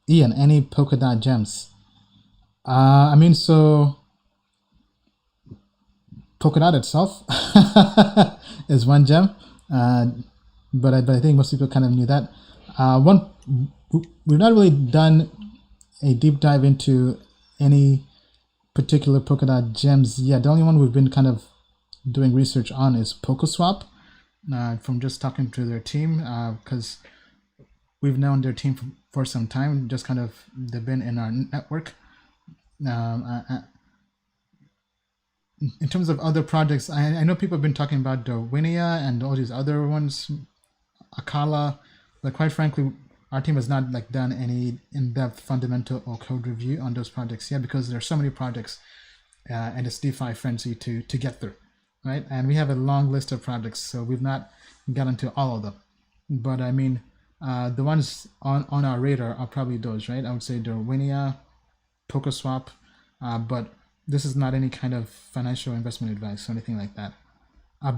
Polkadot gems? So Polkadot itself is one gem, but I think most people kind of knew that. We've not really done a deep dive into any particular Polkadot gems yet. The only one we've been kind of doing research on is Polkaswap, from just talking to their team, because we've known their team for some time. Just kind of they've been in our network. In terms of other projects, I know people have been talking about Darwinia and all these other ones, Akala, but quite frankly, our team has not done any in-depth fundamental or code review on those projects yet, because there are so many projects, and it's DeFi frenzy to get through, right? And we have a long list of projects, so we've not gotten to all of them. But the ones on our radar are probably those, right? I would say Darwinia, Polkaswap, but this is not any kind of financial investment advice or anything like that.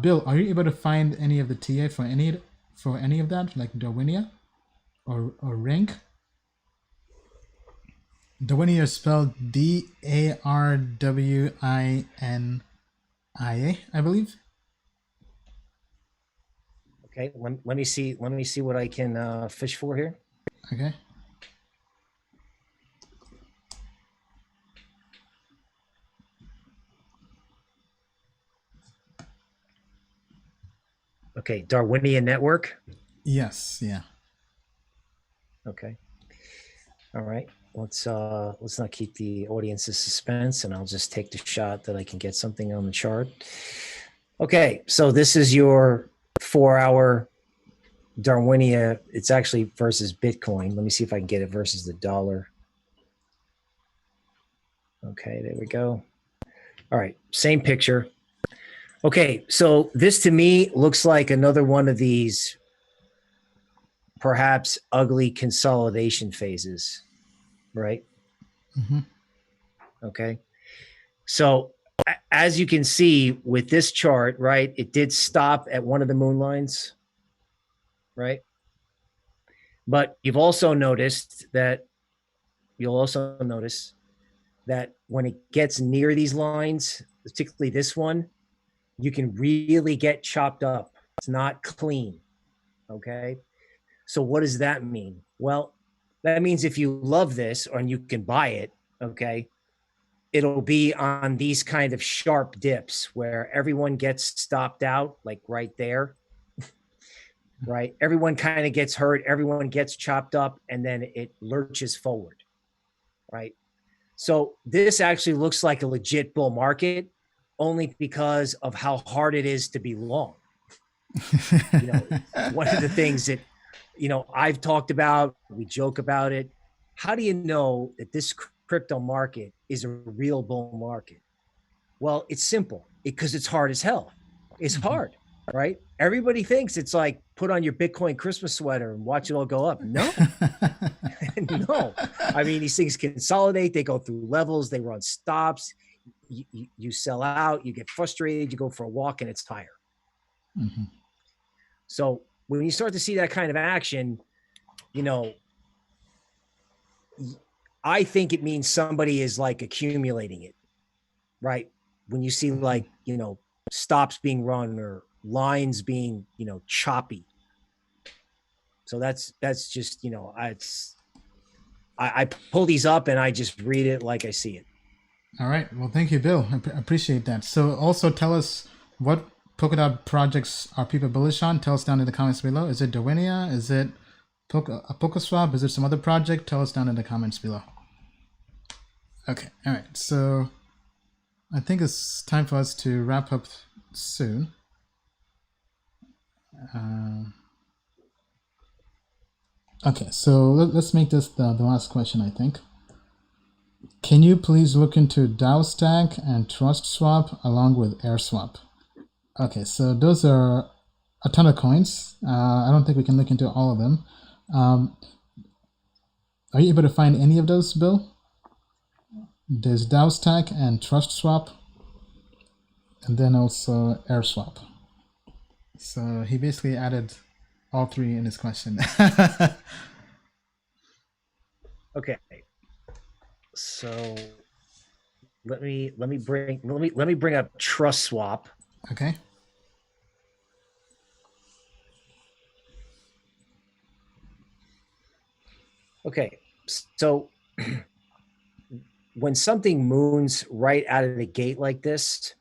Bill, are you able to find any of the TA for any of that, like Darwinia or Ring? Darwinia is spelled Darwinia, I believe. Okay, let me see what I can fish for here. Okay. Okay, Darwinia Network. Yes, yeah. Okay. All right. Let's not keep the audience's suspense, and I'll just take the shot that I can get something on the chart. Okay, so this is your 4-hour Darwinia. It's actually versus Bitcoin. Let me see if I can get it versus the dollar. Okay, there we go. All right, same picture. Okay, so this to me looks like another one of these perhaps ugly consolidation phases, right? Mm-hmm. Okay. So as you can see with this chart, right, it did stop at one of the moon lines, right? But you'll also notice that when it gets near these lines, particularly this one, you can really get chopped up. It's not clean. Okay. So what does that mean? Well, that means if you love this or you can buy it, okay, it'll be on these kind of sharp dips where everyone gets stopped out, like right there, right? Everyone kind of gets hurt, everyone gets chopped up, and then it lurches forward, right? So this actually looks like a legit bull market only because of how hard it is to be long. You know, one of the things that, I've talked about, we joke about it. How do you know that this crypto market is a real bull market? Well, it's simple because it's hard as hell. It's hard, right? Everybody thinks it's like put on your Bitcoin Christmas sweater and watch it all go up. No, no. I mean, these things consolidate. They go through levels. They run stops. You sell out. You get frustrated. You go for a walk and it's higher. Mm-hmm. So when you start to see that kind of action, I think it means somebody is like accumulating it, right? When you see like, stops being run or lines being, choppy. So that's just, I pull these up and I just read it like I see it. All right. Well, thank you, Bill. I appreciate that. So also tell us what Polkadot projects are people bullish on. Tell us down in the comments below. Is it Darwinia? Is it a Polkaswap? Is it some other project? Tell us down in the comments below. Okay. All right. So I think it's time for us to wrap up soon. Okay. So let's make this the last question, I think. Can you please look into DAO Stack and TrustSwap along with AirSwap? Okay, so those are a ton of coins. I don't think we can look into all of them. Are you able to find any of those, Bill? There's DAO Stack and TrustSwap, and then also AirSwap. So he basically added all three in his question. Okay. So let me bring up TrustSwap. Okay. Okay. So when something moons right out of the gate like this,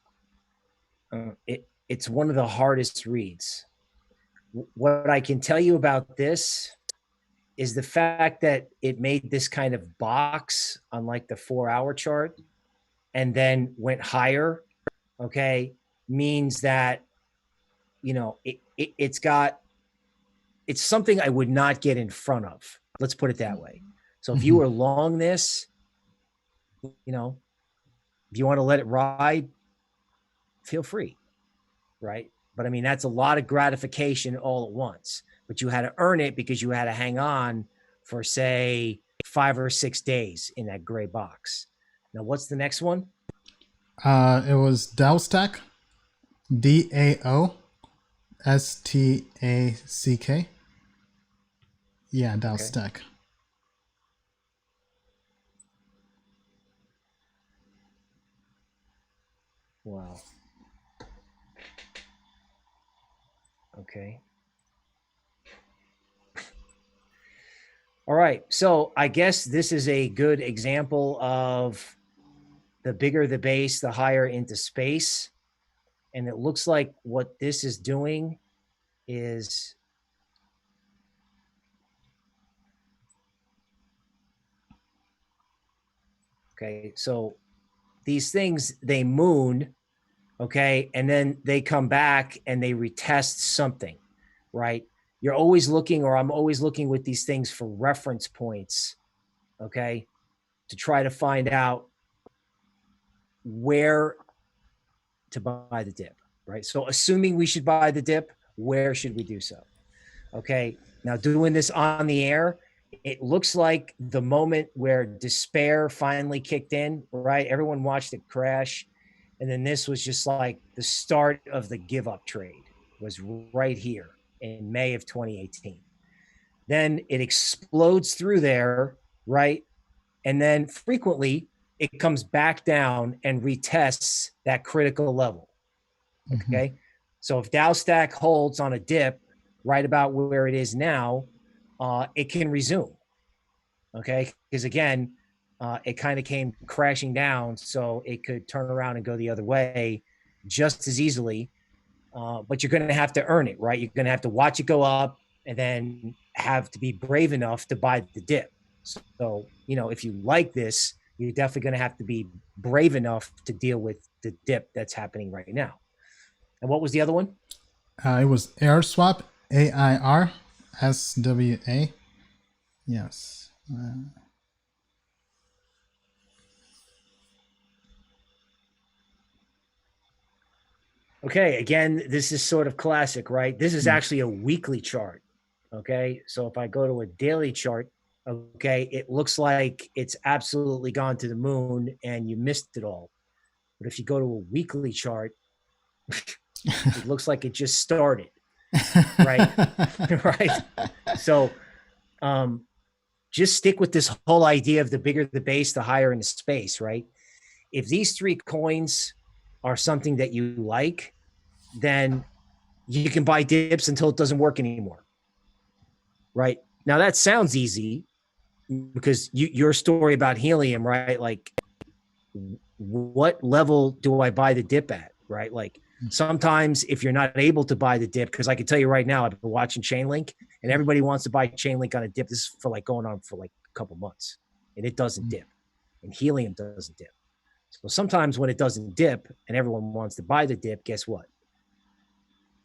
it's one of the hardest reads. What I can tell you about this is the fact that it made this kind of box on like the 4-hour chart and then went higher, okay, means that, it's something I would not get in front of. Let's put it that way. So if you were long this, if you want to let it ride, feel free, right? But I mean, that's a lot of gratification all at once. But you had to earn it because you had to hang on for, say, 5 or 6 days in that gray box. Now, what's the next one? It was DAO Stack, DAOSTACK. Yeah, DAO Okay. Stack. Wow. Okay. All right. So I guess this is a good example of the bigger the base, the higher into space. And it looks like what this is doing is Okay, so these things, they moon, okay, and then they come back and they retest something, right? You're always looking, or I'm always looking with these things for reference points, okay, to try to find out where to buy the dip, right? So assuming we should buy the dip, where should we do so? Okay, now doing this on the air, it looks like the moment where despair finally kicked in, right? Everyone watched it crash. And then this was just like the start of the give up trade, was right here in May of 2018. Then it explodes through there, right? And then frequently it comes back down and retests that critical level. Okay. So if Dow stack holds on a dip right about where it is now, it can resume. Okay. Because again, it kind of came crashing down, so it could turn around and go the other way just as easily. But you're going to have to earn it, right? You're going to have to watch it go up and then have to be brave enough to buy the dip. So, you know, if you like this, you're definitely going to have to be brave enough to deal with the dip that's happening right now. And what was the other one? It was AirSwap, AIRSWA. Yes. Okay, again, this is sort of classic, right? This is actually a weekly chart. Okay, so if I go to a daily chart, okay, it looks like it's absolutely gone to the moon and you missed it all. But if you go to a weekly chart, it looks like it just started, right? Right. So just stick with this whole idea of the bigger the base, the higher in the space, right? If these three coins are something that you like, then you can buy dips until it doesn't work anymore, right? Now that sounds easy because your story about helium, right? Like, what level do I buy the dip at, right? Like, sometimes if you're not able to buy the dip, because I can tell you right now, I've been watching Chainlink and everybody wants to buy Chainlink on a dip. This is for like going on for like a couple months and it doesn't dip, and helium doesn't dip. So sometimes when it doesn't dip and everyone wants to buy the dip, guess what?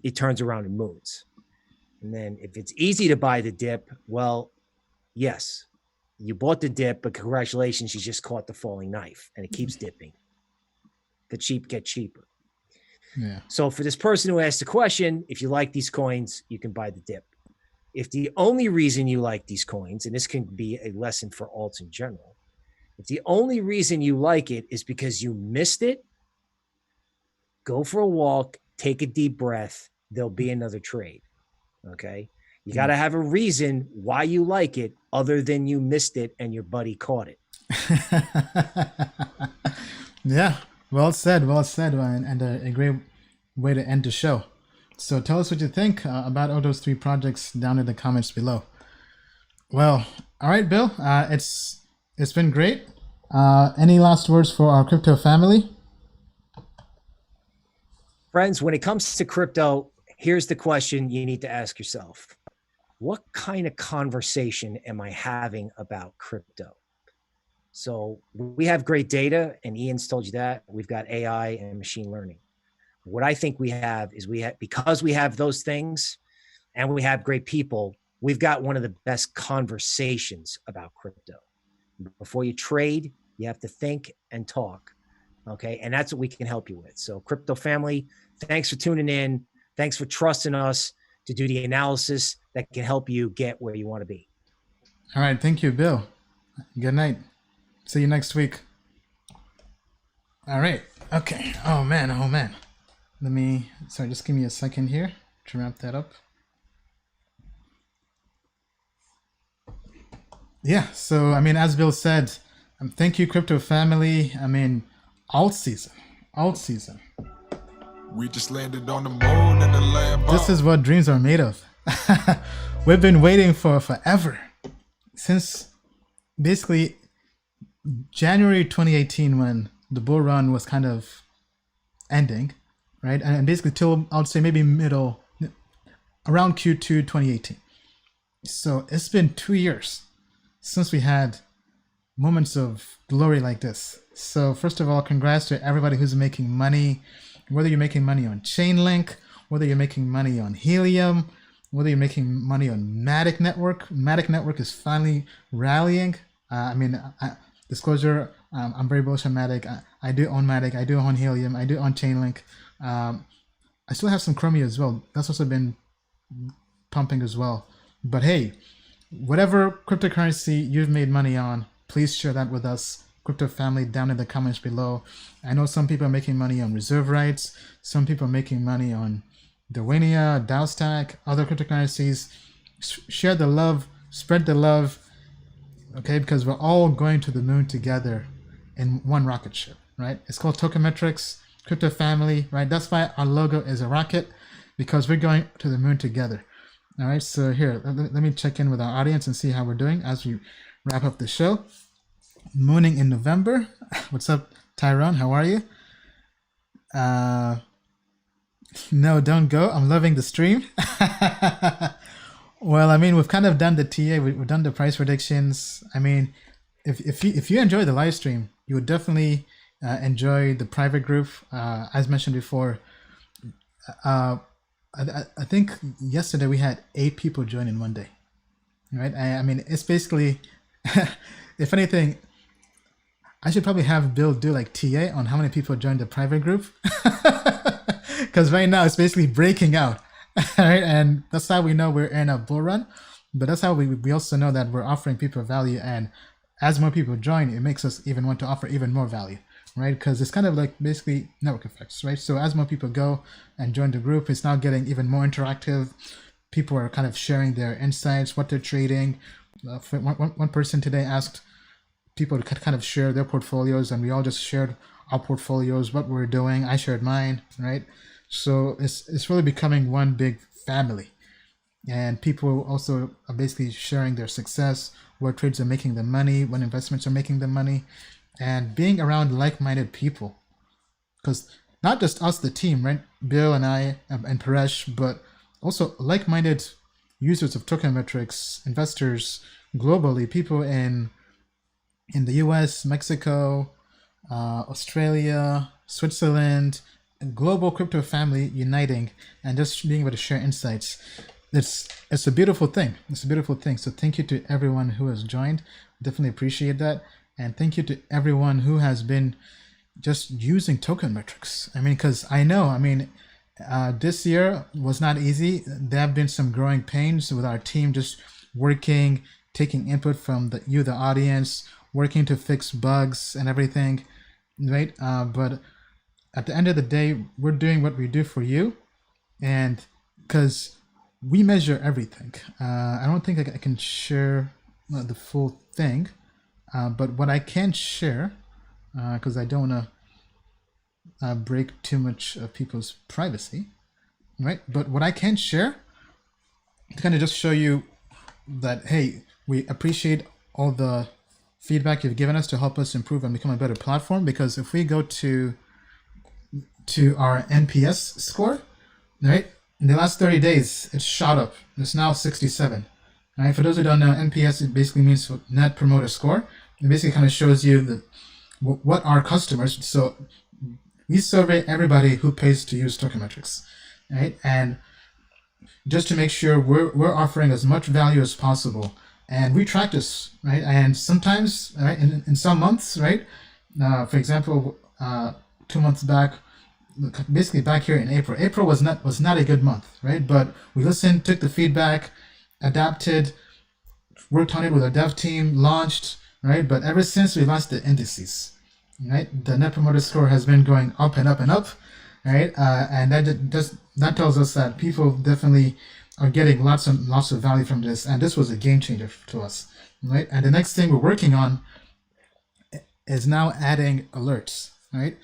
It turns around and moons. And then if it's easy to buy the dip, well, yes, you bought the dip, but congratulations, you just caught the falling knife and it keeps dipping. The cheap get cheaper. Yeah. So for this person who asked the question, if you like these coins, you can buy the dip. If the only reason you like these coins, and this can be a lesson for alts in general, if the only reason you like it is because you missed it, go for a walk, take a deep breath. There'll be another trade. Okay. You got to have a reason why you like it other than you missed it and your buddy caught it. Yeah. Well said, and a great way to end the show. So tell us what you think about all those three projects down in the comments below. Well, all right, Bill, it's been great. Any last words for our crypto family? Friends, when it comes to crypto, here's the question you need to ask yourself. What kind of conversation am I having about crypto? So we have great data, and Ian's told you that. We've got AI and machine learning. What I think we have is because we have those things and we have great people, we've got one of the best conversations about crypto. Before you trade, you have to think and talk. Okay. And that's what we can help you with. So crypto family, thanks for tuning in. Thanks for trusting us to do the analysis that can help you get where you want to be. All right. Thank you, Bill. Good night. See you next week. All right. Okay. Oh man. Just give me a second here to wrap that up. Yeah. So, I mean, as Bill said, thank you, crypto family. I mean, alt season. We just landed on the moon in the Lambo. This is what dreams are made of. We've been waiting for forever, since basically January 2018, when the bull run was kind of ending, right? And basically till, I would say, maybe around Q2 2018. So it's been 2 years since we had moments of glory like this. So first of all, congrats to everybody who's making money, whether you're making money on Chainlink, whether you're making money on Helium, whether you're making money on Matic Network. Matic Network is finally rallying. Disclosure, I'm very bullish on Matic. I do own Matic, I do own Helium, I do own Chainlink. I still have some Chromie as well. That's also been pumping as well. But hey, whatever cryptocurrency you've made money on, please share that with us, crypto family, down in the comments below. I know some people are making money on reserve rights. Some people are making money on Dwania, DAOstack, other cryptocurrencies. Share the love, spread the love, okay? Because we're all going to the moon together in one rocket ship, right? It's called Token Metrics, crypto family, right? That's why our logo is a rocket, because we're going to the moon together. All right, so here, let me check in with our audience and see how we're doing as we wrap up the show. Mooning in November. What's up, Tyrone? How are you? No, don't go. I'm loving the stream. Well, I mean, we've kind of done the TA. We've done the price predictions. I mean, if you enjoy the live stream, you would definitely enjoy the private group. As mentioned before, I think yesterday we had 8 people join in one day, right? I mean, it's basically, if anything, I should probably have Bill do like TA on how many people joined the private group, because right now it's basically breaking out, right? And that's how we know we're in a bull run, but that's how we also know that we're offering people value, and as more people join, it makes us even want to offer even more value, right? Because it's kind of like basically network effects, right? So as more people go and join the group, it's now getting even more interactive. People are kind of sharing their insights, what they're trading. One person today asked people to kind of share their portfolios, and we all just shared our portfolios, what we're doing. I shared mine, right? So it's really becoming one big family, and people also are basically sharing their success, what trades are making them money, what investments are making them money, and being around like-minded people. Because not just us, the team, right? Bill and I and Paresh, but also like-minded users of token metrics, investors globally, people in the US, Mexico, Australia, Switzerland, a global crypto family uniting and just being able to share insights. It's a beautiful thing. It's a beautiful thing. So thank you to everyone who has joined. Definitely appreciate that. And thank you to everyone who has been just using token metrics. I mean, because I know, this year was not easy. There have been some growing pains with our team just working, taking input from the audience, working to fix bugs and everything, right? But at the end of the day, we're doing what we do for you, and because we measure everything. I don't think I can share the full thing, but what I can share, because I don't want to break too much of people's privacy, right? But what I can share, to kind of just show you that, hey, we appreciate all the feedback you've given us to help us improve and become a better platform. Because if we go to our NPS score, right, in the last 30 days, it's shot up. It's now 67. Right? For those who don't know, NPS, it basically means Net Promoter Score. It basically kind of shows you what our customers. So we survey everybody who pays to use token metrics, right? And just to make sure we're offering as much value as possible. And we track this, right? And sometimes, right, in some months, right? For example, 2 months back, basically back here in April was not a good month, right? But we listened, took the feedback, adapted, worked on it with our dev team, launched, right? But ever since we launched the indices, right, the Net Promoter Score has been going up and up and up, right? And that tells us that people definitely are getting lots and lots of value from this, and this was a game changer to us, right? And the next thing we're working on is now adding alerts, right?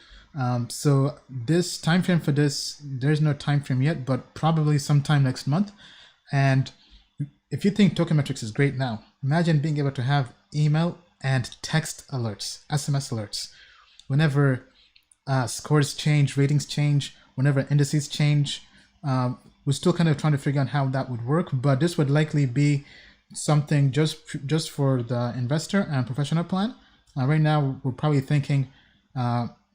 So this time frame for this, there's no time frame yet, but probably sometime next month. And if you think token metrics is great now, imagine being able to have email and text alerts, SMS alerts, whenever scores change, ratings change, whenever indices change. We're still kind of trying to figure out how that would work, but this would likely be something just for the investor and professional plan. Right now, we're probably thinking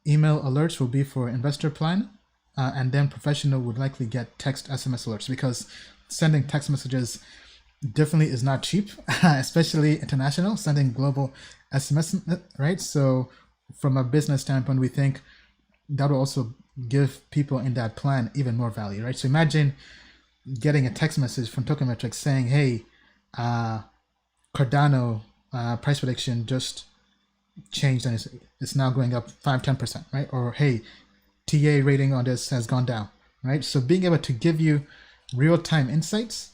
email alerts will be for investor plan, and then professional would likely get text SMS alerts, because sending text messages definitely is not cheap, especially international, sending global SMS, right? So from a business standpoint, we think that will also give people in that plan even more value, right? So imagine getting a text message from Token Metrics saying, hey, Cardano price prediction just changed and it's now going up 5-10%, right? Or hey, TA rating on this has gone down, right? So being able to give you real-time insights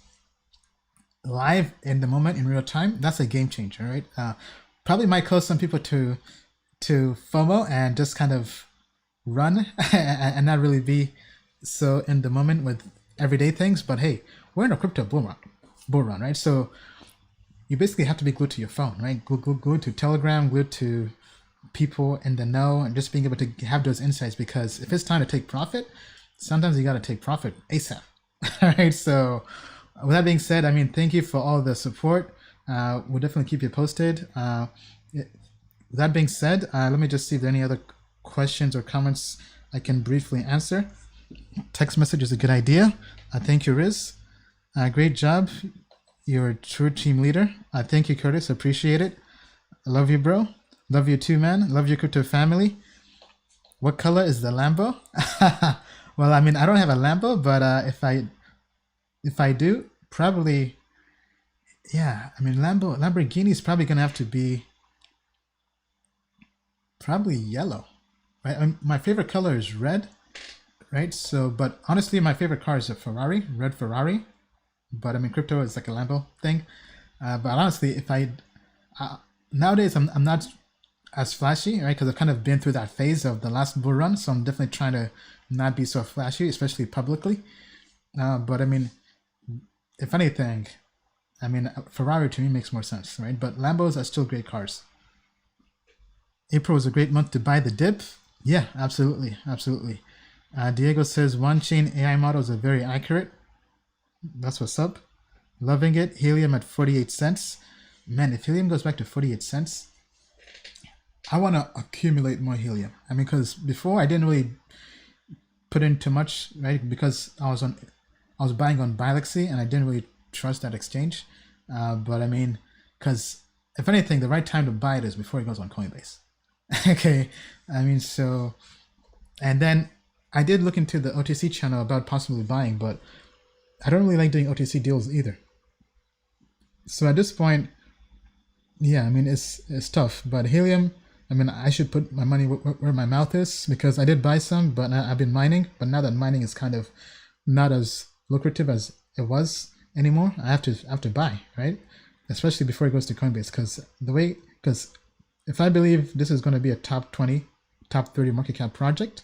live in the moment in real time, that's a game changer, right? Probably might cause some people to FOMO and just kind of run and not really be so in the moment with everyday things. But hey, we're in a crypto bull run, right? So you basically have to be glued to your phone, right? Glued to Telegram, glued to people in the know, and just being able to have those insights, because if it's time to take profit, sometimes you got to take profit ASAP. All right. So with that being said, I mean, thank you for all the support. We'll definitely keep you posted. With that being said, let me just see if there are any other questions or comments I can briefly answer. Text message is a good idea. Thank you, Riz. Great job. You're a true team leader. Thank you, Curtis. Appreciate it. I love you, bro. Love you too, man. Love your crypto family. What color is the Lambo? Well, I mean, I don't have a Lambo, but if I do, probably, yeah. I mean, Lamborghini is probably gonna have to be probably yellow, right? I mean, my favorite color is red, right? So, but honestly, my favorite car is a Ferrari, red Ferrari. But I mean, crypto is like a Lambo thing. But honestly, if nowadays I'm not as flashy, right? Because I've kind of been through that phase of the last bull run, so I'm definitely trying to not be so flashy, especially publicly. But I mean, if anything, I mean, Ferrari to me makes more sense, right? But Lambos are still great cars. April is a great month to buy the dip. Yeah, absolutely, absolutely. Diego says one-chain AI models are very accurate. That's what's up. Loving it. Helium at 48 cents. Man, if helium goes back to 48 cents, I want to accumulate more helium. I mean, because before I didn't really put in too much, right? Because I was buying on Bilaxy and I didn't really trust that exchange. But I mean, because if anything, the right time to buy it is before it goes on Coinbase. Okay. I mean, so, and then I did look into the OTC channel about possibly buying, but I don't really like doing OTC deals either. So at this point, yeah, I mean, it's tough. But helium, I mean, I should put my money where my mouth is, because I did buy some, but I've been mining. But now that mining is kind of not as lucrative as it was anymore, I have to buy, right? Especially before it goes to Coinbase, because if I believe this is going to be a top 20, top 30 market cap project,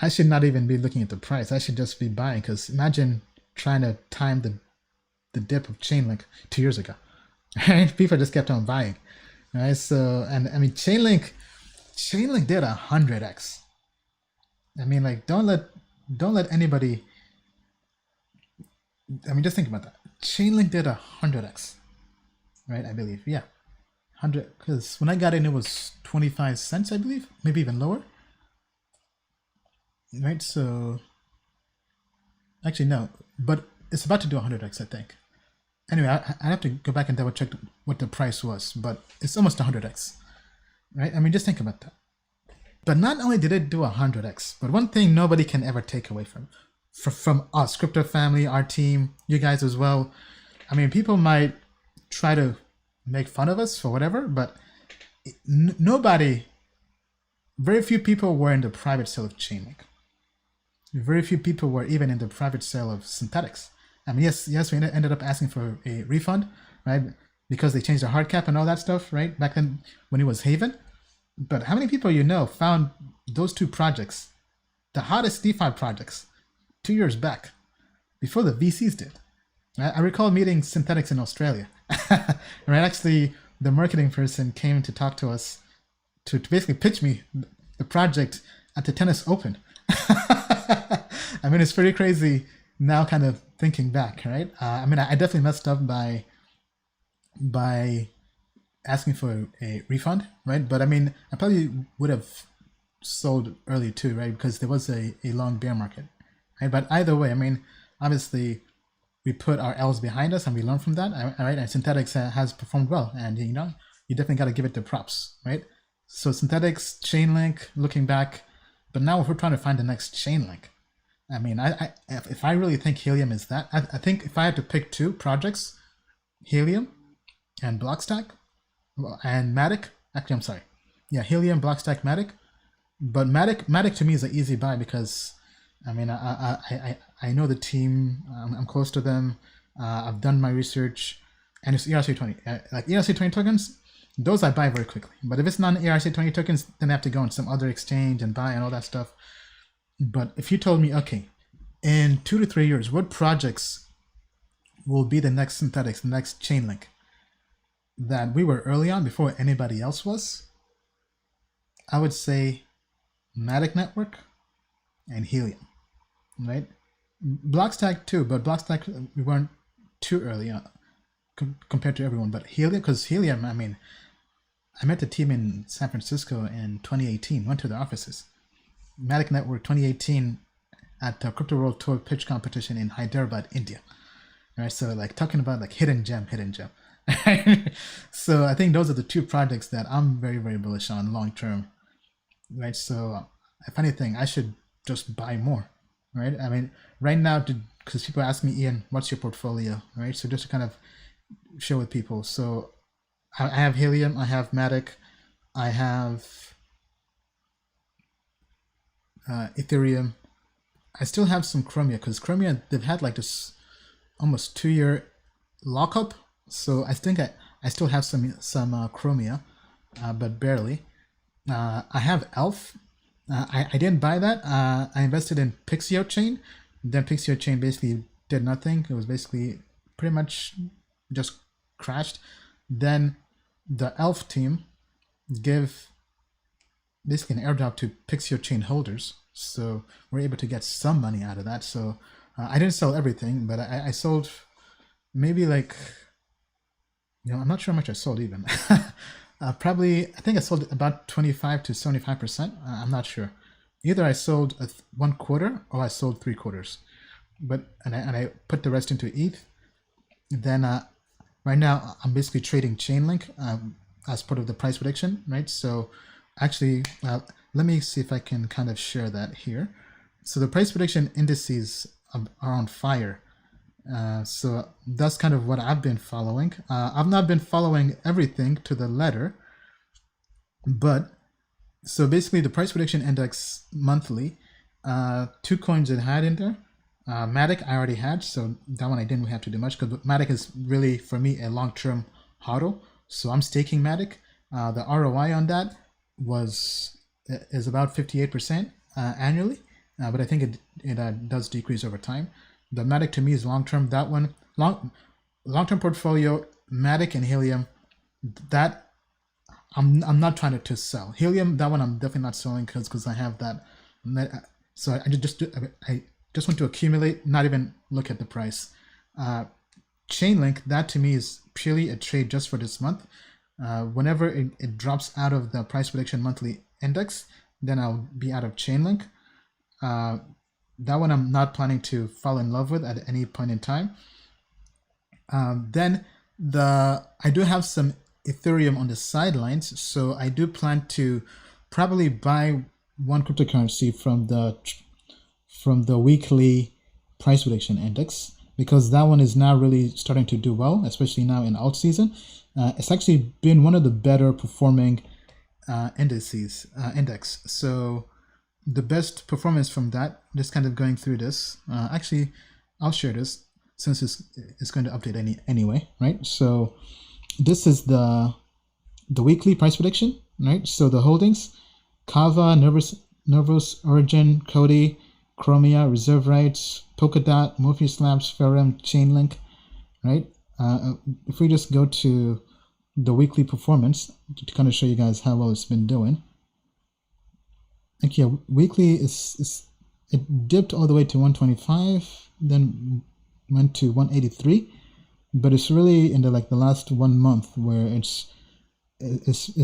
I should not even be looking at the price. I should just be buying, because imagine trying to time the dip of Chainlink 2 years ago, right? People just kept on buying, right? So, and I mean, Chainlink did 100x. I mean, like, don't let anybody, I mean, just think about that. Chainlink did 100x, right? I believe, yeah, 100, because when I got in, it was 25 cents, I believe, maybe even lower, right? So, actually, no, but it's about to do 100x, I think. Anyway, I have to go back and double check what the price was, but it's almost 100x, right? I mean, just think about that. But not only did it do 100x, but one thing nobody can ever take away from us, crypto family, our team, you guys as well. I mean, people might try to make fun of us for whatever, but very few people were in the private sale of Chainlink. Very few people were even in the private sale of synthetics. I mean, yes, we ended up asking for a refund, right? Because they changed the hard cap and all that stuff, right? Back then when it was Haven. But how many people found those two projects, the hottest DeFi projects, 2 years back, before the VCs did? I recall meeting synthetics in Australia. Right? Actually, the marketing person came to talk to us to basically pitch me the project at the Tennis Open. I mean, it's pretty crazy now, kind of thinking back, right? I mean, I definitely messed up by by asking for a refund, right? But I mean, I probably would have sold early too, right? Because there was a long bear market, right? But either way, I mean, obviously we put our L's behind us and we learn from that, right? And Synthetics has performed well, and you know, you definitely got to give it the props, right? So Synthetics, Chainlink, looking back, but now if we're trying to find the next Chainlink, I mean, if I really think Helium is that, I think if I had to pick two projects, Helium and Blockstack, and Matic. Actually, I'm sorry. Yeah, Helium, Blockstack, Matic. But Matic to me is an easy buy because, I mean, I know the team. I'm close to them. I've done my research, and it's ERC20. Like ERC20 tokens, those I buy very quickly. But if it's not ERC20 tokens, then I have to go on some other exchange and buy and all that stuff. But if you told me, okay, in 2 to 3 years, what projects will be the next Synthetics, the next Chainlink, that we were early on before anybody else was, I would say Matic Network and Helium, right? Blockstack too, but Blockstack we weren't too early on compared to everyone. But Helium, because Helium, I mean, I met the team in San Francisco in 2018, went to the offices. Matic Network 2018 at the Crypto World Tour pitch competition in Hyderabad, India. Right, so like talking about like hidden gem. So I think those are the two projects that I'm very, very bullish on long term, right? So if anything, I should just buy more, right? I mean, right now, because people ask me, Ian, what's your portfolio, right? So just to kind of share with people. So I have Helium, I have Matic, I have Ethereum. I still have some Chromia because Chromia, they've had like this almost 2-year lockup. So I think I still have some Chromia, but barely. I have Elf. I didn't buy that. I invested in Pixio Chain. Then Pixio Chain basically did nothing. It was basically pretty much just crashed. Then the Elf team give basically an airdrop to Pixio Chain holders. So we're able to get some money out of that. So I didn't sell everything, but I sold maybe like, you know, I'm not sure how much I sold even. Probably, I think I sold about 25 to 75%. I'm not sure. Either I sold 1/4 or I sold 3/4. But and I put the rest into ETH. Then right now I'm basically trading Chainlink as part of the price prediction, right? So actually, let me see if I can kind of share that here. So the price prediction indices are on fire. So that's kind of what I've been following. I've not been following everything to the letter, but so basically the price prediction index monthly, 2 coins it had in there. Matic I already had, so that one I didn't have to do much because Matic is really for me a long-term hodl. So I'm staking Matic. The ROI on that is about 58% annually, but I think it does decrease over time. The Matic to me is long-term. That one, long-term portfolio, Matic and Helium, that I'm not trying to sell. Helium, that one I'm definitely not selling because I have that. So I just want to accumulate, not even look at the price. Chainlink, that to me is purely a trade just for this month. Whenever it drops out of the price prediction monthly index, then I'll be out of Chainlink. That one I'm not planning to fall in love with at any point in time. Then I do have some Ethereum on the sidelines, so I do plan to probably buy one cryptocurrency from the weekly price prediction index, because that one is now really starting to do well, especially now in alt season. It's actually been one of the better performing index. So the best performance from that, just kind of going through this. Actually, I'll share this since it's going to update anyway, right? So this is the weekly price prediction, right? So the holdings: Kava, Nervous, Origin, Cody, Chromia, Reserve Rights, Polkadot, Morpheus Labs, Ferrum, Chainlink, right? If we just go to the weekly performance to kind of show you guys how well it's been doing. Okay, weekly it dipped all the way to 125, then went to 183, but it's really in the last 1 month where it's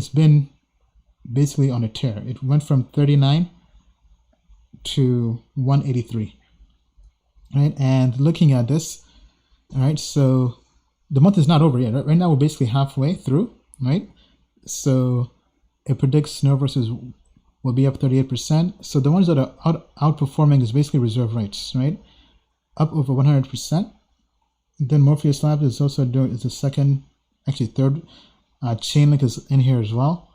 been basically on a tear. It went from 39 to 183, right? And looking at this, all right, so the month is not over yet. Right now we're basically halfway through, right? So it predicts Snow versus will be up 38%. So the ones that are outperforming is basically reserve rates, right? Up over 100%. Then Morpheus Labs is also is the second, actually third. Chainlink is in here as well.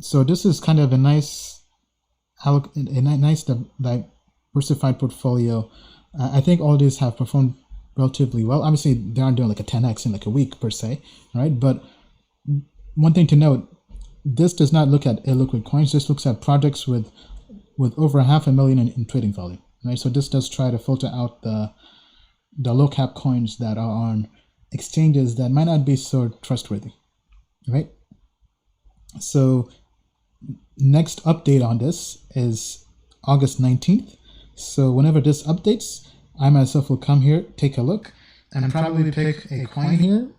So this is kind of a nice diversified portfolio. I think all these have performed relatively well. Obviously, they aren't doing like a 10x in like a week per se, right? But one thing to note, this does not look at illiquid coins. This looks at projects with over 500,000 in trading volume, right? So this does try to filter out the low cap coins that are on exchanges that might not be so trustworthy, right? So next update on this is August 19th. So whenever this updates, I myself will come here, take a look, and probably pick a coin here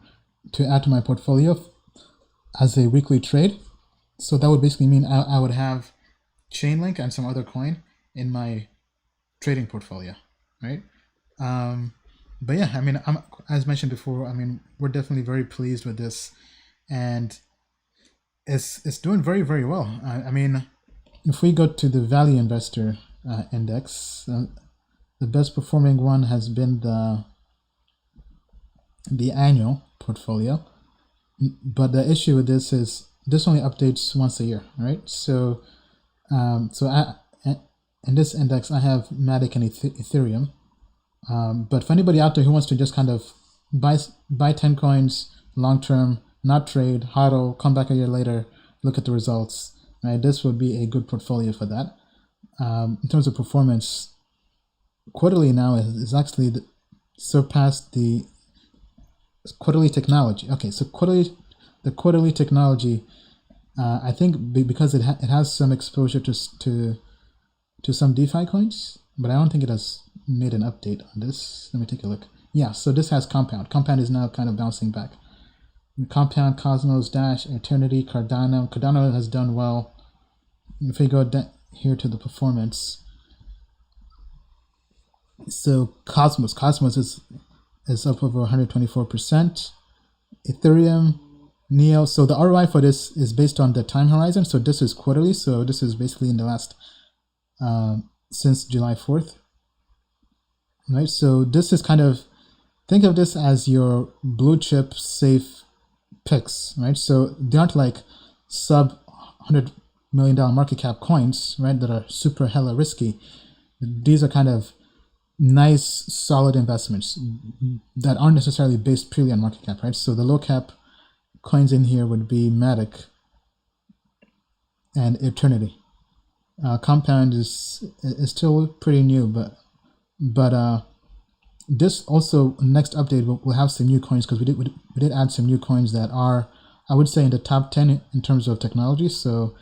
to add to my portfolio as a weekly trade. So that would basically mean I would have Chainlink and some other coin in my trading portfolio, right? But yeah, I mean, as mentioned before, I mean, we're definitely very pleased with this, and it's doing very, very well. I mean, if we go to the Value Investor Index, the best performing one has been the annual portfolio. But the issue with this is this only updates once a year, right? So, in this index, I have Matic and Ethereum. But for anybody out there who wants to just kind of buy 10 coins long term, not trade, hodl, come back a year later, look at the results, right? This would be a good portfolio for that. In terms of performance, quarterly now is actually surpassed the quarterly technology. Okay, so the quarterly technology, I think because it has some exposure to some DeFi coins, but I don't think it has made an update on this. Let me take a look. Yeah, so this has Compound. Compound is now kind of bouncing back. Compound, Cosmos, Dash, Eternity, Cardano. Cardano has done well. If we go here to the performance, so Cosmos is up over 124%. Ethereum, Neo. So the ROI for this is based on the time horizon. So this is quarterly. So this is basically in the last since July 4th. Right. So this is kind of, think of this as your blue chip safe picks, right? So they aren't like sub $100 million market cap coins, right, that are super hella risky. These are kind of nice, solid investments that aren't necessarily based purely on market cap, right? So the low cap coins in here would be Matic and Eternity. Compound is still pretty new, but this also next update will have some new coins, because we did add some new coins that are, I would say, in the top 10 in terms of technology. So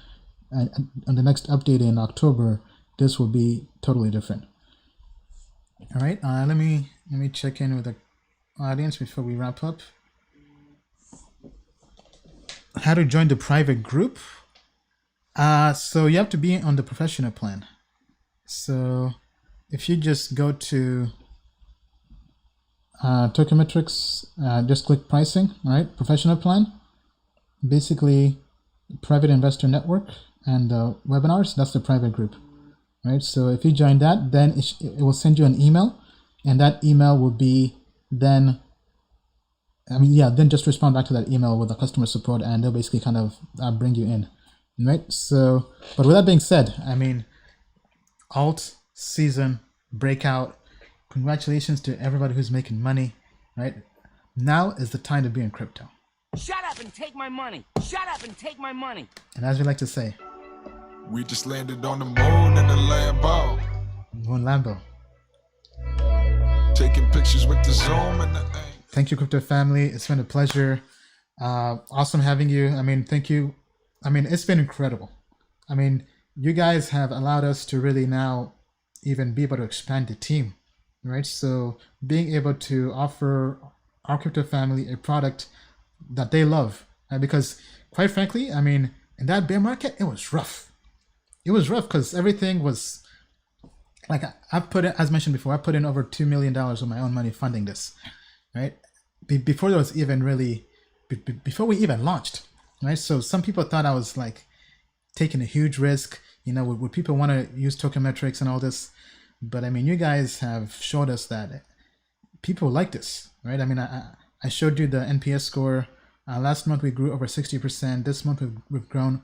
on the next update in October, this will be totally different. All right, let me check in with the audience before we wrap up. How to join the private group? So you have to be on the professional plan. So if you just go to Tokenmetrics, just click pricing, right? Professional plan, basically private investor network and webinars, that's the private group, right? So if you join that, then it will send you an email, and that email will be then, then just respond back to that email with the customer support, and they'll basically kind of bring you in, right? So, but with that being said, I mean, alt season breakout, congratulations to everybody who's making money, right? Now is the time to be in crypto. Shut up and take my money. Shut up and take my money. And as we like to say, We just landed on the moon in the Lambo. Moon Lambo. Taking pictures with the zoom and the thing. Thank you, crypto family. It's been a pleasure. Awesome having you. I mean, thank you. I mean, it's been incredible. I mean, you guys have allowed us to really now even be able to expand the team, right? So being able to offer our crypto family a product that they love. Because quite frankly, I mean, in that bear market, it was rough. It was rough because everything was like, I put in, as mentioned before, I put in over $2 million of my own money funding this, right? Before there was even really, before we even launched, right? So some people thought I was like taking a huge risk, you know, would people want to use token metrics and all this? But I mean, you guys have showed us that people like this, right? I mean, I showed you the NPS score. Last month we grew over 60%. This month we've grown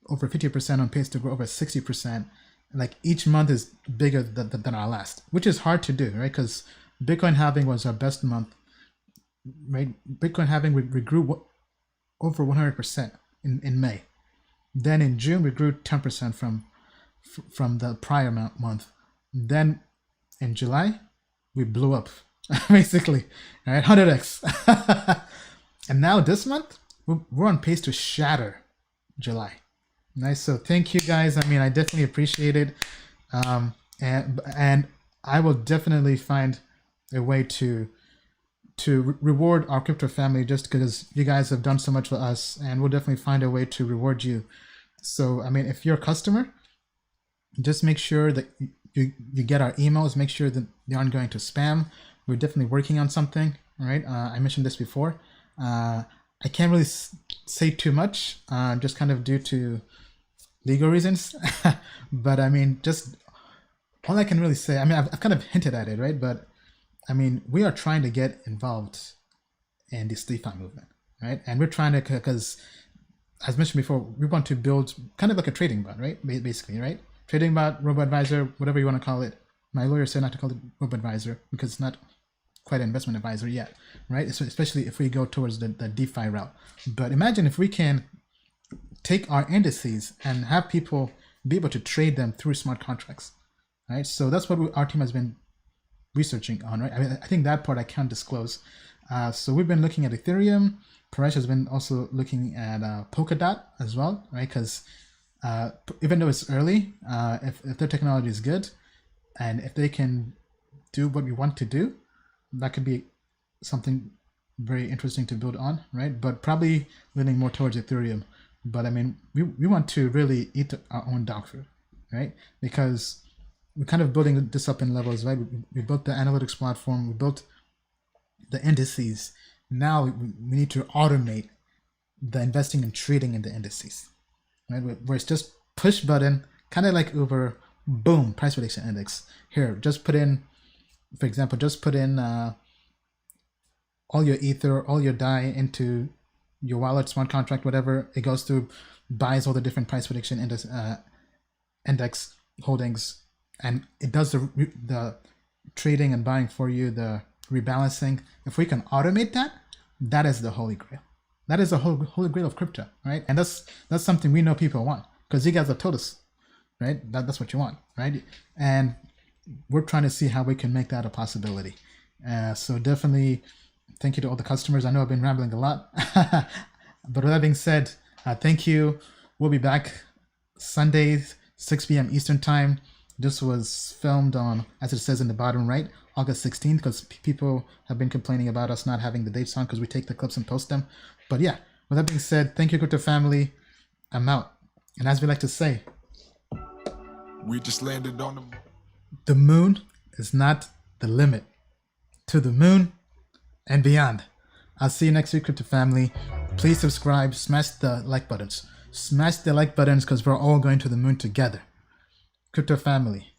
over 50%, on pace to grow over 60%. Like each month is bigger than our last, which is hard to do, right? Because Bitcoin halving was our best month, right? Bitcoin halving, we grew over 100% in May. Then in June we grew 10% from the prior month. Then in July we blew up, basically, right? 100x. And now this month we're on pace to shatter July. Nice. So thank you guys. I mean, I definitely appreciate it. And I will definitely find a way to reward our crypto family, just because you guys have done so much for us, and we'll definitely find a way to reward you. So, I mean, if you're a customer, just make sure that you get our emails, make sure that they aren't going to spam. We're definitely working on something, right? I mentioned this before. I can't really say too much, just kind of due to legal reasons. But I mean, just all I can really say, I mean, I've kind of hinted at it, right? But I mean, we are trying to get involved in this DeFi movement, right? And we're trying to, because as mentioned before, we want to build kind of like a trading bot, right? Basically, right? Trading bot, robo-advisor, whatever you want to call it. My lawyer said not to call it robo-advisor because it's not quite an investment advisor yet, right? So especially if we go towards the DeFi route. But imagine if we can take our indices and have people be able to trade them through smart contracts, right? So that's what our team has been researching on, right? I mean, I think that part I can't disclose. So we've been looking at Ethereum. Paresh has been also looking at Polkadot as well, right? Because even though it's early, if their technology is good and if they can do what we want to do, that could be something very interesting to build on, right? But probably leaning more towards Ethereum. But I mean, we want to really eat our own dog food, right? Because we're kind of building this up in levels, right? We built the analytics platform, we built the indices. Now we need to automate the investing and trading in the indices, right? Where it's just push button, kind of like Uber, boom, price prediction index. Here, just put in, for example, just put in all your Ether, all your DAI into your wallet, smart contract, whatever. It goes through, buys all the different price prediction index holdings, and it does the trading and buying for you, the rebalancing. If we can automate that, that is the holy grail. That is the holy grail of crypto, right? And that's something we know people want, because you guys have told us, right? That's what you want, right? And we're trying to see how we can make that a possibility. So definitely thank you to all the customers. I know I've been rambling a lot, but with that being said, thank you. We'll be back Sundays, 6 p.m. Eastern time. This was filmed on, as it says in the bottom right, August 16th, because people have been complaining about us not having the dates on because we take the clips and post them. But yeah, with that being said, thank you, crypto family. I'm out. And as we like to say, We just landed on the moon is not the limit. To the moon and beyond. I'll see you next week, crypto family. Please subscribe, smash the like buttons. Smash the like buttons because we're all going to the moon together. Crypto family.